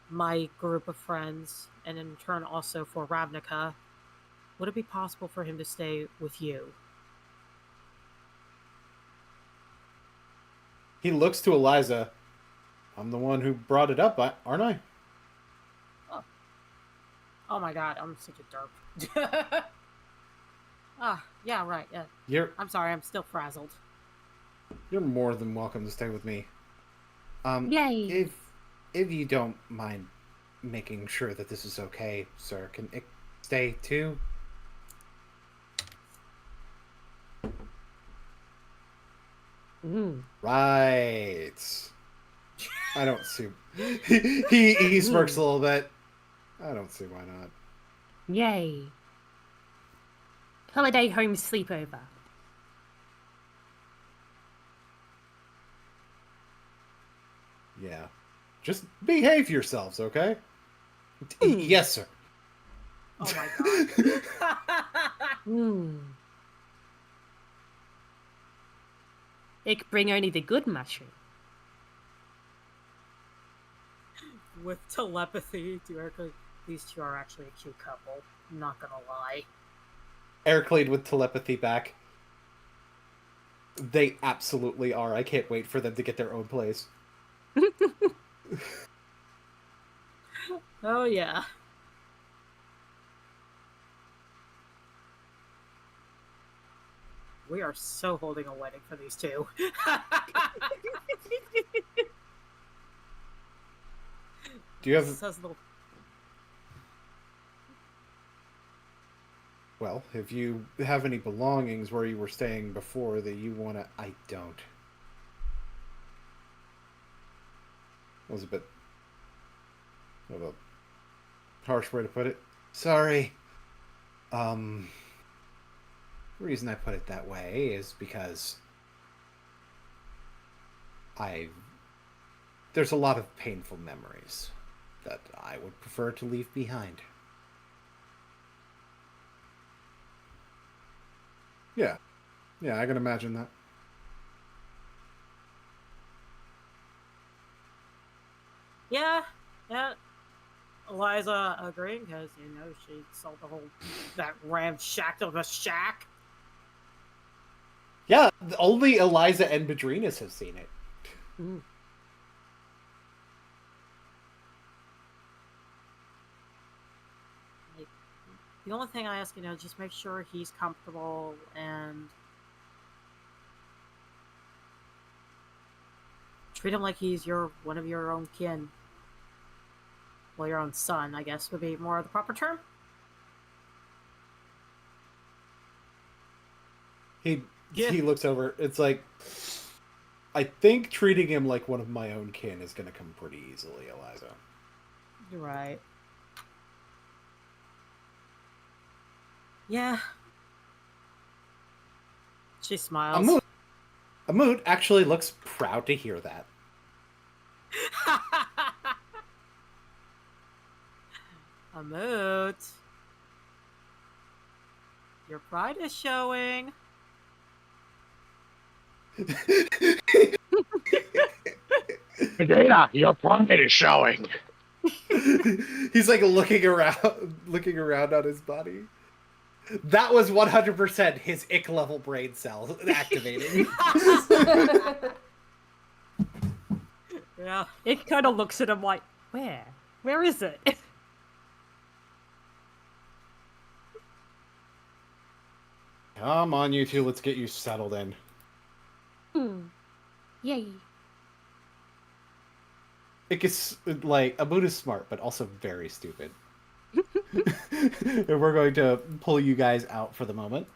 my group of friends, and in turn also for Ravnica, would it be possible for him to stay with you? He looks to Eliza. I'm the one who brought it up, aren't I? Oh my god, I'm such a derp. Yeah, right, yeah. I'm sorry, I'm still frazzled. You're more than welcome to stay with me. Yay! If you don't mind making sure that this is okay, sir, can it stay too? Right. I don't see. He smirks a little bit. I don't see why not. Yay! Holiday home sleepover. Yeah. Just behave yourselves, okay? Yes, sir. Oh my god. Ich bring only the good mushroom. With telepathy, these two are actually a cute couple. I'm not gonna lie. Ericlade with telepathy back. They absolutely are. I can't wait for them to get their own place. Oh yeah. We are so holding a wedding for these two. Do you have... Says the... Well, if you have any belongings where you were staying before that you want to... I don't. That was a bit of a harsh way to put it. Sorry. The reason I put it that way is because there's a lot of painful memories that I would prefer to leave behind. Yeah. Yeah, I can imagine that. Yeah. Eliza agreeing because, she sold that ramshackle of a shack. Yeah, only Eliza and Madrinas have seen it. The only thing I ask, just make sure he's comfortable and treat him like he's one of your own kin. Well, your own son, I guess, would be more the proper term. He looks over. It's like, I think treating him like one of my own kin is going to come pretty easily, Eliza. You're right. Yeah. She smiles. Amut actually looks proud to hear that. Amut. Your pride is showing. Data, your pride is showing. He's like looking around on his body. That was 100% his ick level brain cell activating. Yeah. It kind of looks at him like, where? Where is it? Come on, you two, let's get you settled in. Yay. It gets, like, Amut is smart, but also very stupid. And we're going to pull you guys out for the moment.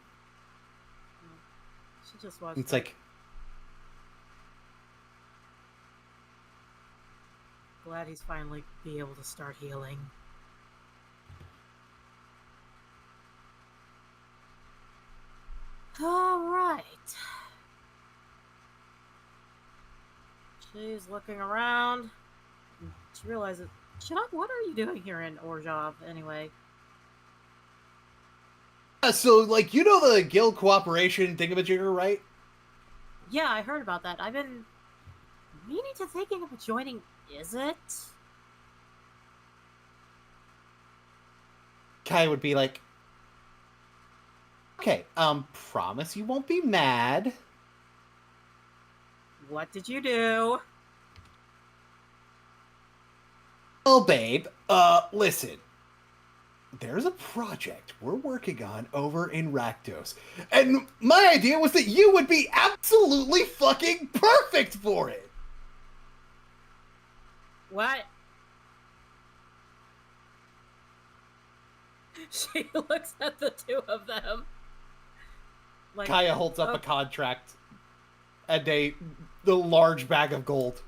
She just watched. It's like, Glad he's finally be able to start healing. All right. She's looking around. She realizes, Shinnok, what are you doing here in Orzhov anyway? so like, you know the guild cooperation thingamajigger, right? Yeah, I heard about that. I've been meaning to thinking of joining. Is it? Kai would be like, okay, promise you won't be mad. What did you do? Well, babe, listen. There's a project we're working on over in Rakdos, and my idea was that you would be absolutely fucking perfect for it. What? She looks at the two of them. Like, Kaya holds up a contract and the large bag of gold.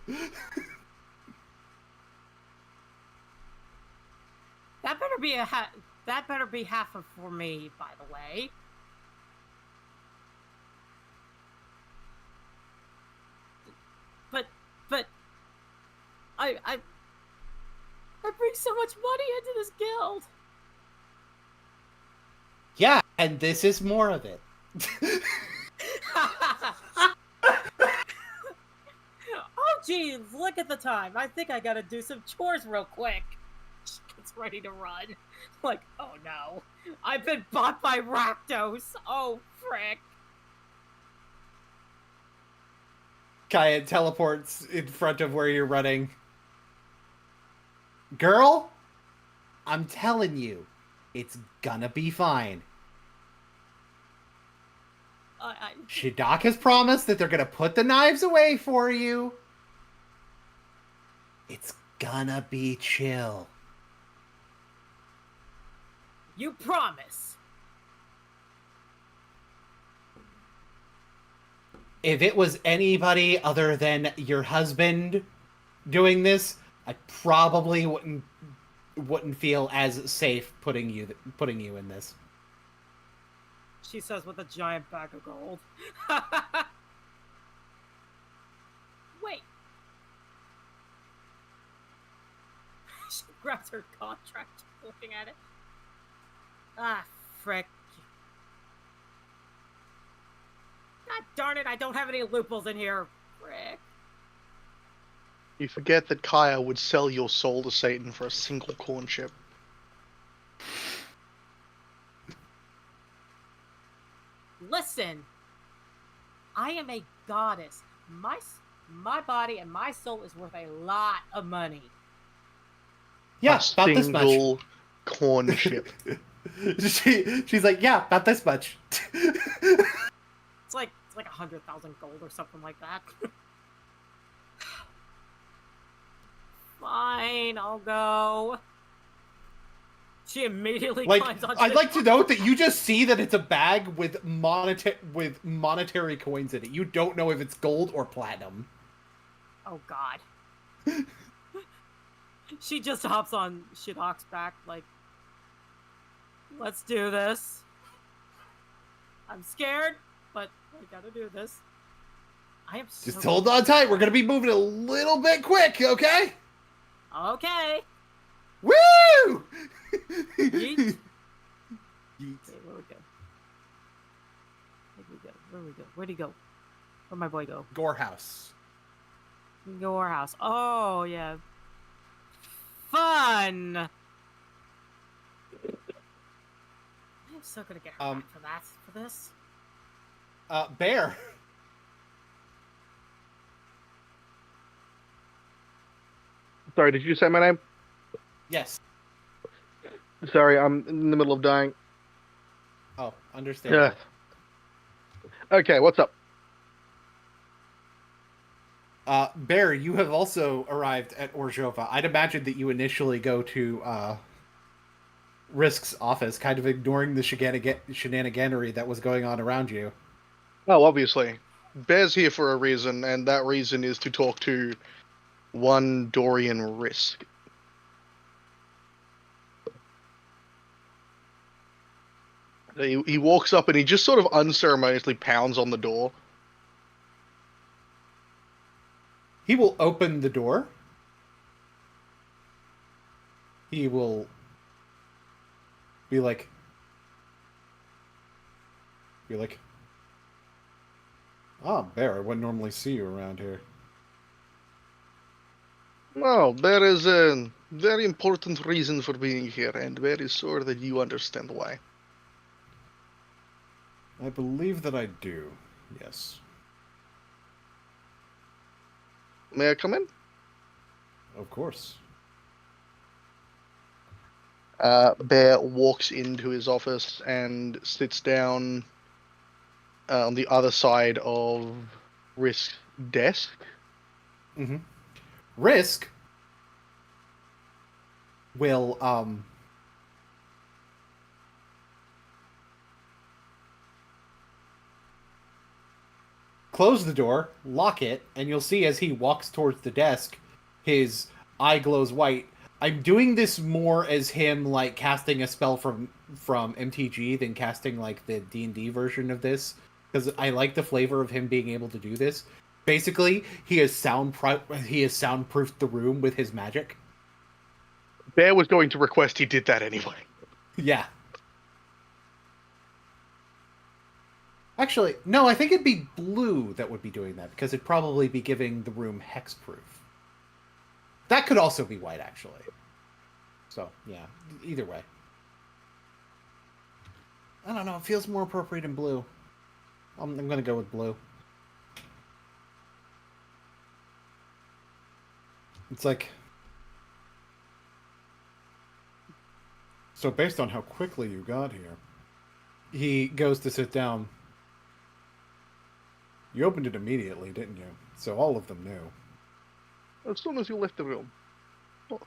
That better be that better be half of for me, by the way. But I bring so much money into this guild. Yeah, and this is more of it. Oh, geez, look at the time. I think I gotta do some chores real quick. She gets ready to run. Like, oh no. I've been bought by Rakdos. Oh, frick. Kaya teleports in front of where you're running. Girl, I'm telling you, it's gonna be fine. Shidok has promised that they're gonna put the knives away for you. It's gonna be chill. You promise. If it was anybody other than your husband doing this, I probably wouldn't feel as safe putting you in this. She says with a giant bag of gold. Wait. She grabs her contract, looking at it. Ah, frick. God darn it, I don't have any loopholes in here. Frick. You forget that Kaya would sell your soul to Satan for a single corn chip. Listen, I am a goddess. My body and my soul is worth a lot of money. Yeah, a about this much. Single corn chip. She's like, yeah, about this much. It's like 100,000 gold or something like that. Fine, I'll go. She immediately climbs on. I'd like to note that you just see that it's a bag with monetary coins in it. You don't know if it's gold or platinum. Oh God. She just hops on Shidok's back, like, let's do this. I'm scared, but we gotta do this. I am so Just hold on tight. We're gonna be moving a little bit quick, okay? Okay. Woo! Yeet. Yeet. Okay, where we go? Where we go? Where'd he go? Where'd my boy go? Gorehouse. Go our house. Oh yeah. Fun. I'm so gonna get her back for this. Bear. Sorry, did you say my name? Yes. Sorry, I'm in the middle of dying. Oh, understand. Okay, what's up? Bear, you have also arrived at Orzhova. I'd imagine that you initially go to Risk's office, kind of ignoring the shenaniganery that was going on around you. Oh, obviously. Bear's here for a reason, and that reason is to talk to one Dorian Risk. He walks up and he just sort of unceremoniously pounds on the door. He will open the door. He will be like, "Ah, Bear, I wouldn't normally see you around here." No, there is a very important reason for being here, and very sure that you understand why. I believe that I do, yes. May I come in? Of course. Bear walks into his office and sits down on the other side of Risk's desk. Mm-hmm. Risk will, close the door, lock it, and you'll see as he walks towards the desk, his eye glows white. I'm doing this more as him, like, casting a spell from MTG than casting, like, the D&D version of this, because I like the flavor of him being able to do this. Basically, he has soundproofed the room with his magic. Bear was going to request he did that anyway. Yeah. Actually, no, I think it'd be Blue that would be doing that, because it'd probably be giving the room hexproof. That could also be White, actually. So, yeah, either way. I don't know, it feels more appropriate in Blue. I'm going to go with Blue. It's like... So based on how quickly you got here, he goes to sit down. You opened it immediately, didn't you? So all of them knew. As soon as you left the room. Oh.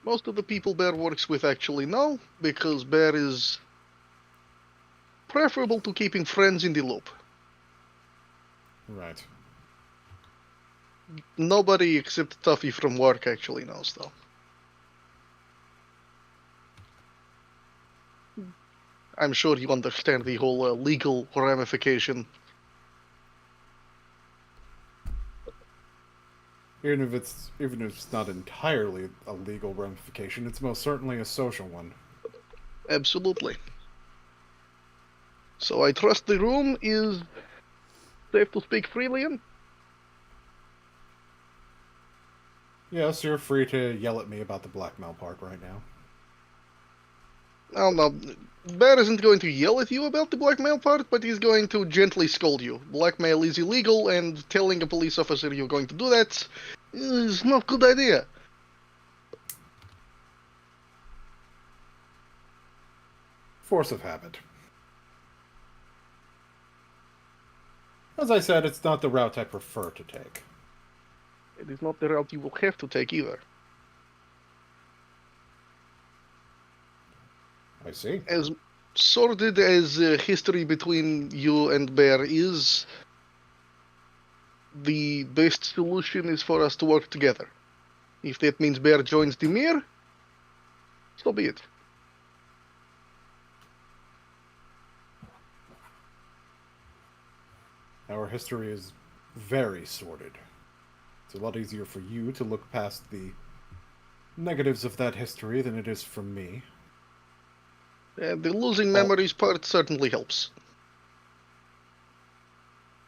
Most of the people Bear works with actually know, because Bear is preferable to keeping friends in the loop. Right. Nobody except Tuffy from work actually knows, though. I'm sure you understand the whole legal ramification. Even if it's not entirely a legal ramification, it's most certainly a social one. Absolutely. So I trust the room is safe to speak freely in? Yes, you're free to yell at me about the blackmail part right now. Oh, no. Bear isn't going to yell at you about the blackmail part, but he's going to gently scold you. Blackmail is illegal, and telling a police officer you're going to do that is not a good idea. Force of habit. As I said, it's not the route I prefer to take. It is not the route you will have to take either. I see. As sordid as history between you and Bear is, the best solution is for us to work together. If that means Bear joins the Mir, so be it. Our history is very sordid. It's a lot easier for you to look past the negatives of that history than it is for me. The losing memories part certainly helps.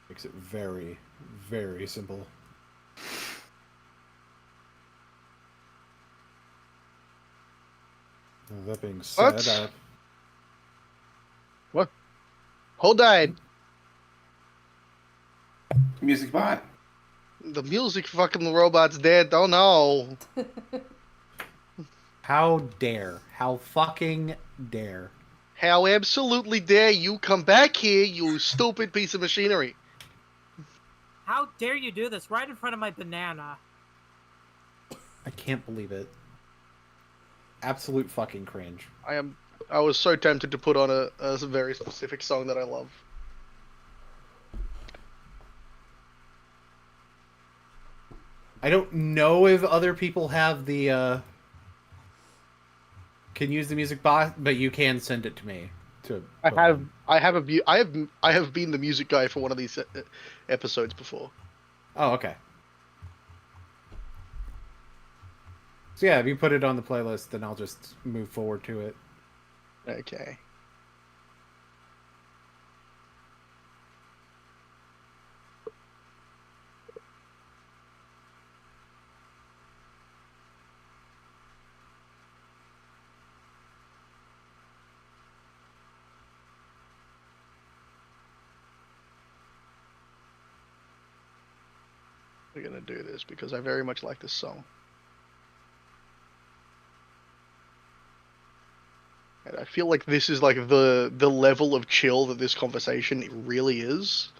Makes it very, very simple. Now, that being said, What? Who died? Music bot. The music fucking robot's dead. Oh no. how dare? How fucking dare? How absolutely dare you come back here, you stupid piece of machinery. How dare you do this right in front of my banana? I can't believe it. Absolute fucking cringe. I was so tempted to put on a very specific song that I love. I don't know if other people have the can use the music box, but you can send it to me. I have been the music guy for one of these episodes before. Oh, okay. So yeah, if you put it on the playlist, then I'll just move forward to it. Okay. We're gonna do this because I very much like this song. And I feel like this is like the level of chill that this conversation really is.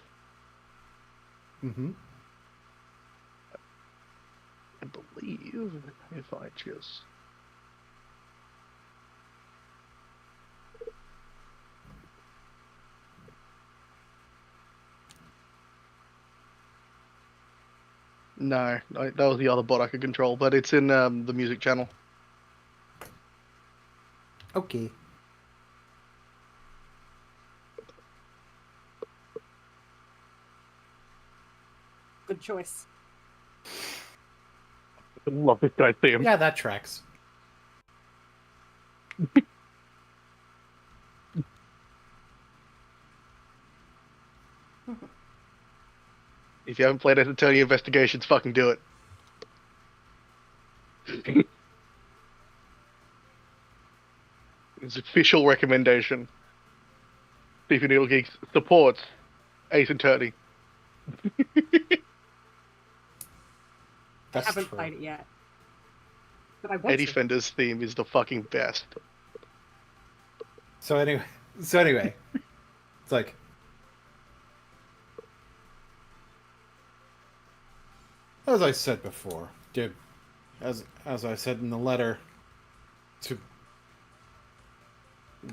Mm-hmm. I believe if I just... No, that was the other bot I could control, but it's in the music channel. Okay. Good choice. I love this guy's theme. Yeah, that tracks. If you haven't played Attorney Investigations, fucking do it. It's official recommendation. Beefy Noodle Geeks supports Ace Attorney. I That's haven't true. played it yet. But I want Eddie to. Fender's theme is the fucking best. So anyway, it's like, as I said before, dude, as I said in the letter,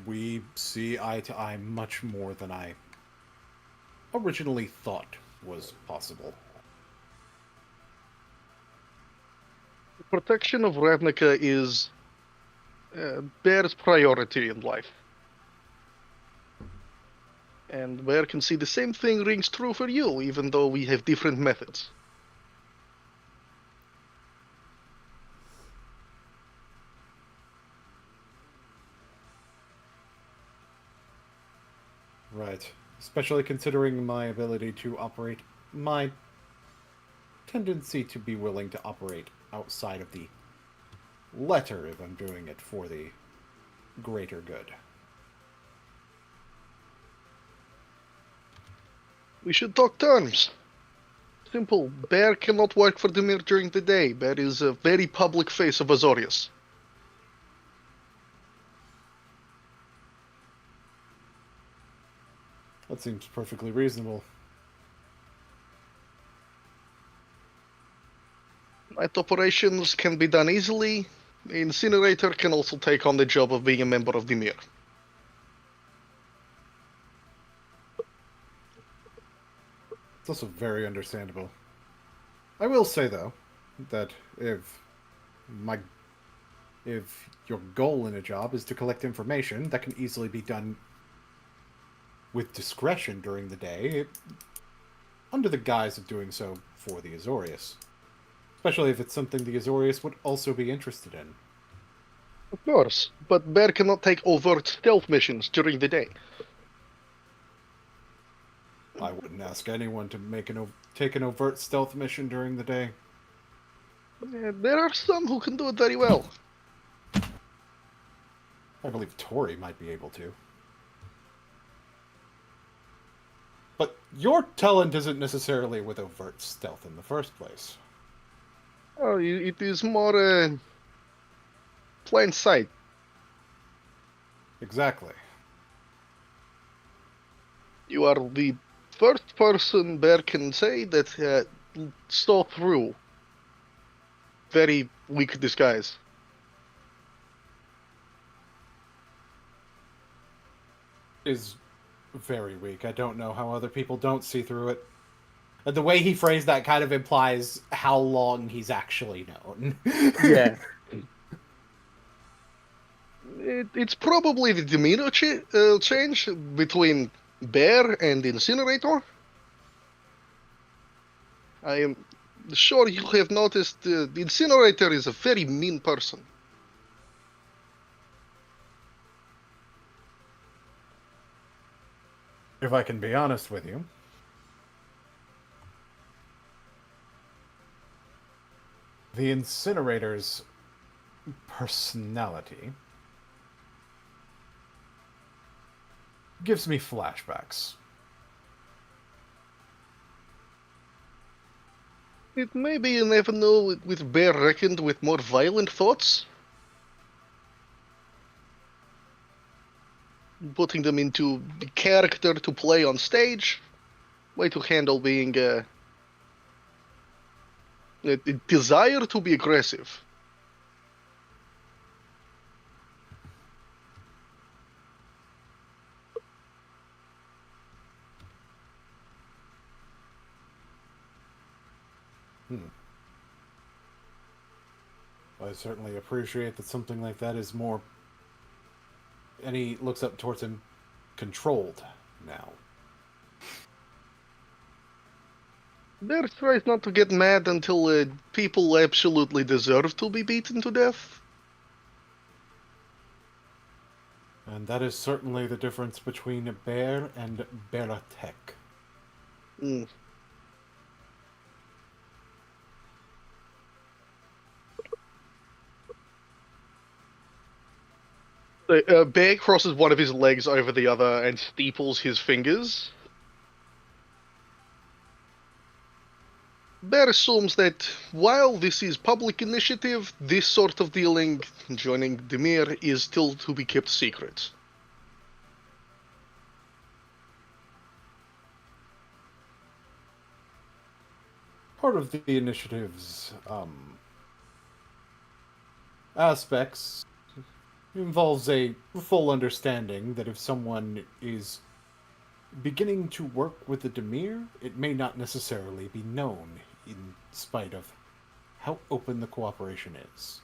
we see eye to eye much more than I originally thought was possible. Protection of Ravnica is Bear's priority in life. And Bear can see the same thing rings true for you, even though we have different methods. Right. Especially considering my ability to operate, my tendency to be willing to operate outside of the letter if I'm doing it for the greater good. We should talk terms. Simple. Bear cannot work for the Mir during the day. Bear is a very public face of Azorius. That seems perfectly reasonable. Night operations can be done easily. The Incinerator can also take on the job of being a member of the Mir. It's also very understandable. I will say, though, that if your goal in a job is to collect information, that can easily be done with discretion during the day, under the guise of doing so for the Azorius. Especially if it's something the Azorius would also be interested in. Of course, but Bear cannot take overt stealth missions during the day. I wouldn't ask anyone to take an overt stealth mission during the day. There are some who can do it very well. I believe Tori might be able to. But your talent isn't necessarily with overt stealth in the first place. Oh, it is more plain sight. Exactly. You are the first person Bear can say that saw through very weak disguise. Is very weak. I don't know how other people don't see through it. And the way he phrased that kind of implies how long he's actually known. Yeah. It's probably the demeanor change between Bear and Incinerator. I am sure you have noticed the Incinerator is a very mean person. If I can be honest with you, the Incinerator's personality gives me flashbacks. It may be you never know with Bear reckoned with more violent thoughts. Putting them into the character to play on stage. Way to handle being a desire to be aggressive. I certainly appreciate that something like that is more... And he looks up towards him, controlled now. Bear tries not to get mad until people absolutely deserve to be beaten to death. And that is certainly the difference between a bear and Beratech. Mm. Bear crosses one of his legs over the other and steeples his fingers. Bear assumes that while this is public initiative, this sort of dealing, joining Demir, is still to be kept secret. Part of the initiative's aspects involves a full understanding that if someone is beginning to work with the Demir, it may not necessarily be known, in spite of how open the cooperation is.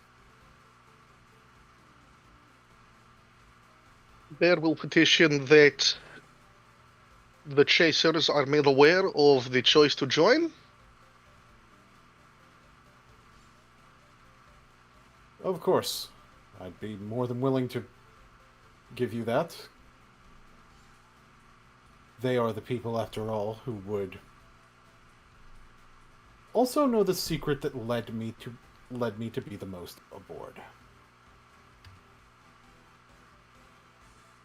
Bear will petition that the Chasers are made aware of the choice to join. Of course, I'd be more than willing to give you that. They are the people, after all, who would also know the secret that led me to be the most aboard.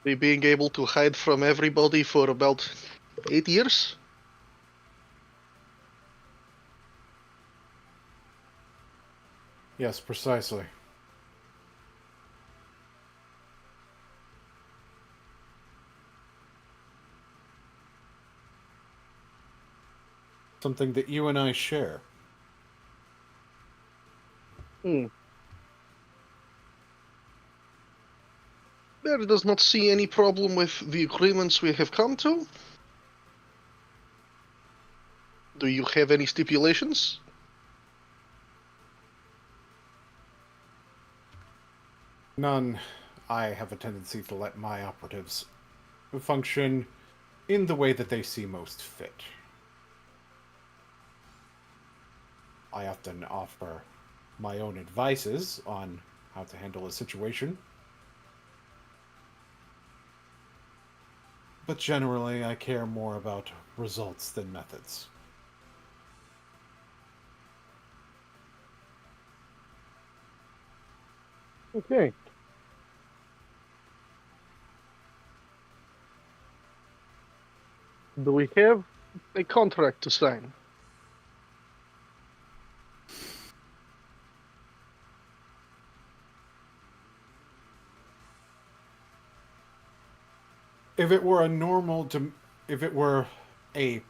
They being able to hide from everybody for about 8 years. Yes, precisely. Something that you and I share. Bear does not see any problem with the agreements we have come to. Do you have any stipulations? None. I have a tendency to let my operatives function in the way that they see most fit. I often offer my own advices on how to handle a situation. But generally, I care more about results than methods. Okay. Do we have a contract to sign? If it were a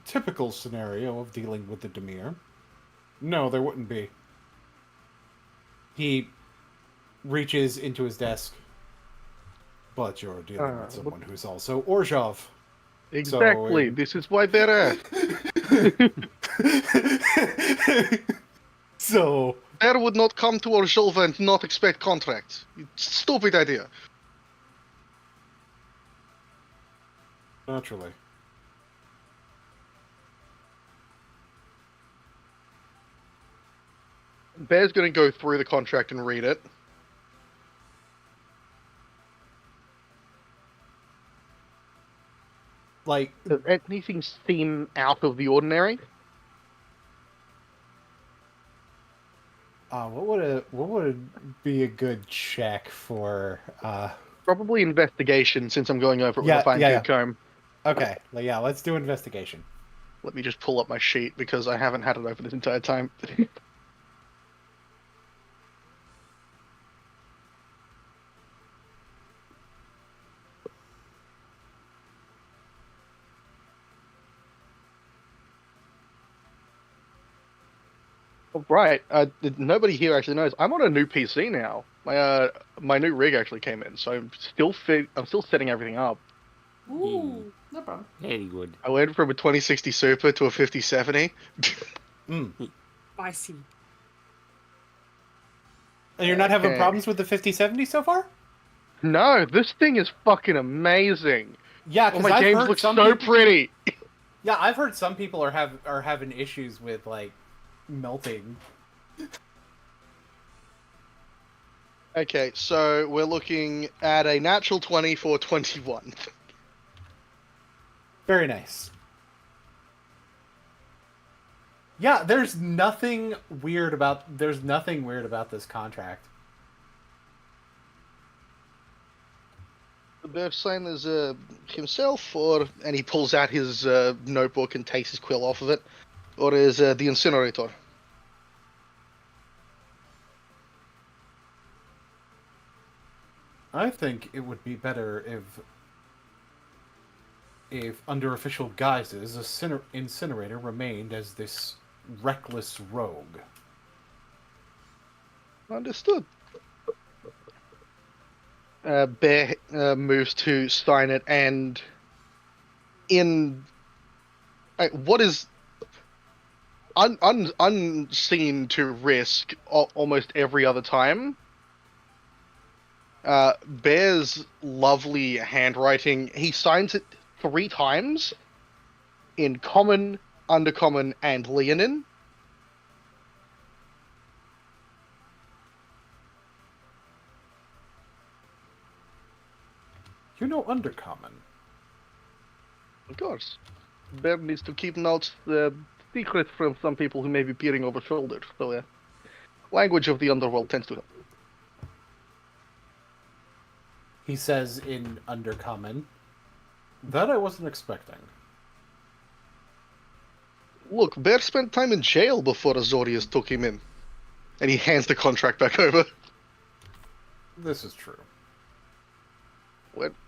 typical scenario of dealing with the Demir, no, there wouldn't be. He reaches into his desk. But you're dealing with someone who's also Orzhov. Exactly. So, This is why they're so Bear would not come to Orzhova and not expect contracts. Stupid idea. naturally. Bear's going to go through the contract and read it. Like, Does anything seem out of the ordinary? what would be a good check for? Probably investigation, since I'm going over it Yeah, with a fine-tooth comb. Okay, yeah, let's do investigation. Let me just pull up my sheet, because I haven't had it open this entire time. Oh, right, nobody here actually knows. I'm on a new PC now. My new rig actually came in, so I'm still setting everything up. Ooh, no problem. Very good. I went from a 2060 Super to a 5070. I see. And you're not having Okay. problems with the 5070 so far? No, this thing is fucking amazing. Yeah, Oh, because my I've games heard look some so peop- pretty. Yeah, I've heard some people are having issues with like melting. Okay, so we're looking at a natural 20 for 21. Very nice. Yeah, there's nothing weird about this contract. The birth sign is himself, and he pulls out his notebook and takes his quill off of it, or is the incinerator. I think it would be better if under official guises, a incinerator remained as this reckless rogue. Understood. Bear moves to sign it, and in what is unseen to Risk almost every other time, Bear's lovely handwriting, he signs it 3 times in Common, Undercommon, and Leonin. You know Undercommon. Of course. Bear needs to keep notes secret from some people who may be peering over shoulder, so language of the underworld tends to help. He says in Undercommon. That I wasn't expecting. Look, Bear spent time in jail before Azorius took him in. And he hands the contract back over. This is true.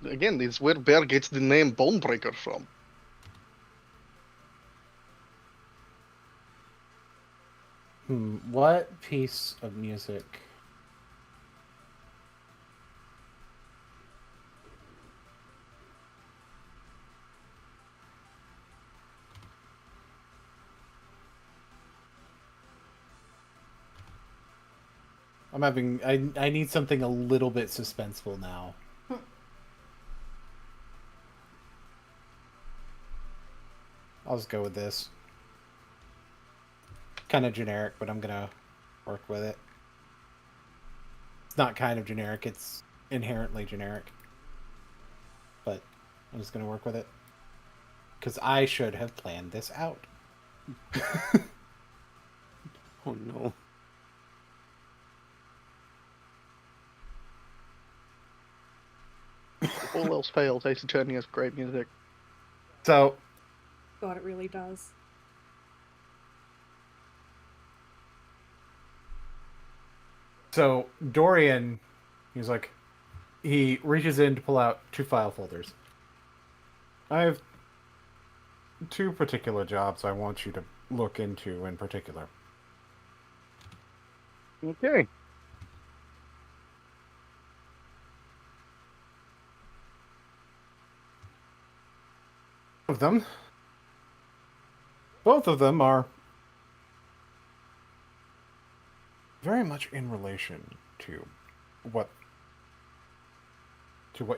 Again, it's where Bear gets the name Bonebreaker from. What piece of music? I need something a little bit suspenseful now. I'll just go with this. Kind of generic, but I'm gonna work with it. It's not kind of generic, it's inherently generic. But I'm just gonna work with it. Because I should have planned this out. Oh no. If all else fails, Ace Attorney has great music. So, God, it really does. So Dorian, he's like, he reaches in to pull out 2 file folders. I have 2 particular jobs I want you to look into in particular. Okay. of them. Both of them are very much in relation to what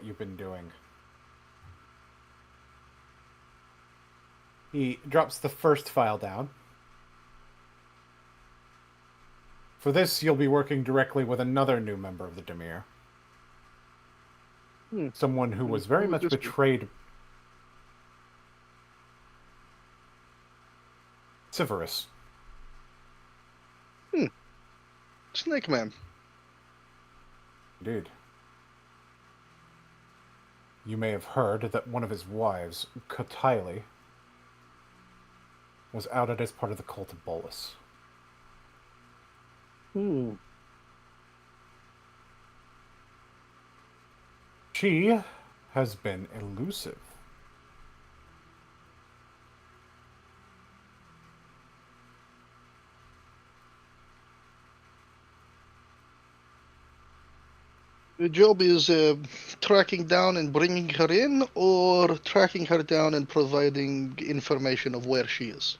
you've been doing. He drops the first file down. For this, you'll be working directly with another new member of the Dimir. Someone who was very much betrayed. Severus. Snake Man. Indeed. You may have heard that one of his wives, Kataili, was outed as part of the cult of Bolas. She has been elusive. The job is tracking down and bringing her in, or tracking her down and providing information of where she is.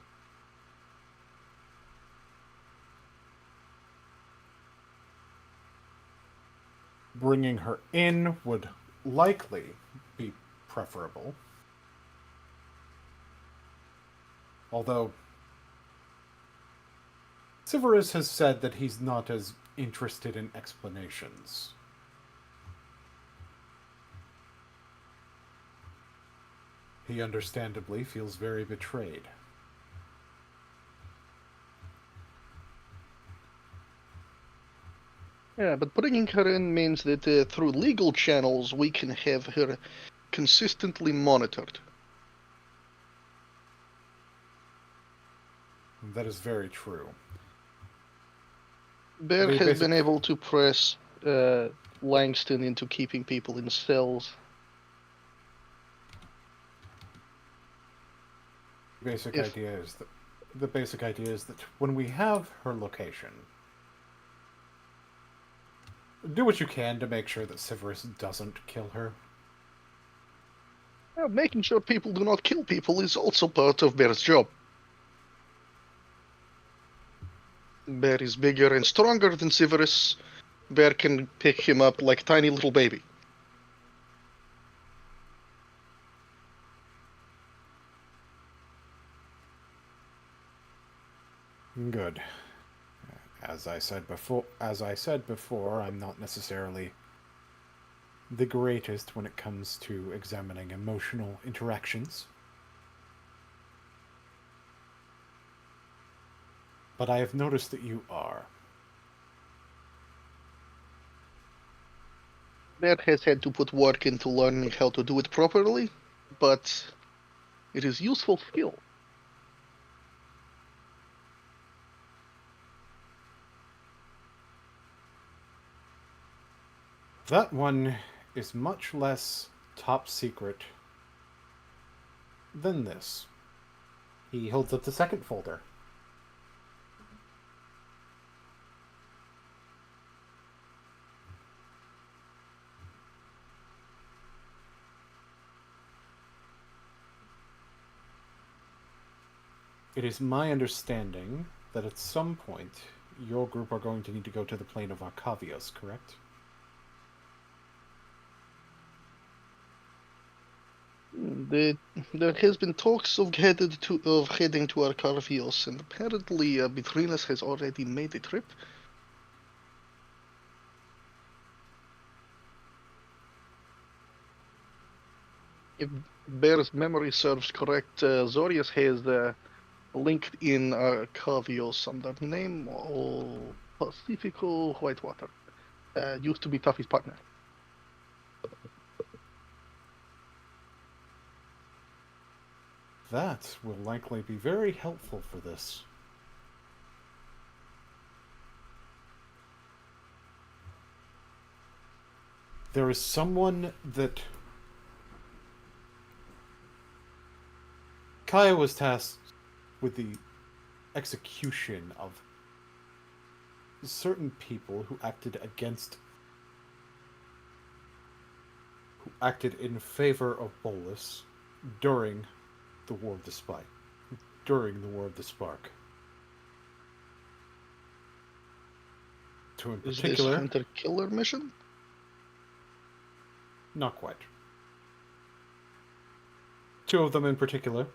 Bringing her in would likely be preferable. Although, Severus has said that he's not as interested in explanations. He understandably feels very betrayed. Yeah, but bringing her in means that through legal channels we can have her consistently monitored. That is very true. Bear has been able to press Langston into keeping people in cells. The basic idea is that when we have her location, do what you can to make sure that Severus doesn't kill her. Well, making sure people do not kill people is also part of Bear's job. Bear is bigger and stronger than Severus. Bear can pick him up like a tiny little baby. Good. As I said before, I'm not necessarily the greatest when it comes to examining emotional interactions. But I have noticed that you are. Bear has had to put work into learning how to do it properly, but it is useful skill. That one is much less top secret than this. He holds up the second folder. It is my understanding that at some point your group are going to need to go to the plane of Arcavios, correct? There has been talks of heading to Arcavios, and apparently Betrinas has already made a trip. If Bear's memory serves correct, Zorius has linked in Arcavios under the name of Pacifico Whitewater. Used to be Tuffy's partner. That will likely be very helpful for this. There is someone that Kaya was tasked with the execution of certain people who acted in favor of Bolas during the War of the Spike. During the War of the Spark. Two in Is this particular. hunter-killer mission? Not quite. Two of them in particular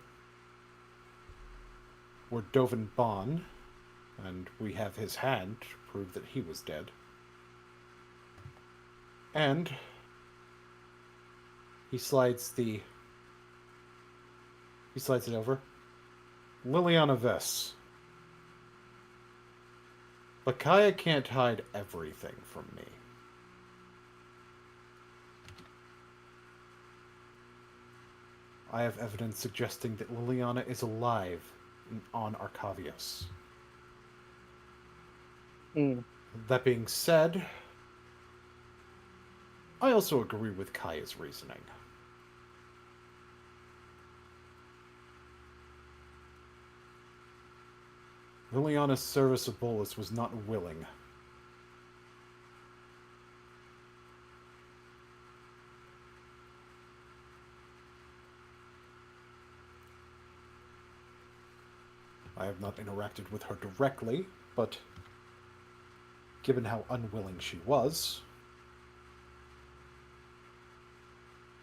were Dovin Bond, and we have his hand to prove that he was dead. And he slides it over. Liliana Vess. But Kaya can't hide everything from me. I have evidence suggesting that Liliana is alive on Arcavius. That being said, I also agree with Kaya's reasoning. Liliana's service of Bolas was not willing. I have not interacted with her directly, but given how unwilling she was,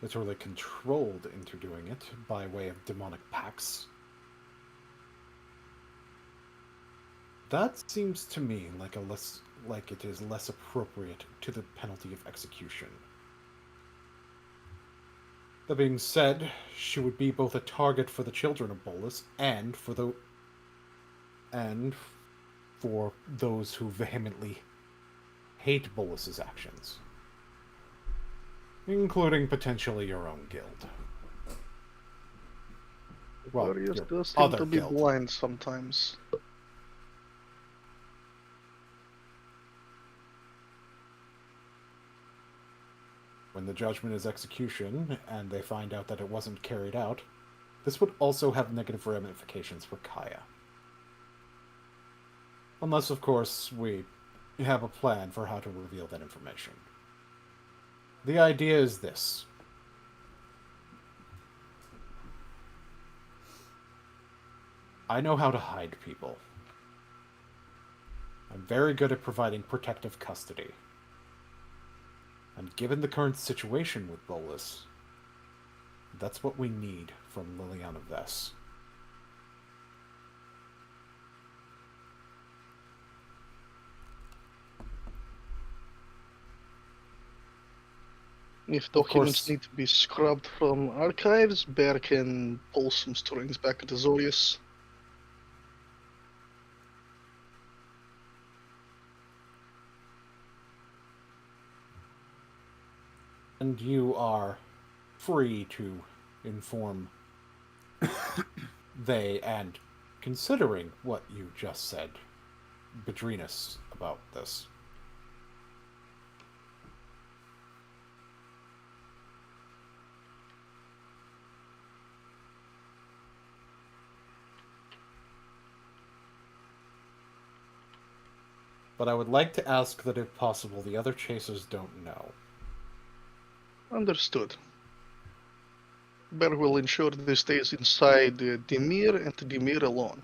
literally controlled into doing it by way of demonic pacts, that seems to me like it is less appropriate to the penalty of execution. That being said, she would be both a target for the children of Bolas and for those who vehemently hate Bolas's actions, including potentially your own guild. Well, Warriors your do seem other to be guild. blind sometimes. When the judgment is execution, and they find out that it wasn't carried out, this would also have negative ramifications for Kaya. Unless, of course, we have a plan for how to reveal that information. The idea is this. I know how to hide people. I'm very good at providing protective custody. And given the current situation with Bolas, that's what we need from Liliana Vess. If documents need to be scrubbed from archives, Bear can pull some strings back at Azorius. And you are free to inform they, and considering what you just said, Bedrinus about this. But I would like to ask that if possible the other chasers don't know. Understood. Bear will ensure this stays inside Demir and Demir alone.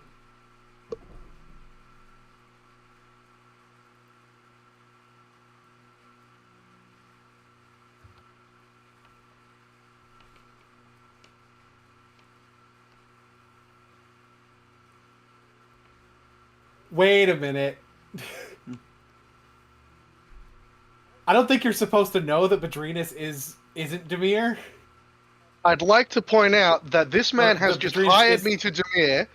Wait a minute. I don't think you're supposed to know that Bedrinus isn't Demir. I'd like to point out that this man has just Bedrinus hired me to Demir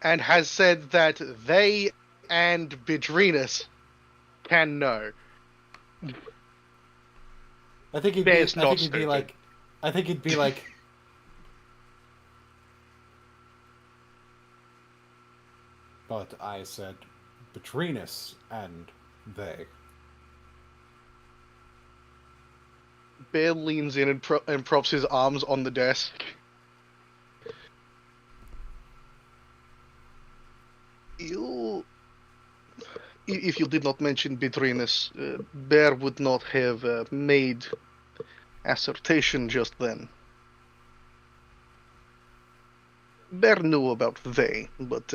and has said that they and Bedrinus can know. I think he'd Bear's be, not I think he'd be stupid. like, I think he'd be like. But I said Bedrinus and they. Bear leans in and props his arms on the desk. If you did not mention Bedrinus, Bear would not have made assertion just then. Bear knew about they, but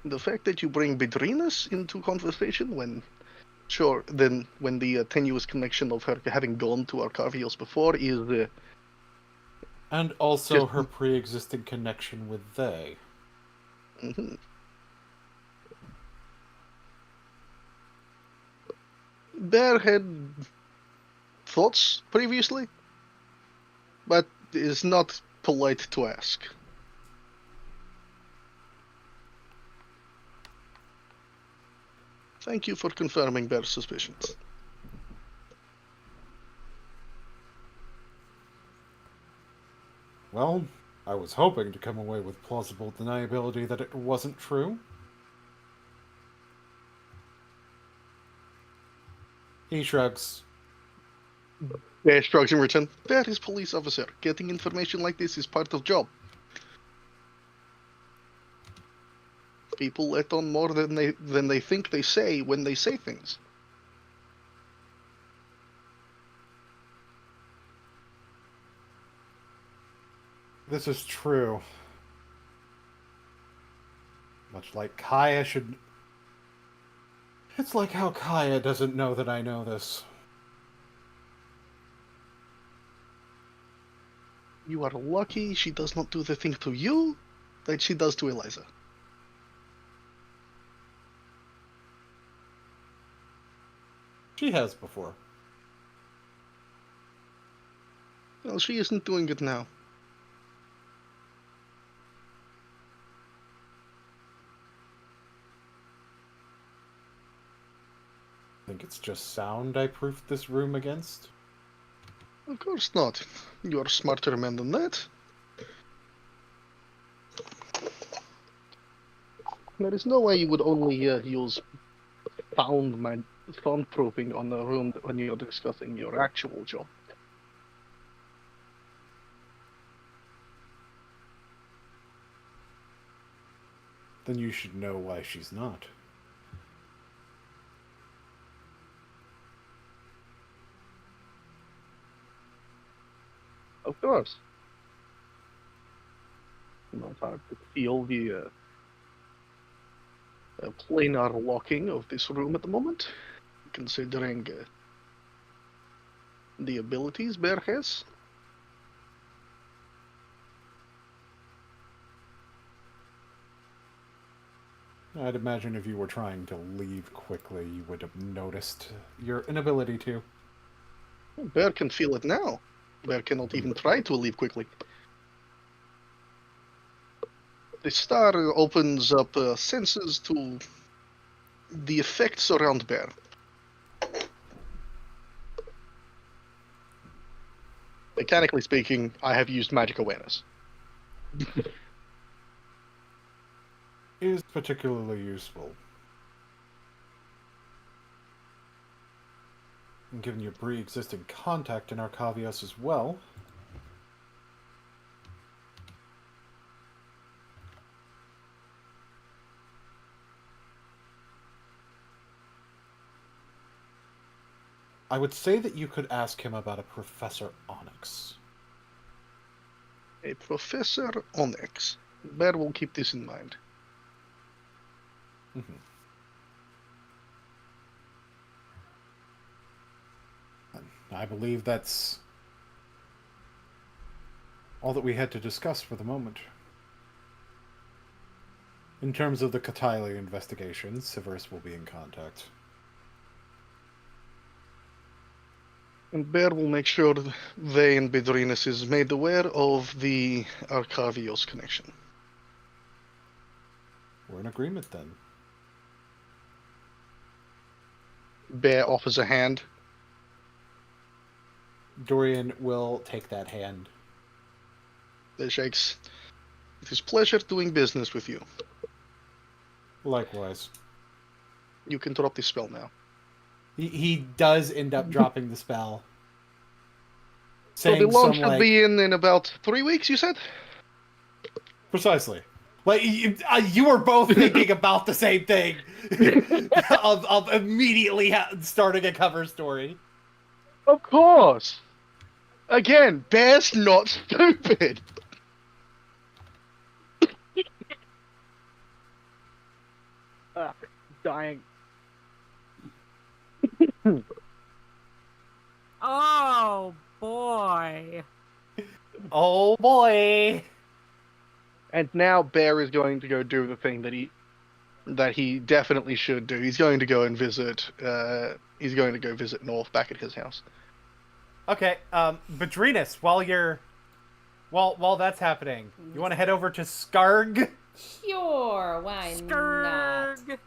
the fact that you bring Bedrinas into conversation when, sure, then when the tenuous connection of her having gone to Arcavios before is... And also Just- her pre-existing connection with they. Mhm. Bear had thoughts previously, but is not polite to ask. Thank you for confirming Bear's suspicions. Well, I was hoping to come away with plausible deniability that it wasn't true. He shrugs. Bear shrugs in return. Bear is police officer. Getting information like this is part of job. People let on more than they think they say when they say things. This is true. Much like Kaya should... It's like how Kaya doesn't know that I know this. You are lucky she does not do the thing to you that she does to Eliza. She has before. Well, she isn't doing it now. Think it's just sound I proofed this room against? Of course not. You are a smarter man than that. There is no way you would only use soundproofing on a room when you're discussing your actual job. Then you should know why she's not. Of course. Not hard to feel the planar locking of this room at the moment, considering the abilities Bear has. I'd imagine if you were trying to leave quickly, you would have noticed your inability to. Bear can feel it now. Bear cannot even try to leave quickly. The star opens up senses to the effects around Bear. Mechanically speaking, I have used magic awareness. Is particularly useful. And given your pre-existing contact in Arcavios as well, I would say that you could ask him about a Professor Onyx. A Professor Onyx. Bear will keep this in mind. Mm-hmm. I believe that's all that we had to discuss for the moment. In terms of the Kataili investigation, Severus will be in contact. And Bear will make sure they and Bedrinus is made aware of the Arcavios connection. We're in agreement then. Bear offers a hand. Dorian will take that hand. Bear shakes. It is pleasure doing business with you. Likewise. You can drop this spell now. He does end up dropping the spell. So the Saying launch some, should like, be in about 3 weeks, you said? Precisely. Like, you were both thinking about the same thing. of immediately starting a cover story. Of course! Again, Bear's not stupid! dying. Oh boy. Oh boy. And now Bear is going to go do the thing that he definitely should do. He's going to go and visit. He's going to go visit North back at his house. Okay, Badrinus, while that's happening, you want to head over to Skarg? Sure, why not? Skrrg.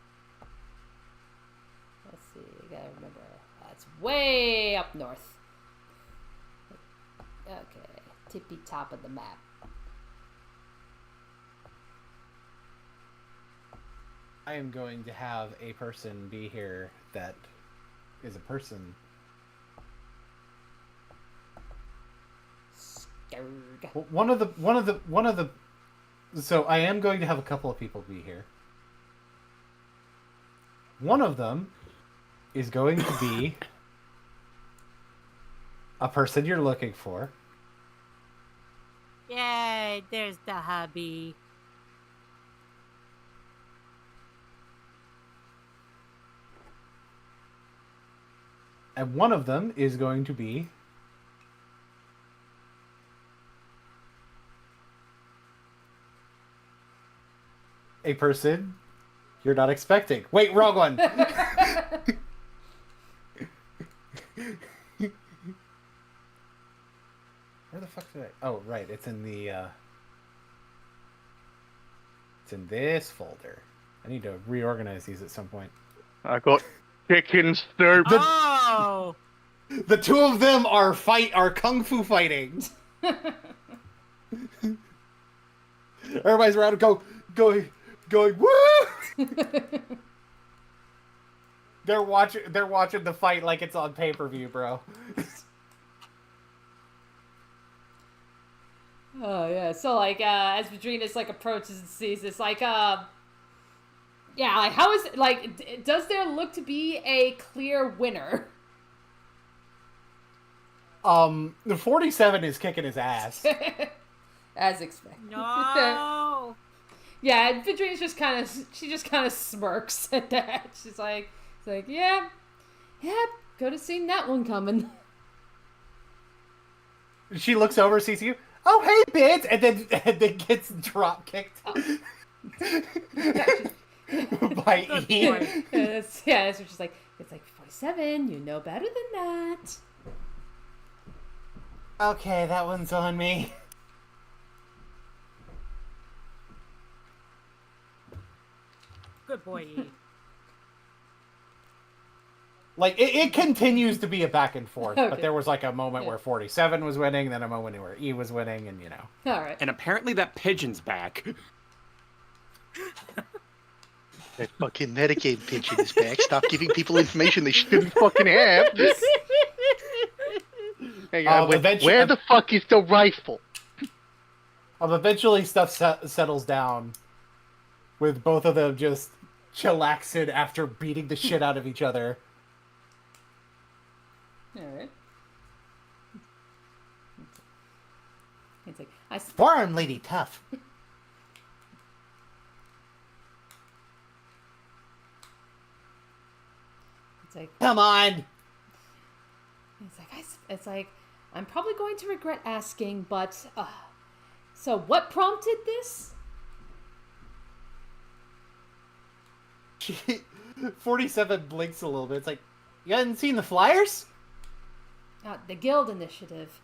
Let's see, you gotta remember, that's way up north. Okay, tippy top of the map. I am going to have a person be here that is a person. Skrrg. One of the. So I am going to have a couple of people be here. One of them is going to be a person you're looking for. Yay, there's the hubby. And one of them is going to be a person you're not expecting. Wait, wrong one. Where the fuck did I... Oh, right. It's in the... It's in this folder. I need to reorganize these at some point. I got chicken soup. Oh! The two of them are kung fu fighting. Everybody's around going, woo! They're watching the fight like it's on pay-per-view, bro. Oh yeah, so like as Vadrinus like approaches and sees this, like yeah, like how is like does there look to be a clear winner? The 47 is kicking his ass. As expected. No! Yeah, and Vadrinus just kind of smirks at that. She's like, yeah, could have seen that one coming. She looks over, sees you. Oh, hey, Bits! And then gets drop kicked by Good E. point. Yeah, it's just like, it's like 47. You know better than that. Okay, that one's on me. Good boy, E. Like, it continues to be a back and forth, Okay. but there was like a moment Yeah. where 47 was winning, then a moment where E was winning, and you know. All right. And apparently that pigeon's back. That fucking Medicaid pigeon is back. Stop giving people information they shouldn't fucking have. Hang on, where the fuck is the rifle? Eventually stuff settles down with both of them just chillaxing after beating the shit out of each other. All right. It's like Foreign lady tough. It's like Come on. it's like I'm probably going to regret asking, but so what prompted this? 47 blinks a little bit. It's like, you hadn't seen the flyers? The guild initiative.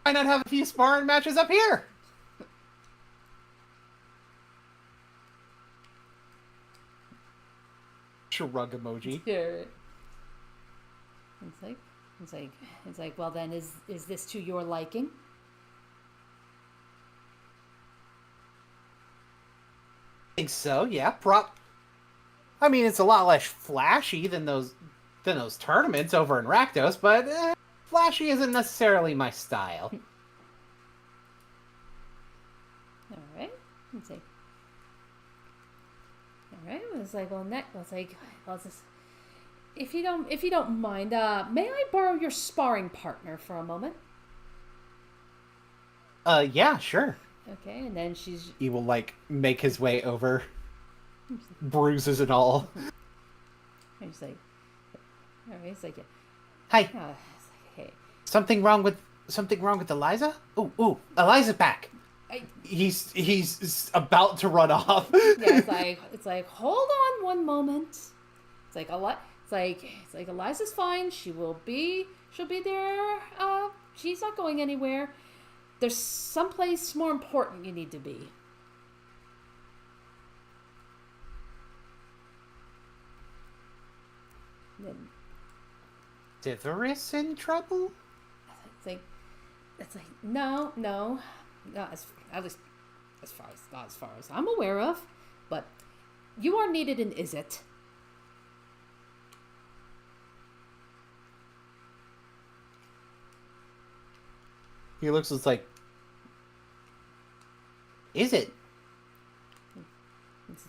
Why not have a few sparring matches up here? Shrug emoji. Here. It's like, well then, is this to your liking? I think so, yeah. I mean, it's a lot less flashy than those tournaments over in Rakdos, but flashy isn't necessarily my style. All right. It's like, all right. It's like, well, if you don't mind, may I borrow your sparring partner for a moment? Yeah, sure. Okay, and then she's... He will, like, make his way over. Bruises and all. And she's like... Alright, it's like... Hi. It's like, hey. Something wrong with Eliza? Ooh, Eliza's back. He's about to run off. Yeah, it's like hold on one moment. It's like Eliza's fine. She'll be there. She's not going anywhere. There's someplace more important you need to be. Then Divorce in trouble? it's like no, not as far as I'm aware of, but you are needed in Is It. He looks like, is it?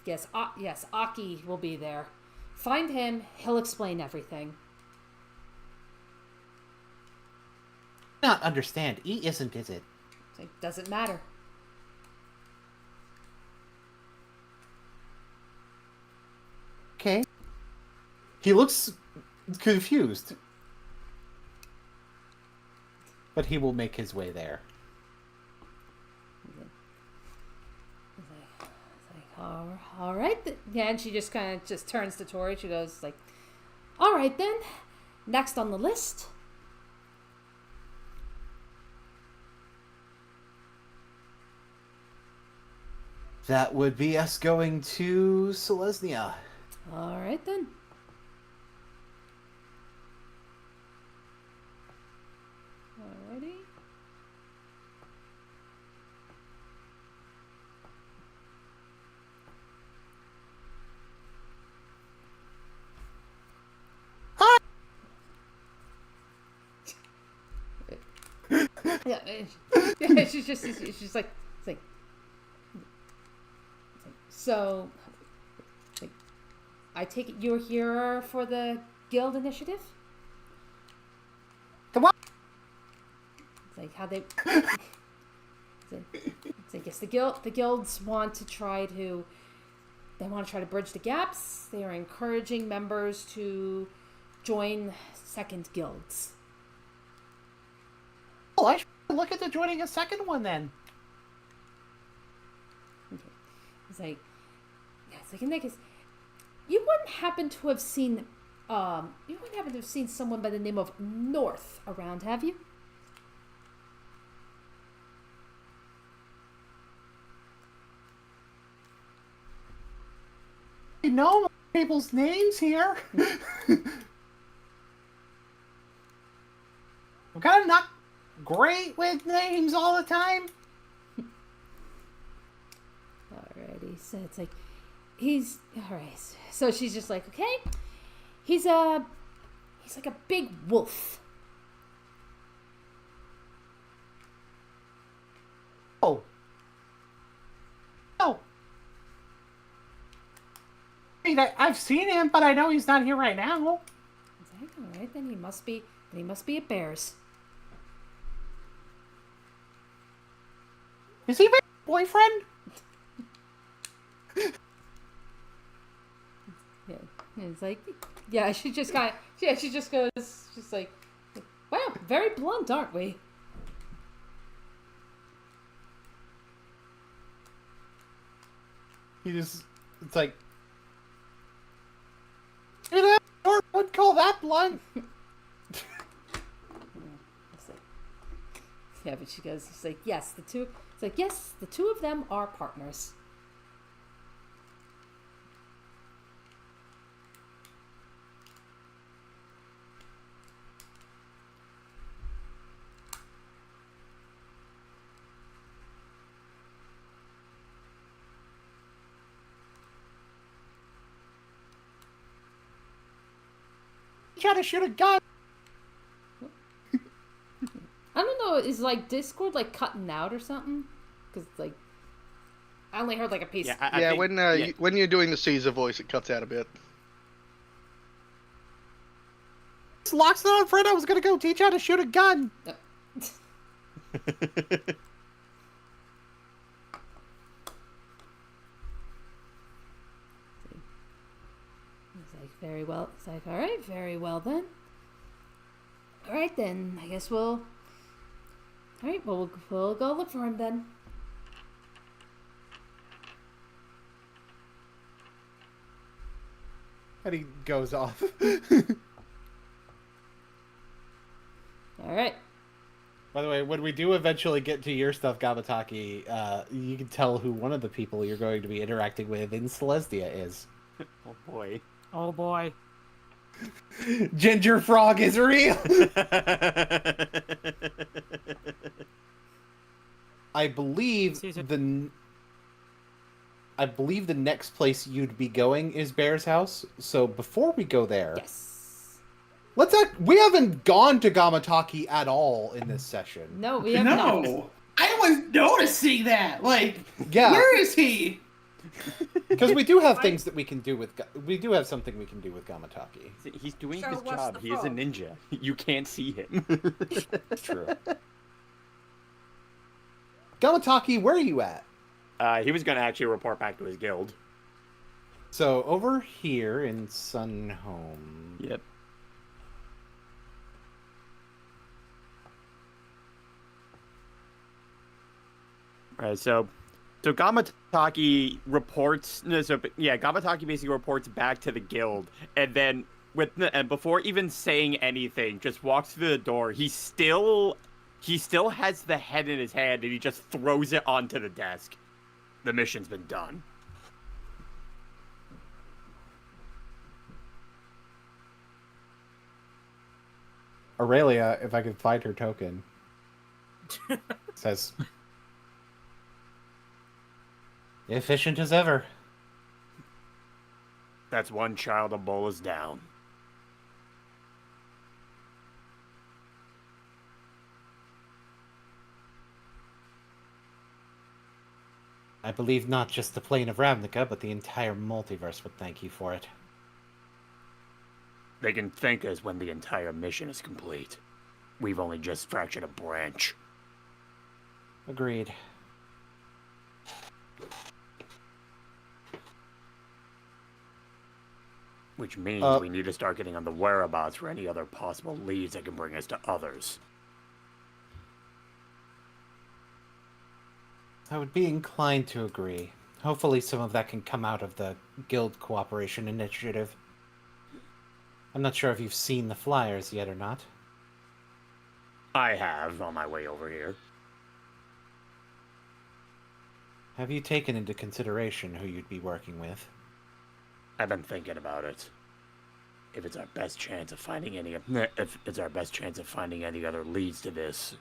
Yes, yes, Aki will be there. Find him. He'll explain everything. Not understand. E isn't, is it? It's like, doesn't matter. Okay. He looks confused. But he will make his way there. All right. Yeah, and she just kind of just turns to Tori. She goes like, all right then. Next on the list. That would be us going to Selesnya. All right then. Alrighty. Yeah, she's like, so, like, I take it you're here for the guild initiative? The what? It's like how they. It's like, yes, the guilds want to try to. They want to try to bridge the gaps. They are encouraging members to join second guilds. Well, I should look into joining a second one then. Okay. It's like, yeah, it's like in that case, you wouldn't happen to have seen someone by the name of North around, have you? You know people's names here. I'm kind of not great with names all the time. Alrighty, so it's like, he's, alright, so she's just like, okay, he's like a big wolf. Oh. Oh. I mean, I've seen him, but I know he's not here right now. It's like, alright, then he must be at Bears. Is he my boyfriend? Yeah, it's like, yeah, she just goes, just like, wow, very blunt, aren't we? It's like, you know, I wouldn't call that blunt. Yeah, but she goes, it's like, yes, the two of them are partners. Trying to shoot a gun. I don't know, is like Discord like cutting out or something? Because like, I only heard like a piece. Yeah, I think, when you're doing the Caesar voice, it cuts out a bit. Locke's not on friend. I was gonna go teach how to shoot a gun. Very well. It's like, all right, very well then. All right then. I guess we'll. All right, well, we'll go look for him then. And he goes off. All right. By the way, when we do eventually get to your stuff, Gamataki, you can tell who one of the people you're going to be interacting with in Celestia is. Oh boy. Oh boy. Ginger Frog is real! I believe the next place you'd be going is Bear's house. So before we go there, Yes. we haven't gone to Gamataki at all in this session. No, we have not. No, I was noticing that. Like, Yeah. where is he? Because we do have things that we can do with. We do have something we can do with Gamataki. He's doing So his what's job. the He is a frog? ninja. You can't see him. True. Gamataki, where are you at? He was going to actually report back to his guild. So over here in Sunhome. Yep. Right, so Gamataki reports. No, so yeah, Gamataki basically reports back to the guild, and then and before even saying anything, just walks through the door. He still has the head in his hand, and he just throws it onto the desk. The mission's been done. Aurelia, if I could find her token, says, efficient as ever. That's one child of Bolas down. I believe not just the plane of Ravnica, but the entire multiverse would thank you for it. They can thank us when the entire mission is complete. We've only just fractured a branch. Agreed. Which means we need to start getting on the whereabouts for any other possible leads that can bring us to others. I would be inclined to agree. Hopefully some of that can come out of the Guild Cooperation Initiative. I'm not sure if you've seen the flyers yet or not. I have, on my way over here. Have you taken into consideration who you'd be working with? I've been thinking about it. If it's our best chance of finding any other leads to this,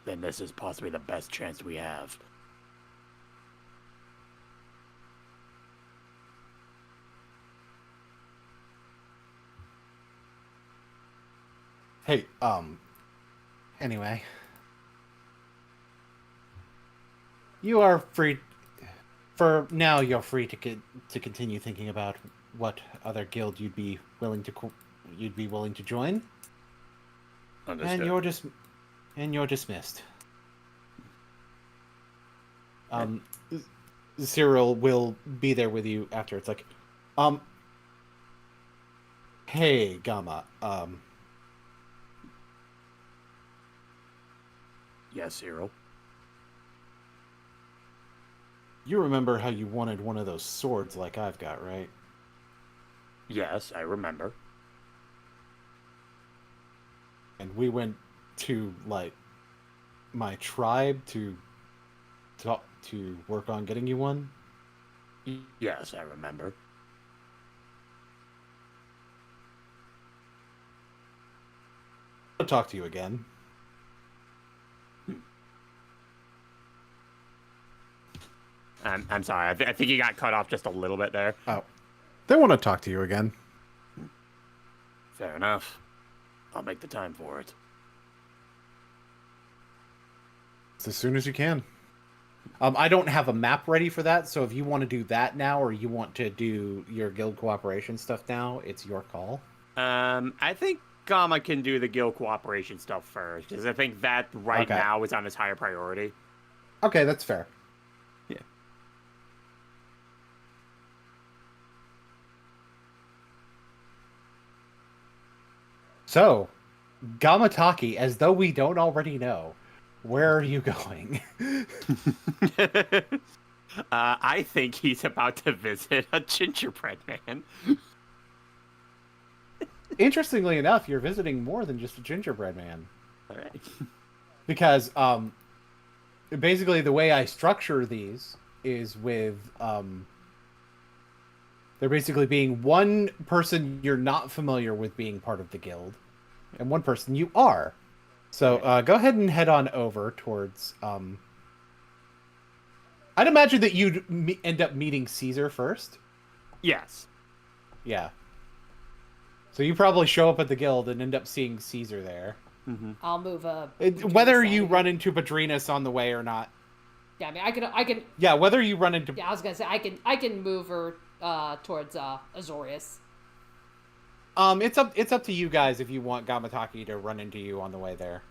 then this is possibly the best chance we have. Hey, anyway. You are free... For now, you're free to continue thinking about what other guild you'd be willing to join. Understood. And you're dismissed. Cyril will be there with you after. It's like, hey, Gamma, Yes, Cyril. you remember how you wanted one of those swords like I've got, right? Yes, I remember. And we went to, like, my tribe to work on getting you one? Yes, I remember. I'll talk to you again. I'm sorry. I think you got cut off just a little bit there. Oh. They want to talk to you again. Fair enough. I'll make the time for it. As soon as you can. I don't have a map ready for that, so if you want to do that now or you want to do your guild cooperation stuff now, it's your call. I think Gamma can do the guild cooperation stuff first, because I think that now is on his higher priority. Okay, that's fair. Yeah. So, Gamataki, as though we don't already know, where are you going? I think he's about to visit a gingerbread man. Interestingly enough, you're visiting more than just a gingerbread man. All right. Because, basically the way I structure these is with, there basically being one person you're not familiar with being part of the guild, and one person you are. So, go ahead and head on over towards, I'd imagine that you'd end up meeting Caesar first. Yes. Yeah. So you probably show up at the guild and end up seeing Caesar there. Mm-hmm. I'll move Whether you run into Padrinas on the way or not. Yeah, I mean, I can. Yeah, whether you run into. Yeah, I was gonna say I can move her towards Azorius. It's up to you guys if you want Gamataki to run into you on the way there.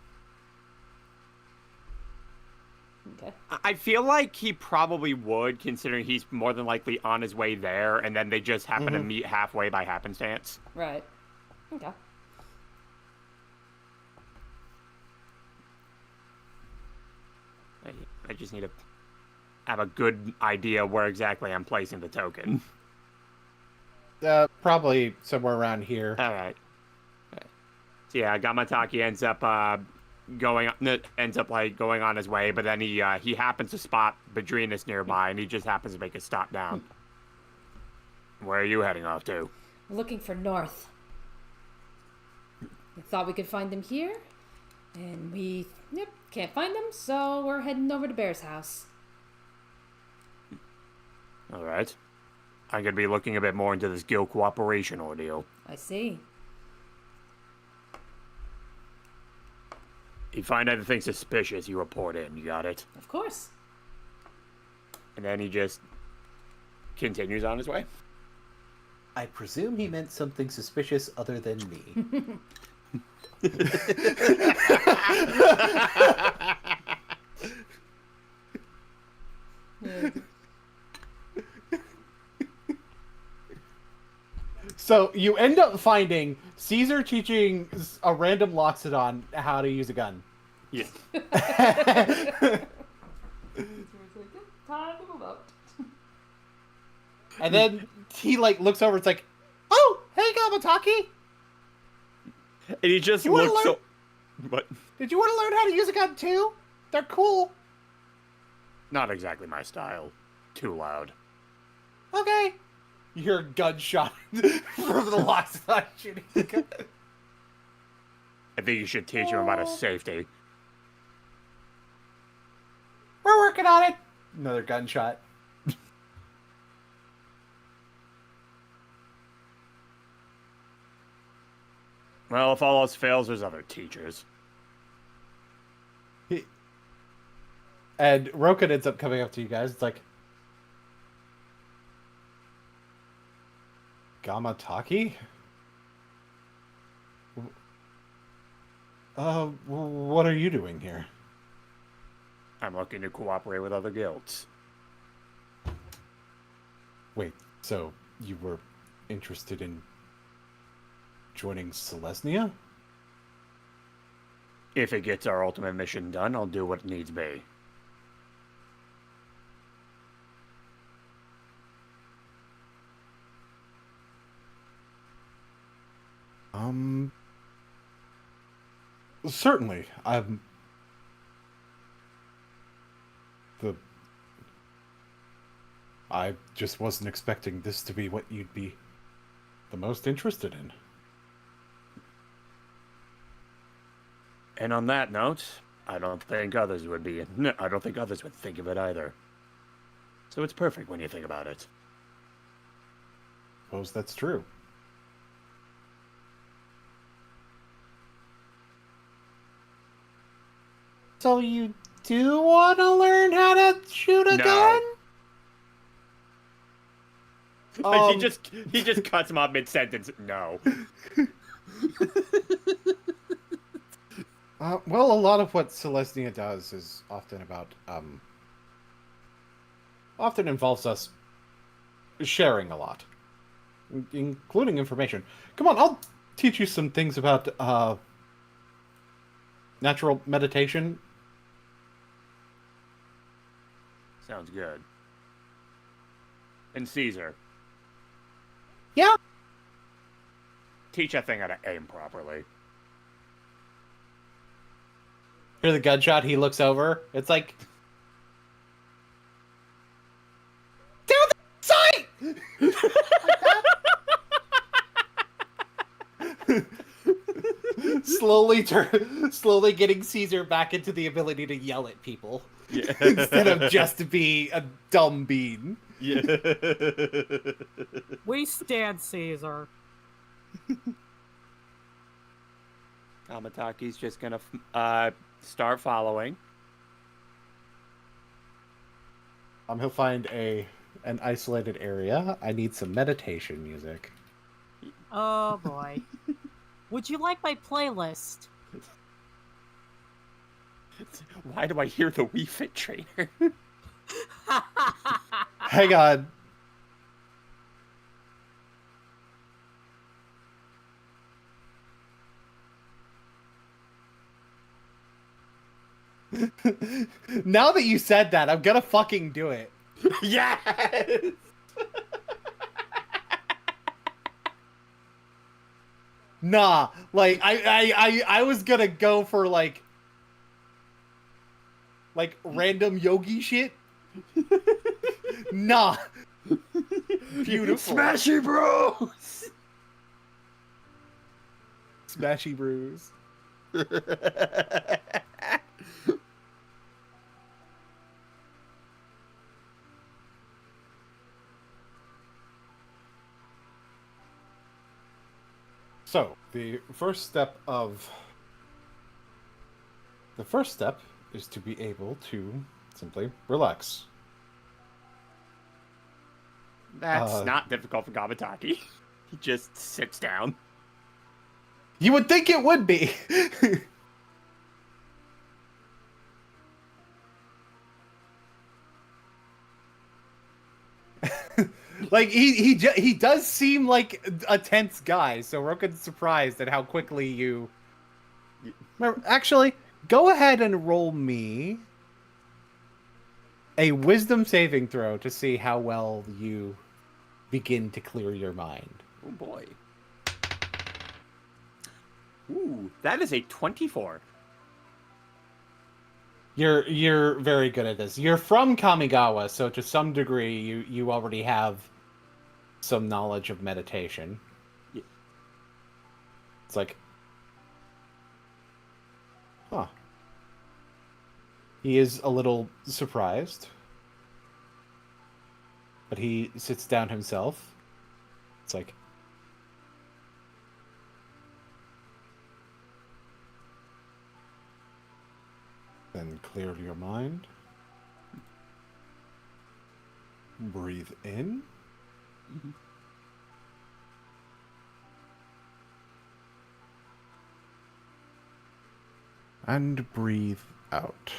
Okay. I feel like he probably would, considering he's more than likely on his way there, and then they just happen to meet halfway by happenstance. Right. Okay. I just need to have a good idea where exactly I'm placing the token. Probably somewhere around here. All right. So yeah, Gamataki ends up going on his way, but then he happens to spot Badrinas nearby, and he just happens to make a stop down. Where are you heading off to? We're looking for North. We thought we could find them here, and we can't find them, so we're heading over to Bear's house. All right. I'm gonna be looking a bit more into this guild cooperation ordeal. I see. You find anything suspicious, you report in. You got it? Of course. And then he just continues on his way. I presume he meant something suspicious other than me. So you end up finding Caesar teaching a random Loxodon how to use a gun. Yeah. Time to move up. And then he looks over. It's like, oh, hey, Gamataki. And he just You wanna looks learn- so. What? Did you want to learn how to use a gun too? They're cool. Not exactly my style. Too loud. Okay. You hear a gunshot from the Loxodon shooting the gun. I think you should teach him about his safety. We're working on it. Another gunshot. Well, if all else fails, there's other teachers. And Roken ends up coming up to you guys. It's like, Gamataki? What are you doing here? I'm looking to cooperate with other guilds. Wait, so you were interested in joining Selesnya? If it gets our ultimate mission done, I'll do what needs be. Certainly. I just wasn't expecting this to be what you'd be the most interested in. And on that note, I don't think others would think of it either. So it's perfect when you think about it. Suppose that's true. So you do want to learn how to shoot a No. gun? He just cuts him off mid-sentence. No. Well, a lot of what Selesnya does is often about, often involves us sharing a lot, including information. Come on, I'll teach you some things about natural meditation. Sounds good. And Caesar. Yeah. Teach that thing how to aim properly. Hear the gunshot, he looks over. It's like... Down the sight! slowly getting Caesar back into the ability to yell at people. Yeah. Instead of just to be a dumb bean. Yeah. We stand Caesar. Kamataki's just gonna start following. He'll find an isolated area. I need some meditation music. Oh boy. Would you like my playlist? Why do I hear the Wii Fit trainer? Hang on. Now that you said that, I'm gonna fucking do it. Yes! Nah, like I was gonna go for like random yogi shit. Nah. Beautiful. Smashy Bros! Smashy brews. So, the first step is to be able to simply relax. That's not difficult for Gamataki. He just sits down. You would think it would be. Like he does seem like a tense guy, so Rokan's surprised at how quickly you. Actually, go ahead and roll me a wisdom saving throw to see how well you begin to clear your mind. Oh boy. Ooh, that is a 24. You're very good at this. You're from Kamigawa, so to some degree you already have some knowledge of meditation. Yeah. It's like, huh. He is a little surprised, but he sits down himself. It's like, then clear your mind. Breathe in. Mm-hmm. And breathe out.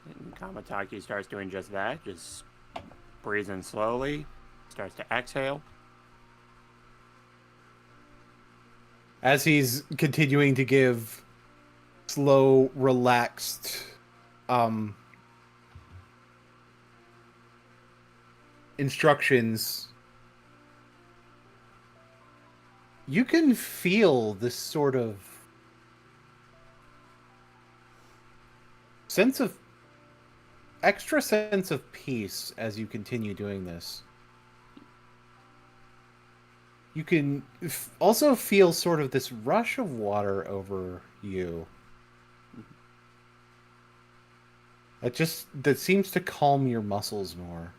And Kamataki starts doing just that. Just breathes in slowly. Starts to exhale. As he's continuing to give slow, relaxed, instructions, you can feel this sort of extra sense of peace as you continue doing this. You can also feel sort of this rush of water over you. That seems to calm your muscles more.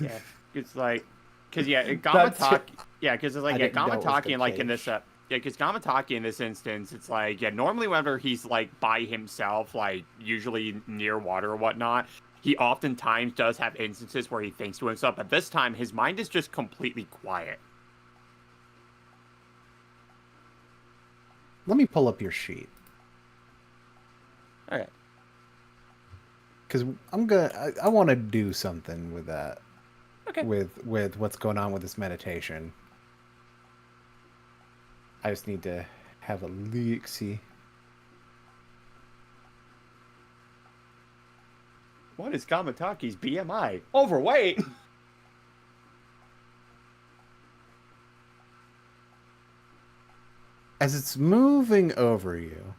Yeah, it's like, because Gamataki, because it's like, Gamataki, and like in this, because Gamataki in this instance, it's like, normally whenever he's like by himself, like usually near water or whatnot, he oftentimes does have instances where he thinks to himself, but this time his mind is just completely quiet. Let me pull up your sheet. Okay. Because I want to do something with that. Okay. with what's going on with this meditation. I just need to have a look-see. What is Gamataki's BMI? Overweight. As it's moving over you,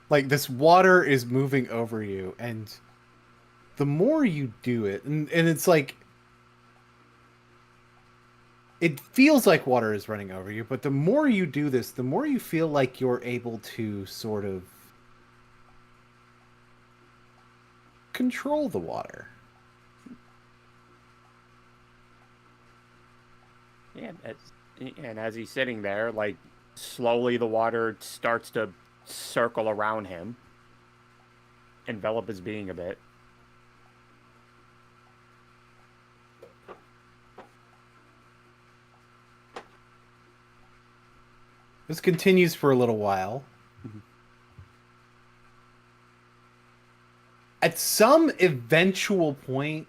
like this water is moving over you, and the more you do it, and it's like, it feels like water is running over you, but the more you do this, the more you feel like you're able to sort of control the water. Yeah, and as he's sitting there, like, slowly the water starts to circle around him, envelop his being a bit. This continues for a little while. At some eventual point,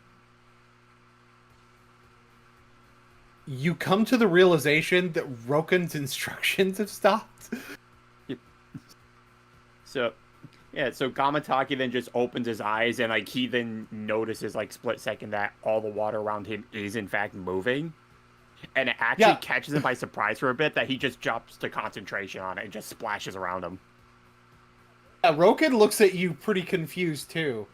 you come to the realization that Roken's instructions have stopped. So Gamataki then just opens his eyes, and like he then notices, like, split second, that all the water around him is in fact moving, and it actually catches him by surprise for a bit, that he just jumps to concentration on it and just splashes around him. Yeah, Roken looks at you pretty confused too.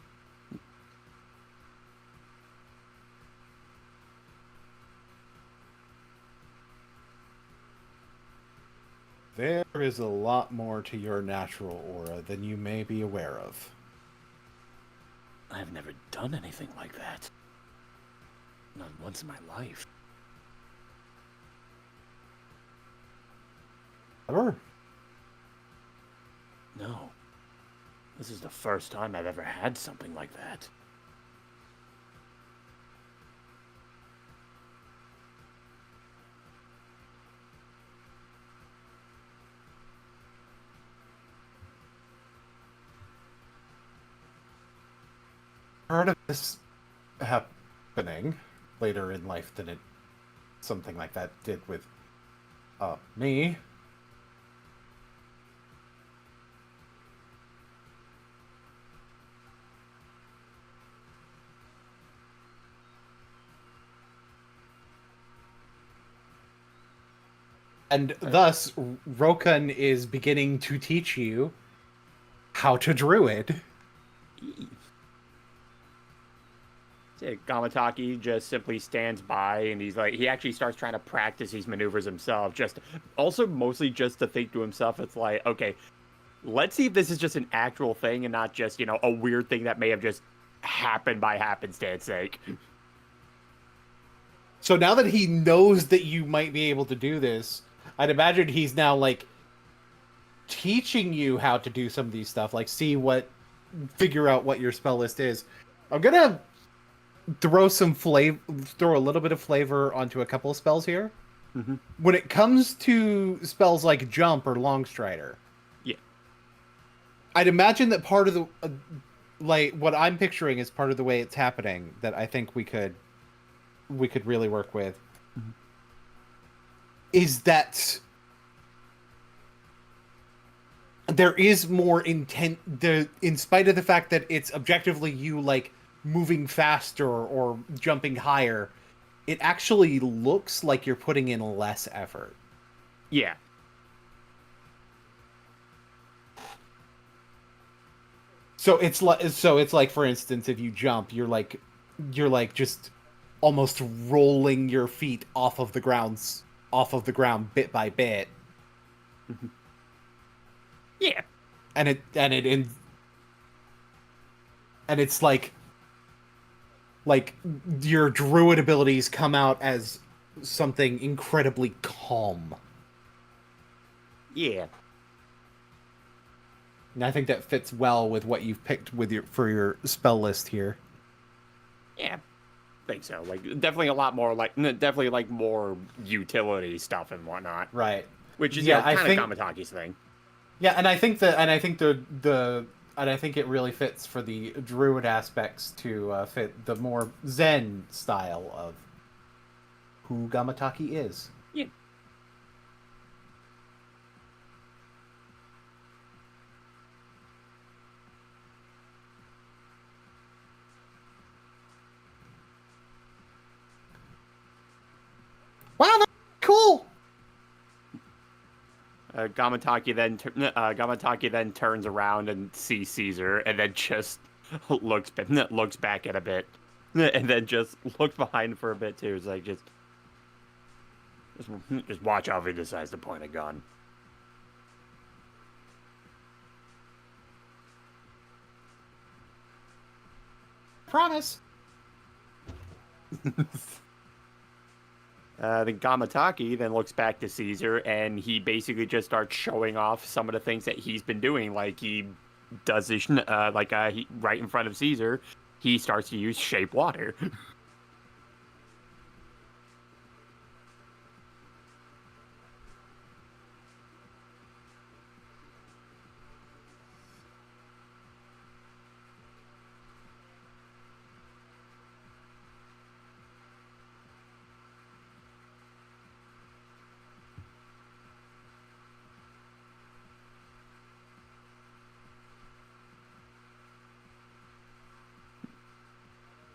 There is a lot more to your natural aura than you may be aware of. I've never done anything like that. Not once in my life. Ever? No. This is the first time I've ever had something like that. Heard of this happening later in life than something like that did with me. And thus, Roken is beginning to teach you how to druid. Gamataki just simply stands by, and he actually starts trying to practice these maneuvers himself, also mostly just to think to himself, it's like, okay, let's see if this is just an actual thing and not just, a weird thing that may have just happened by happenstance sake. So now that he knows that you might be able to do this, I'd imagine he's now, like, teaching you how to do some of these stuff, like, figure out what your spell list is. I'm gonna throw a little bit of flavor onto a couple of spells here. Mm-hmm. When it comes to spells like Jump or Longstrider, yeah, I'd imagine that part of the like what I'm picturing is part of the way it's happening that I think we could really work with. Mm-hmm. Is that there is more intent, in spite of the fact that it's objectively you, like, moving faster or jumping higher, it actually looks like you're putting in less effort. Yeah. So it's like, for instance, if you jump, you're like just almost rolling your feet off of the ground bit by bit. Mm-hmm. Yeah. And it's like your druid abilities come out as something incredibly calm. Yeah. And I think that fits well with what you've picked for your spell list here. Yeah. I think so. Like, definitely a lot more, definitely more utility stuff and whatnot. Right. Which is kind of Gamataki's thing. Yeah, and I think the I think it really fits for the druid aspects to fit the more Zen style of who Gamataki is. Yeah. Wow, that's cool. Gamataki then turns around and sees Caesar, and then just looks back at a bit, and then just looks behind for a bit too. It's like just watch how he decides to point a gun. Promise. Then Gamataki then looks back to Caesar, and he basically just starts showing off some of the things that he's been doing. Like he does this, right in front of Caesar, he starts to use shape water.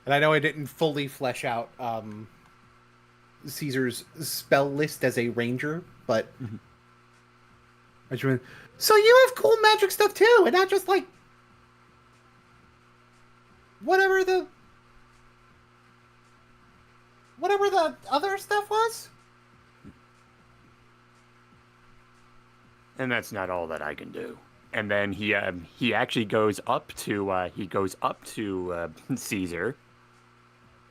And I know I didn't fully flesh out Caesar's spell list as a ranger, but I just went, so you have cool magic stuff too, and not just like whatever the other stuff was. And that's not all that I can do. And then he actually goes up to Caesar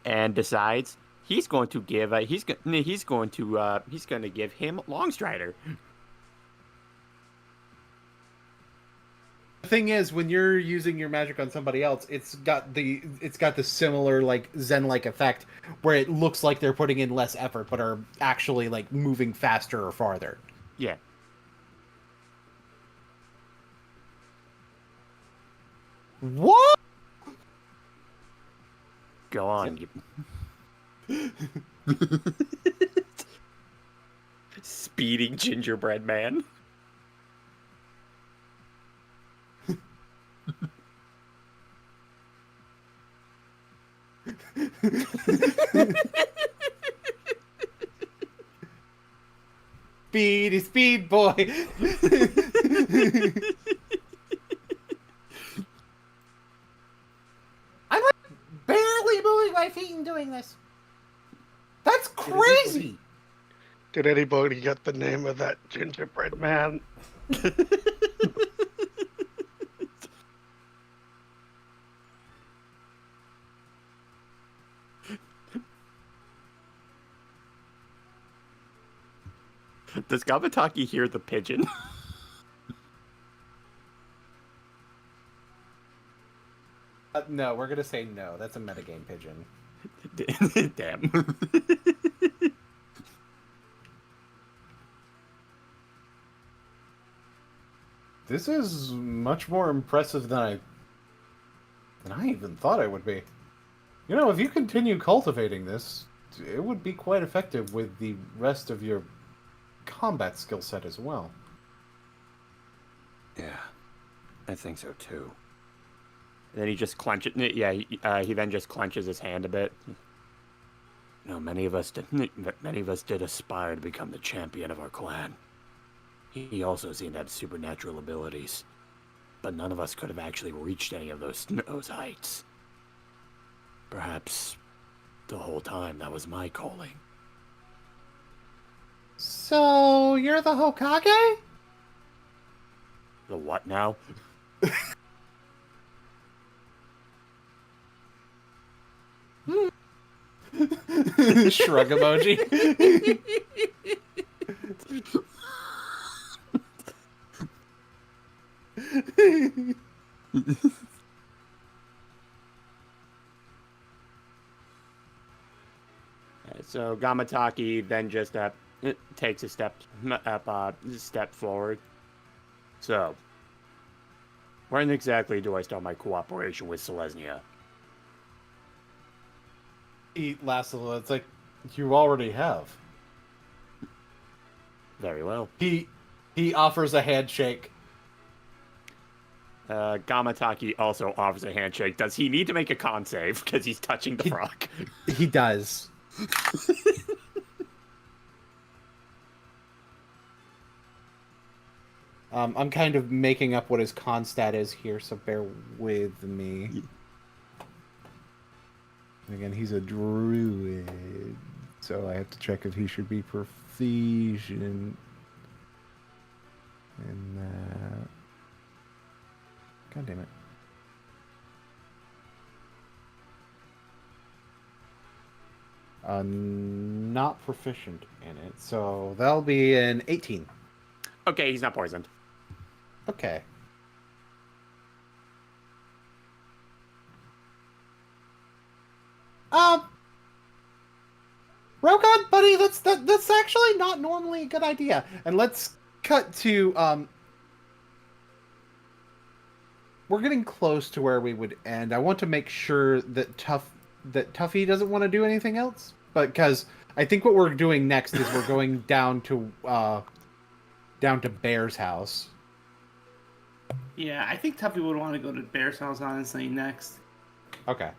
and decides he's going to give he's going to give him Longstrider. The thing is, when you're using your magic on somebody else, it's got the similar like Zen-like effect where it looks like they're putting in less effort but are actually like moving faster or farther. Yeah. What? Go on. Speeding gingerbread man. Speedy speed boy. I'm like barely moving my feet and doing this. That's crazy. Did anybody get the name of that gingerbread man? Does Gamataki hear the pigeon? No, we're gonna say no. That's a metagame pigeon. Damn. This is much more impressive than I even thought it would be. You know, if you continue cultivating this, it would be quite effective with the rest of your combat skill set as well. Yeah, I think so too. And then he just clenches. Yeah, he then just clenches his hand a bit. No, many of us did aspire to become the champion of our clan. He also seemed to have supernatural abilities, but none of us could have actually reached any of those heights. Perhaps the whole time that was my calling. So, you're the Hokage? The what now? Shrug emoji. So Gamataki then just takes a step forward. So When exactly do I start my cooperation with Selesnya? He laughs a little. It's like, you already have. Very well. He offers a handshake. Gamataki also offers a handshake. Does he need to make a con save because he's touching the frog? He does. I'm kind of making up what his con stat is here, so bear with me. Again, he's a druid, so I have to check if he should be proficient in that. God damn it. Not proficient in it, so that'll be an 18. Okay, he's not poisoned. Okay. Rogan, buddy, that's actually not normally a good idea. And let's cut to we're getting close to where we would end. I want to make sure that Tuffy doesn't want to do anything else, but because I think what we're doing next is we're going down to Bear's house. Yeah, I think Tuffy would want to go to Bear's house, honestly, next. Okay.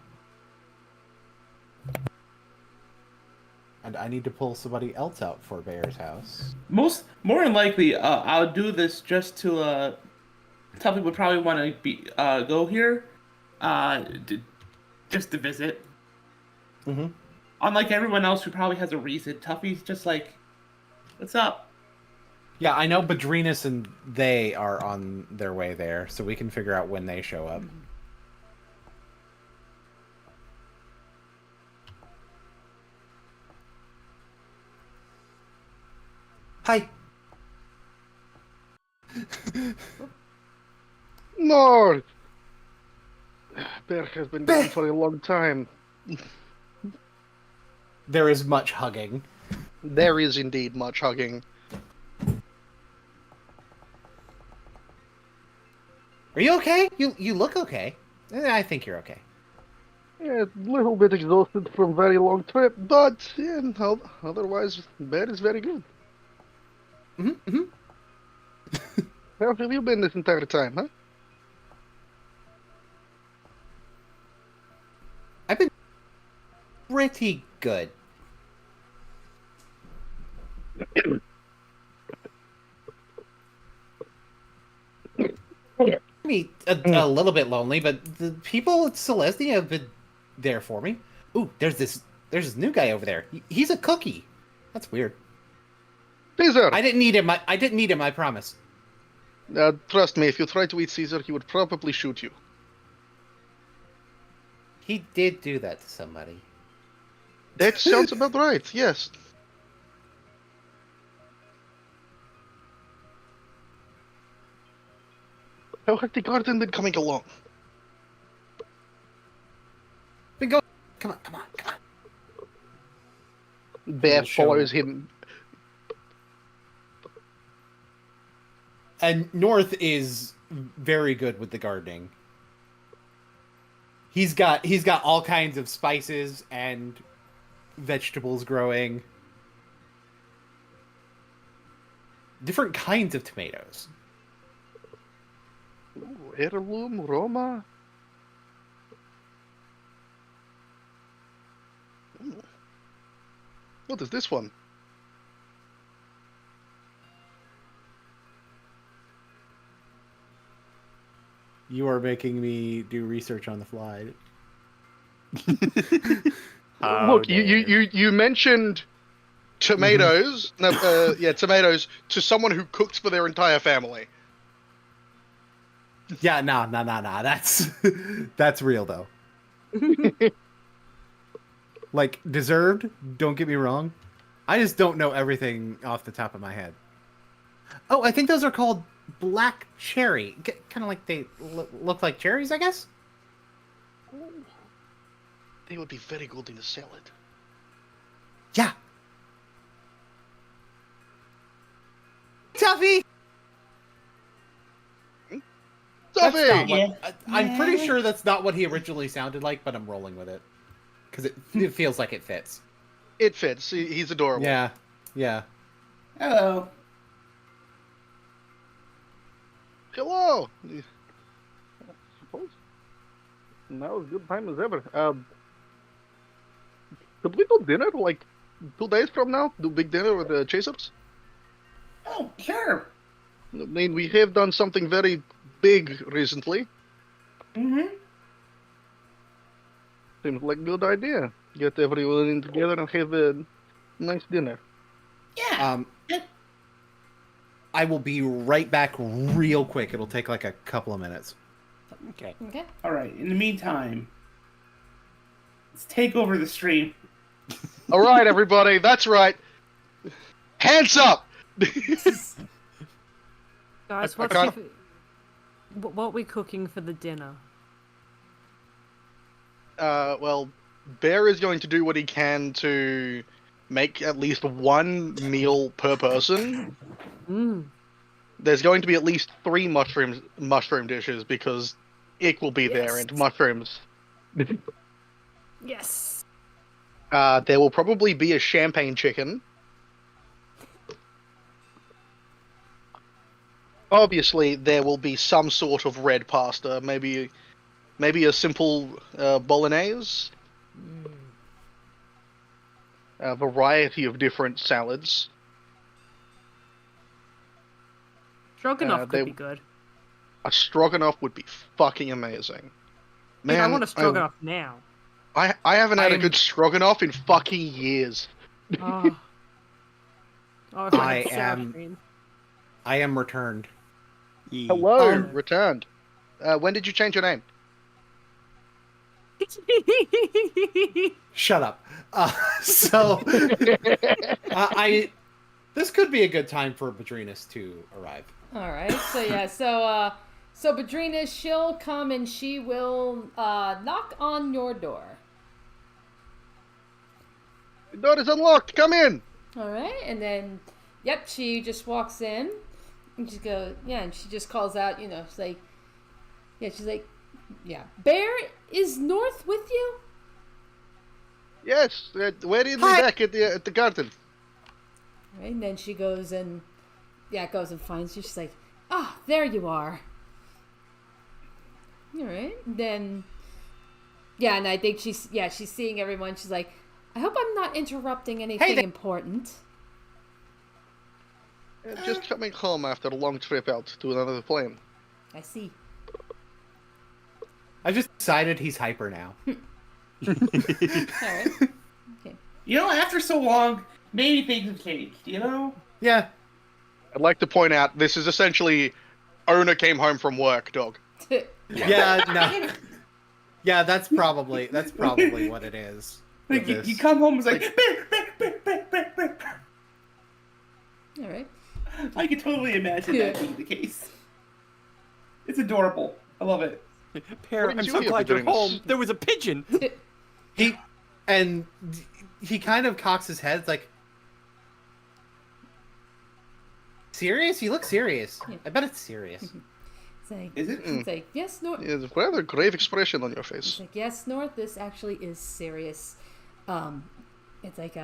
And I need to pull somebody else out for Bear's house. More than likely, I'll do this just to, Tuffy would probably want to go here, just to visit. Mm-hmm. Unlike everyone else who probably has a reason, Tuffy's just like, what's up? Yeah, I know Badrinus and they are on their way there, so we can figure out when they show up. Hi. No! Bear has been gone for a long time. There is much hugging. There is indeed much hugging. Are you okay? You look okay. I think you're okay. Yeah, a little bit exhausted from a very long trip, but yeah, otherwise, Bear is very good. Mm-hmm. How have you been this entire time, huh? I've been pretty good. I mean, a little bit lonely, but the people at Celestia have been there for me. Ooh, there's this new guy over there. He's a cookie. That's weird. Caesar! I didn't need him. I didn't need him. I promise. Trust me, if you try to eat Caesar, he would probably shoot you. He did do that to somebody. That sounds about right, yes. How has the garden been coming along? Been going. Come on. Bear We'll show- follows him. And North is very good with the gardening. He's got all kinds of spices and vegetables growing. Different kinds of tomatoes. Ooh, heirloom, Roma. What is this one? You are making me do research on the fly. Look, you mentioned tomatoes. Tomatoes to someone who cooks for their entire family. Yeah, nah. That's real though. Like, deserved, don't get me wrong. I just don't know everything off the top of my head. Oh, I think those are called black cherry. Kind of like they look like cherries, I guess? They would be very good in a salad. Yeah. Tuffy! That's Toffee! not what, Yeah. I'm pretty Yeah. sure that's not what he originally sounded like, but I'm rolling with it because it feels like it fits. It fits. He's adorable. Yeah, yeah. Hello. Hello. I suppose now is good time as ever. Could we do dinner like 2 days from now? Do big dinner with the Chasers? Oh, sure. I mean, we have done something very big recently. Mm-hmm. Seems like a good idea. Get everyone in together and have a nice dinner. Yeah. I will be right back real quick. It'll take like a couple of minutes. Okay. Okay. All right. In the meantime, let's take over the stream. All right, everybody. That's right. Hands up. Guys, I can't- what are we cooking for the dinner? Well, Bear is going to do what he can to make at least one meal per person. Mm. There's going to be at least 3 mushroom dishes because Ick will be there and mushrooms. Yes. There will probably be a champagne chicken. Obviously, there will be some sort of red pasta, maybe a simple bolognese. A variety of different salads. Stroganoff they- could be good. A stroganoff would be fucking amazing. Man, I Man, want a stroganoff now. I haven't had a I'm- good stroganoff in fucking years. Oh. Oh, if I I had sour am- cream. I am returned. Hello, Um, returned. When did you change your name? Shut up. So, this could be a good time for Badrinus to arrive. All right. So yeah. So Badrina, she'll come and she will knock on your door. The door is unlocked. Come in. All right, and then, yep, she just walks in, and she goes, yeah, and she just calls out, you know, she's like, yeah, Bear, is North with you? Yes, where is he Hi. back at the garden? Right, and then she goes and, goes and finds you. She's like, ah, there you are. All right, then, yeah, and I think she's seeing everyone. She's like, I hope I'm not interrupting anything there. important. Just coming home after a long trip out to another plane. I see. I've just decided he's hyper now. All right. You know, after so long, maybe things have changed. You know. Yeah. I'd like to point out this is essentially owner came home from work, dog. Yeah. No. Yeah, that's probably what it is. Like with you this. come home, it's like bear, bear, bear, bear, bear, bear. All right. I can totally imagine that being the case. It's adorable. I love it. Pear, What I'm did so you glad do you're during this? home. There was a pigeon. He kind of cocks his head like, serious? You look serious. Yeah. I bet it's serious. It's like, Is it? it's like, yes, North. It's a rather grave expression on your It's face. like, yes, North, this actually is serious. It's like,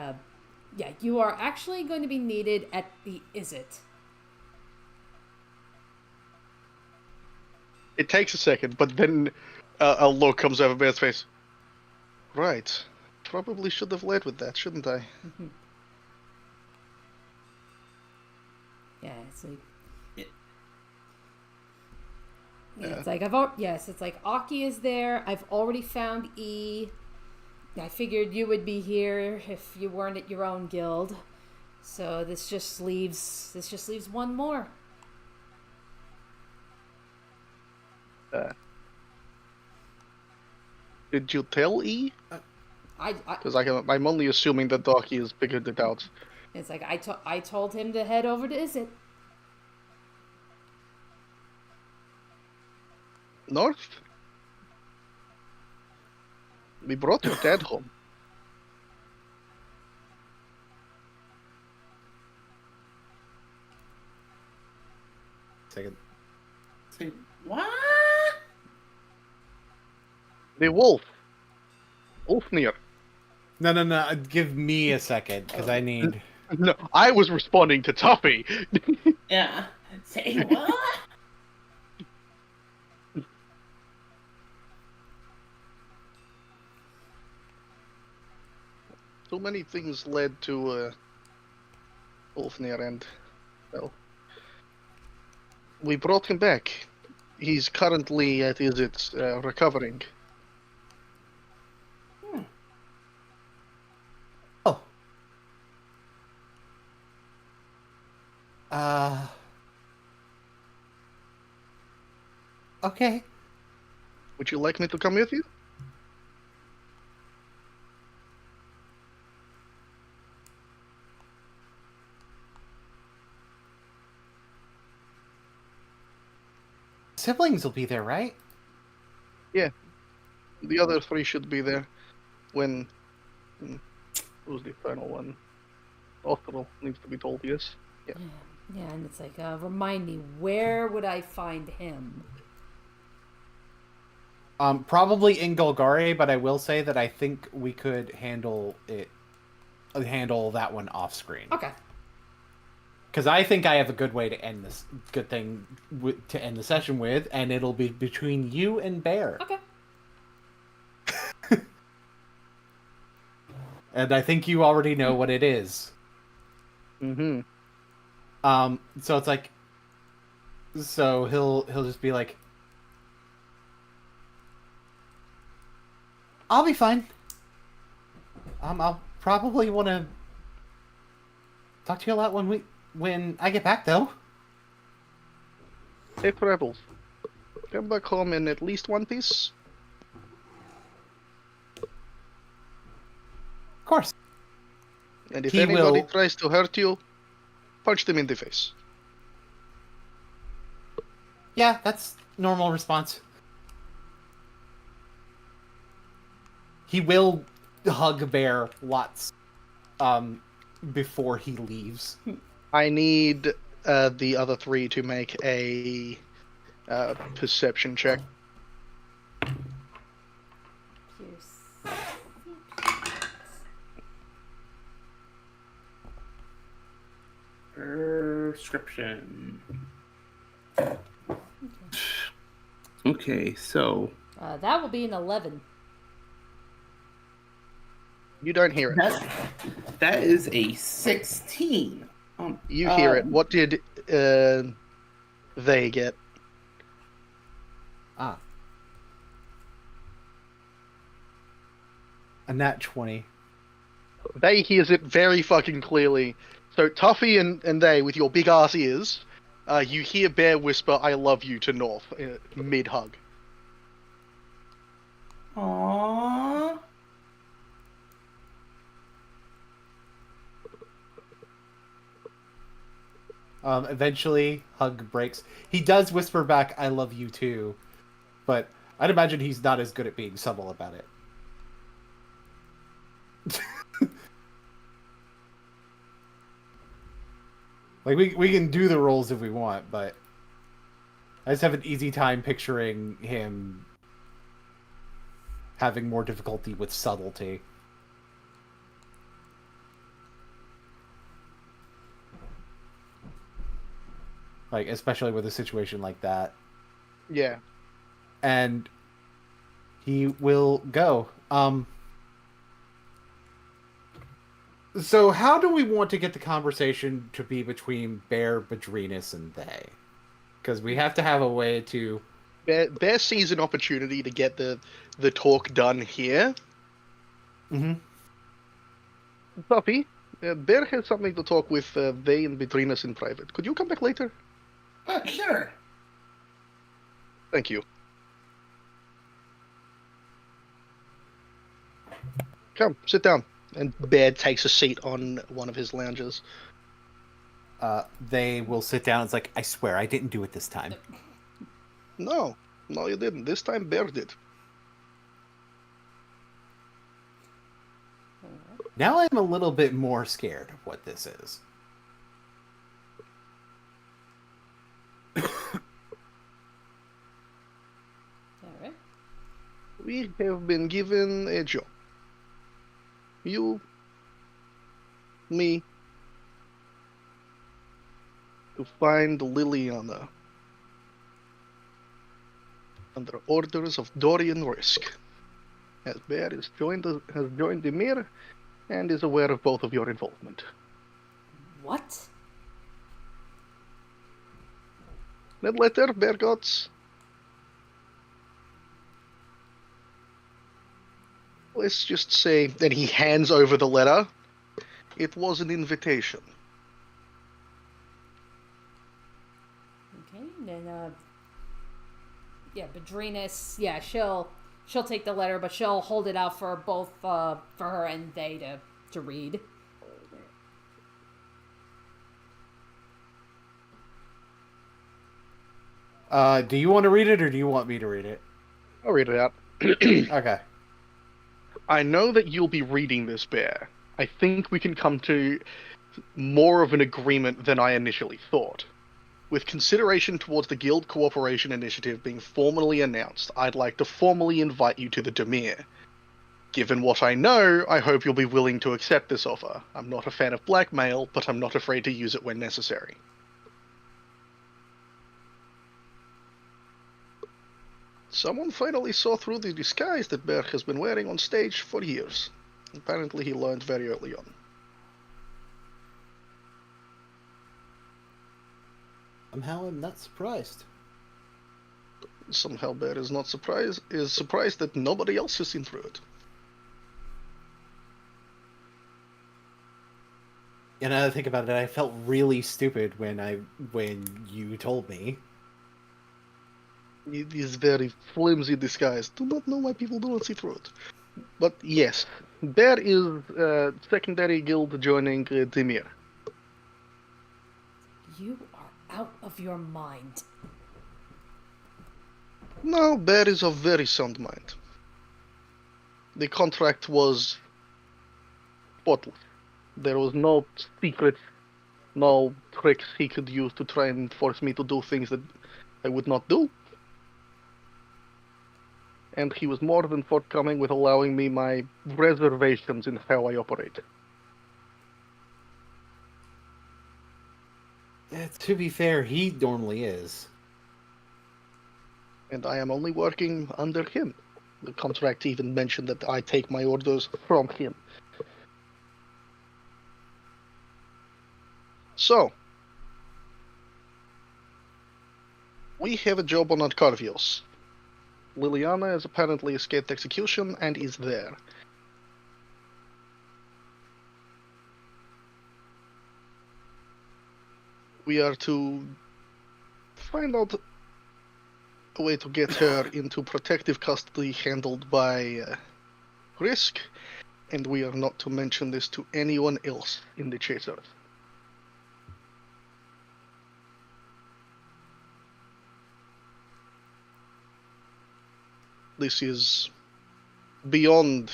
you are actually going to be needed at the Is It. It takes a second, but then a look comes over Bear's face. Right. Probably should have led with that, shouldn't I? Yeah, it's like. Yeah. Yeah, it's like it's like Aki is there. I've already found E. I figured you would be here if you weren't at your own guild. So this just leaves one more. Did you tell E? I Because I'm only assuming that Docky has figured it out. it's like I told him to head over to Is It. North? We brought your dad home. Second. Say, what? The wolf. Ulfnir. No. Give me a second, because I need... No, I was responding to Tuffy. Yeah. Say what? So many things led to Ulfnir, and well, we brought him back. He's currently at Izzit's recovering. Oh. Okay. Would you like me to come with you? Siblings will be there, right? The other three should be there when... Who's the final one? Othral needs to be told, yes. Yeah. Yeah, and it's like, remind me, where would I find him? Probably in Golgari, but I will say that I think we could handle that one off screen. Okay. Because I think I have a good way to end this to end the session with, and it'll be between you and Bear. Okay. And I think you already know what it is. Mm-hmm. So it's like, so he'll just be like, I'll be fine. I'll probably want to talk to you a lot when I get back, though. Safe travels. Come back home in at least one piece. Of course. And if He anybody will- tries to hurt you, punch them in the face. Yeah, that's normal response. He will hug Bear lots before he leaves. I need the other three to make a perception check. Prescription. Okay, so That will be an 11. You don't hear it. that is a 16. You hear it. What did they get? A nat 20. They hears it very fucking clearly. So Tuffy and they, with your big ass ears, you hear Bear whisper, "I love you" to North, mid-hug. Aww. Eventually, hug breaks. He does whisper back, "I love you too," but I'd imagine he's not as good at being subtle about it. Like, we can do the roles if we want, but I just have an easy time picturing him having more difficulty with subtlety. Like, especially with a situation like that. Yeah. And he will go. So how do we want to get the conversation to be between Bear, Badrinus, and they? Because we have to have a way to... Bear sees an opportunity to get the talk done here. Mm-hmm. Tuffy, Bear has something to talk with they and Badrinus in private. Could you come back later? Sure. Thank you. Come, sit down. And Bear takes a seat on one of his lounges. They will sit down. It's like, I swear, I didn't do it this time. No, you didn't. This time Bear did. Now I'm a little bit more scared of what this is. Alright. We have been given a job. You, me, to find Liliana under orders of Dorian Risk. As Bear has joined the Mir and is aware of both of your involvement. What? That letter, Bear Gods. Let's just say that he hands over the letter. It was an invitation. Okay, and then yeah, Bedrenas, yeah, she'll take the letter, but she'll hold it out for both for her and they to read. Do you want to read it or do you want me to read it? I'll read it out. Okay. I know that you'll be reading this, Bear. I think we can come to more of an agreement than I initially thought. With consideration towards the Guild Cooperation Initiative being formally announced, I'd like to formally invite you to the Demir. Given what I know, I hope you'll be willing to accept this offer. I'm not a fan of blackmail, but I'm not afraid to use it when necessary. Someone finally saw through the disguise that Bear has been wearing on stage for years. Apparently he learned very early on. Somehow I'm not surprised. Somehow Bear is surprised that nobody else has seen through it. And now that I think about it, I felt really stupid when you told me. It is very flimsy disguise. Do not know why people do not see through it. But yes, Bear is secondary guild joining Dimir. You are out of your mind. No, Bear is of very sound mind. The contract was spotless. There was no secrets, no tricks he could use to try and force me to do things that I would not do. And he was more than forthcoming with allowing me my reservations in how I operate. To be fair, he normally is. And I am only working under him. The contract even mentioned that I take my orders from him. So, we have a job on Arcarvios. Liliana has apparently escaped execution and is there. We are to find out a way to get her into protective custody handled by Risk, and we are not to mention this to anyone else in the Chasers. This is beyond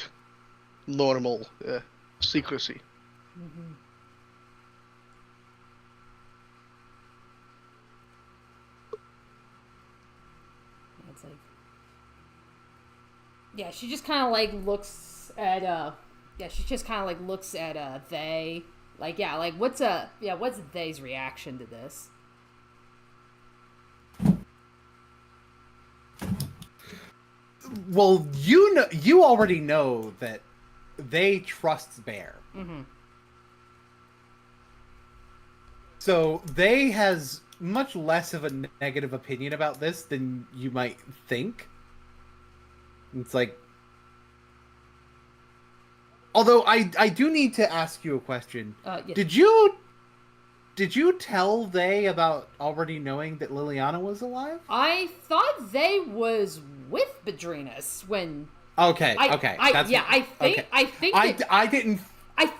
normal secrecy. Mm-hmm. It's like, yeah, she just kind of like looks at she just kind of like looks at they, like, yeah, like what's they's reaction to this? Well, you already know that they trust Bear. Mm-hmm. So they has much less of a negative opinion about this than you might think. It's like, although I do need to ask you a question. Yes. Did you tell they about already knowing that Liliana was alive? I thought they was with Bedrenas when. Okay. I think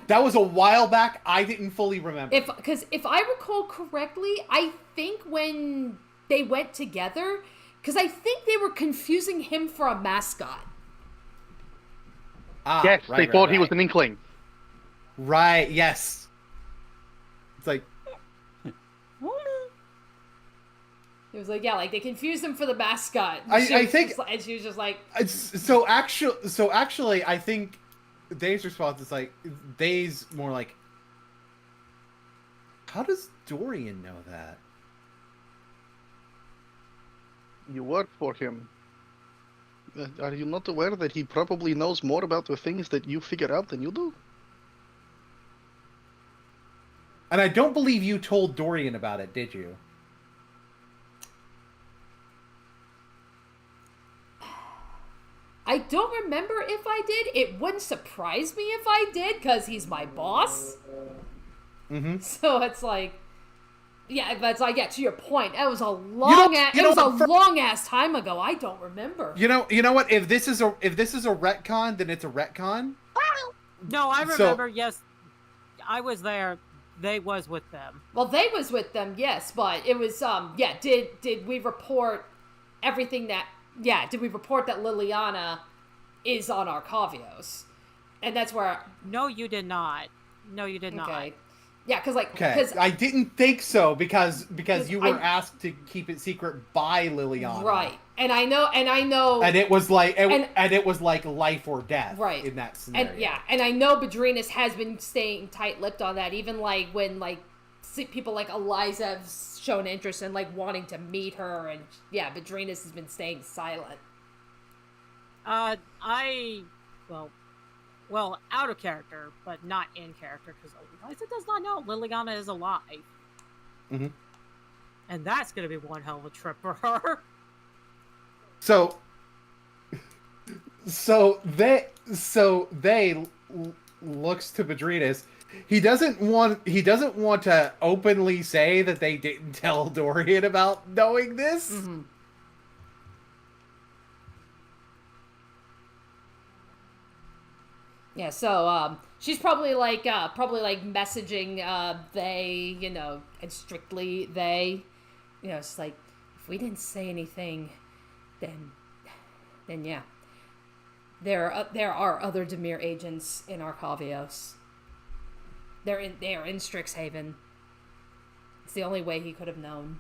that was a while back. I didn't fully remember. If I recall correctly, I think when they went together, because I think they were confusing him for a mascot. Yes, they thought he was an inkling. Right, yes. It's like... He was like, yeah, like they confused him for the mascot. I think, and she was just like, so actually, I think Dave's response is like, Dave's more like, how does Dorian know that? You work for him. Are you not aware that he probably knows more about the things that you figure out than you do? And I don't believe you told Dorian about it, did you? I don't remember if I did. It wouldn't surprise me if I did, because he's my boss. Mm-hmm. So it's like, yeah, but it's like, yeah, to your point, that was a long ass time ago. I don't remember. You know what? If this is a retcon, then it's a retcon. No, I remember. Yes, I was there. They was with them. Well, they was with them, yes, but it was yeah. Did we report everything that? Yeah, did we report that Liliana is on Arcavios? And that's where. No, you did not. No, you did not. Yeah, because like, I didn't think so because you were asked to keep it secret by Liliana, right? And I know, and it was like, and it was like life or death, right? In that scenario, and yeah, and I know Bedrinas has been staying tight-lipped on that, even like when like people like Eliza have shown interest in like wanting to meet her, and yeah, Bedrinas has been staying silent. Well, out of character, but not in character, because Eliza does not know Liliana is alive. Mm-hmm. And that's going to be one hell of a trip for her. So they looks to Bedrinas. He doesn't want to openly say that they didn't tell Dorian about knowing this. Mm-hmm. Yeah, so she's probably like messaging they, you know, and strictly they, you know, it's like, if we didn't say anything, then yeah, there are other Demir agents in Arcavios. They are in Strixhaven. It's the only way he could have known.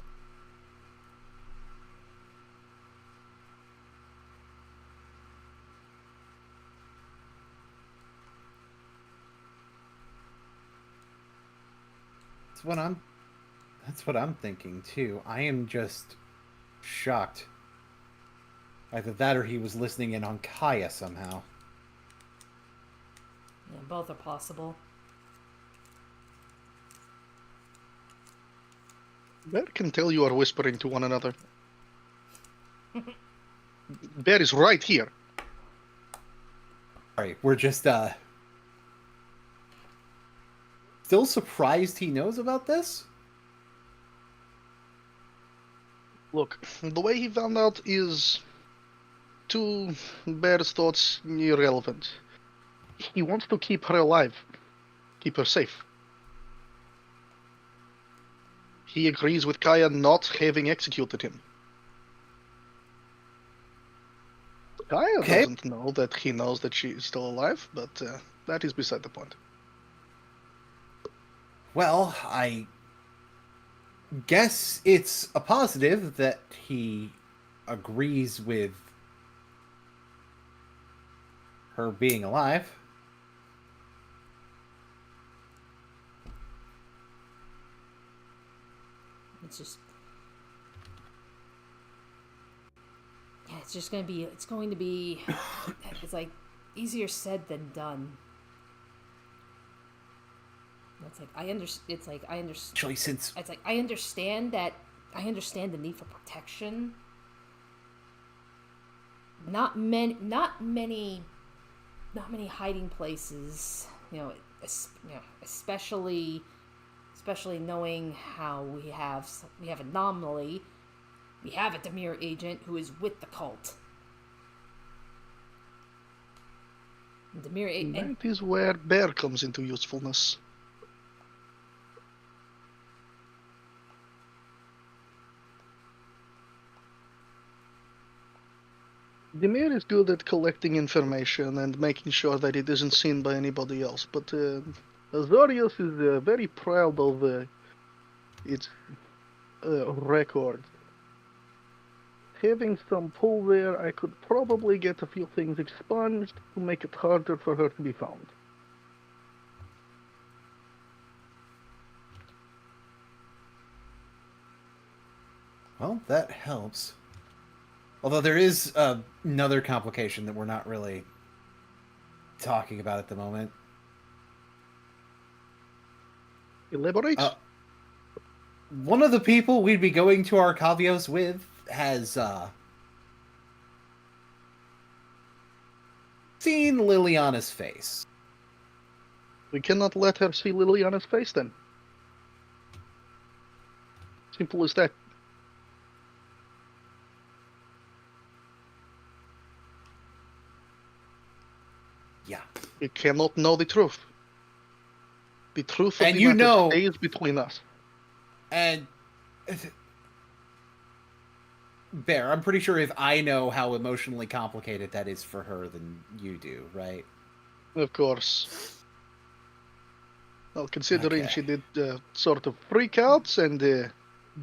That's what I'm thinking too. I am just shocked. Either that or he was listening in on Kaya somehow. Yeah, both are possible. Bear can tell you are whispering to one another. Bear is right here. Alright, we're just still surprised he knows about this? Look, the way he found out is, to Bear's thoughts, irrelevant. He wants to keep her alive. Keep her safe. He agrees with Kaya not having executed him. Kaya doesn't know that he knows that she is still alive, but that is beside the point. Well, I guess it's a positive that he agrees with her being alive. It's just, yeah, it's going to be, it's like easier said than done. It's like I understand. Choices. It's like I understand the need for protection. Not many hiding places. You know, especially knowing how we have anomaly. We have a Demir agent who is with the cult. That is where Bear comes into usefulness. Demir is good at collecting information and making sure that it isn't seen by anybody else, but Azorius is very proud of its record. having some pull there, I could probably get a few things expunged to make it harder for her to be found. Well, that helps. Although there is another complication that we're not really talking about at the moment. Elaborate? One of the people we'd be going to Arcavios with has seen Liliana's face. We cannot let her see Liliana's face then. Simple as that. Yeah. You cannot know the truth. The truth of And the you matter know- stays between us. And Bear, I'm pretty sure if I know how emotionally complicated that is for her, then you do, right? Of course. Well, considering Okay. she did sort of freak out and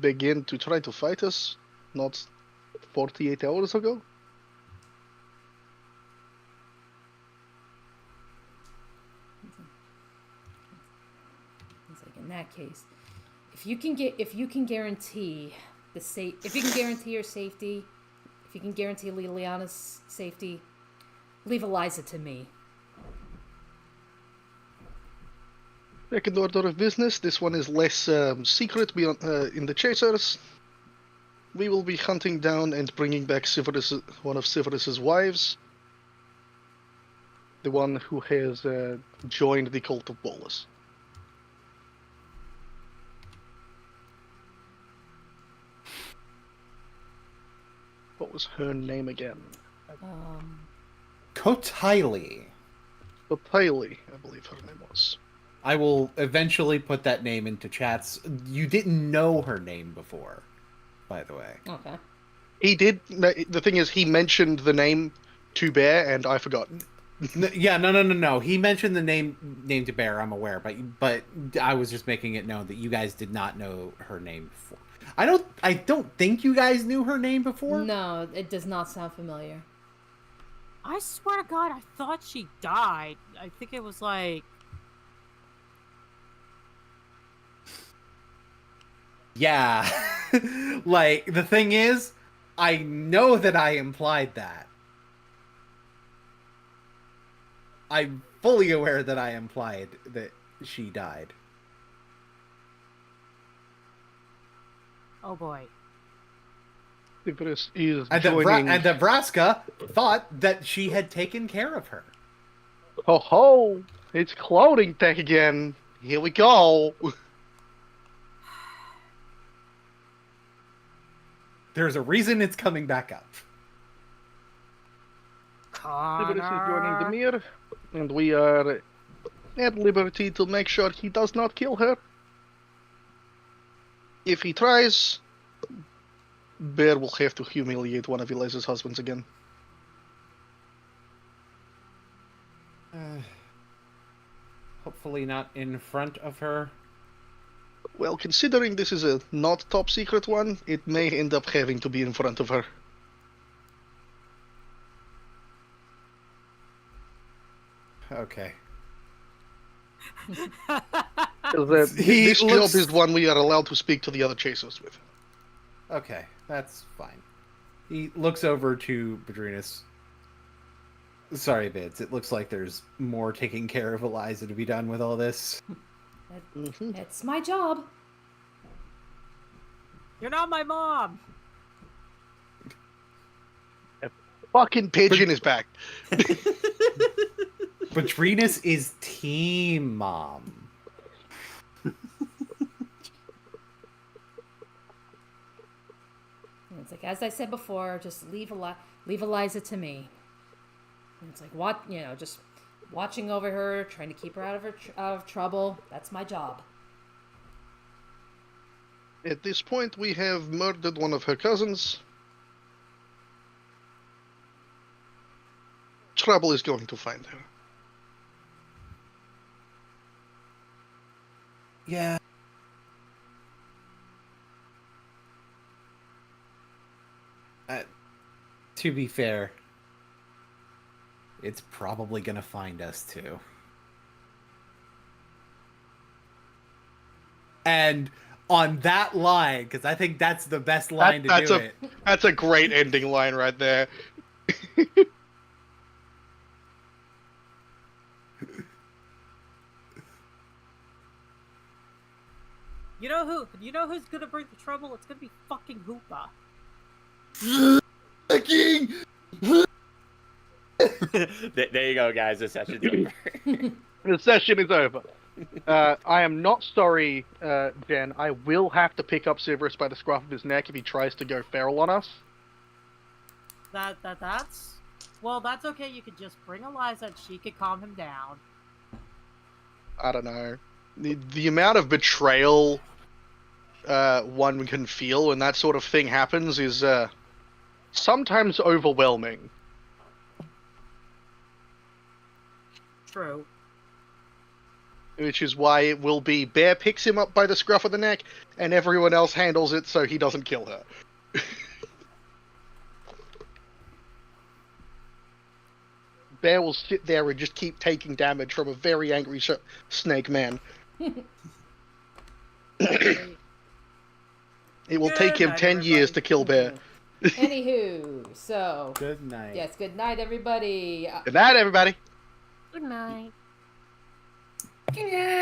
begin to try to fight us not 48 hours ago. He's like, in that case, if you can guarantee your safety, if you can guarantee Liliana's safety, leave Eliza to me. Second order of business. This one is less secret beyond in the chasers. We will be hunting down and bringing back one of Severus's wives. The one who has joined the cult of Bolas. What was her name again? Kotaili. Bailey, I believe her name was. I will eventually put that name into chats. You didn't know her name before, by the way. Okay. He did. The thing is, he mentioned the name to Bear, and I forgot. No. He mentioned the name to Bear. I'm aware, but I was just making it known that you guys did not know her name before. I don't think you guys knew her name before. No, it does not sound familiar. I swear to God, I thought she died. I think it was like... Yeah. Like, the thing is, I know that I implied that. I'm fully aware that I implied that she died. Oh boy. Severus is And joining. and Nebraska thought that she had taken care of her. Ho ho! It's clothing tech again. Here we go. There's a reason it's coming back up. Severus is joining Connor. Demir, and we are at liberty to make sure he does not kill her. If he tries, Bear will have to humiliate one of Eliza's husbands again. Hopefully not in front of her. Well, considering this is a not top secret one, it may end up having to be in front of her. Okay. This job is one we are allowed to speak to the other chasers with. Okay, that's fine. He looks over to Badrinus. Sorry, Bids. It looks like there's more taking care of Eliza to be done with all this. It's my job. You're not my mom. Fucking pigeon is back. Badrinus is team mom. And it's like, as I said before, just leave Eliza to me. And it's like, what, just watching over her, trying to keep her out of trouble. That's my job. At this point, we have murdered one of her cousins. Trouble is going to find her. Yeah. to be fair, it's probably gonna find us too. And on that line, because I think that's the best line to do it. That's a great ending line right there. You know who? You know who's gonna bring the trouble? It's gonna be fucking Hoopa. There you go, guys. The session's over. The session is over. I am not sorry, Jen. I will have to pick up Severus by the scruff of his neck if he tries to go feral on us. That's... Well, that's okay. You could just bring Eliza and she could calm him down. I don't know. The amount of betrayal one can feel when that sort of thing happens is sometimes overwhelming. True. Which is why it will be Bear picks him up by the scruff of the neck, and everyone else handles it so he doesn't kill her. Bear will sit there and just keep taking damage from a very angry snake man. It will take him 10 years to kill Bear. Anywho, so Good night. yes, good night, everybody. Good night, everybody. Good night. Yeah.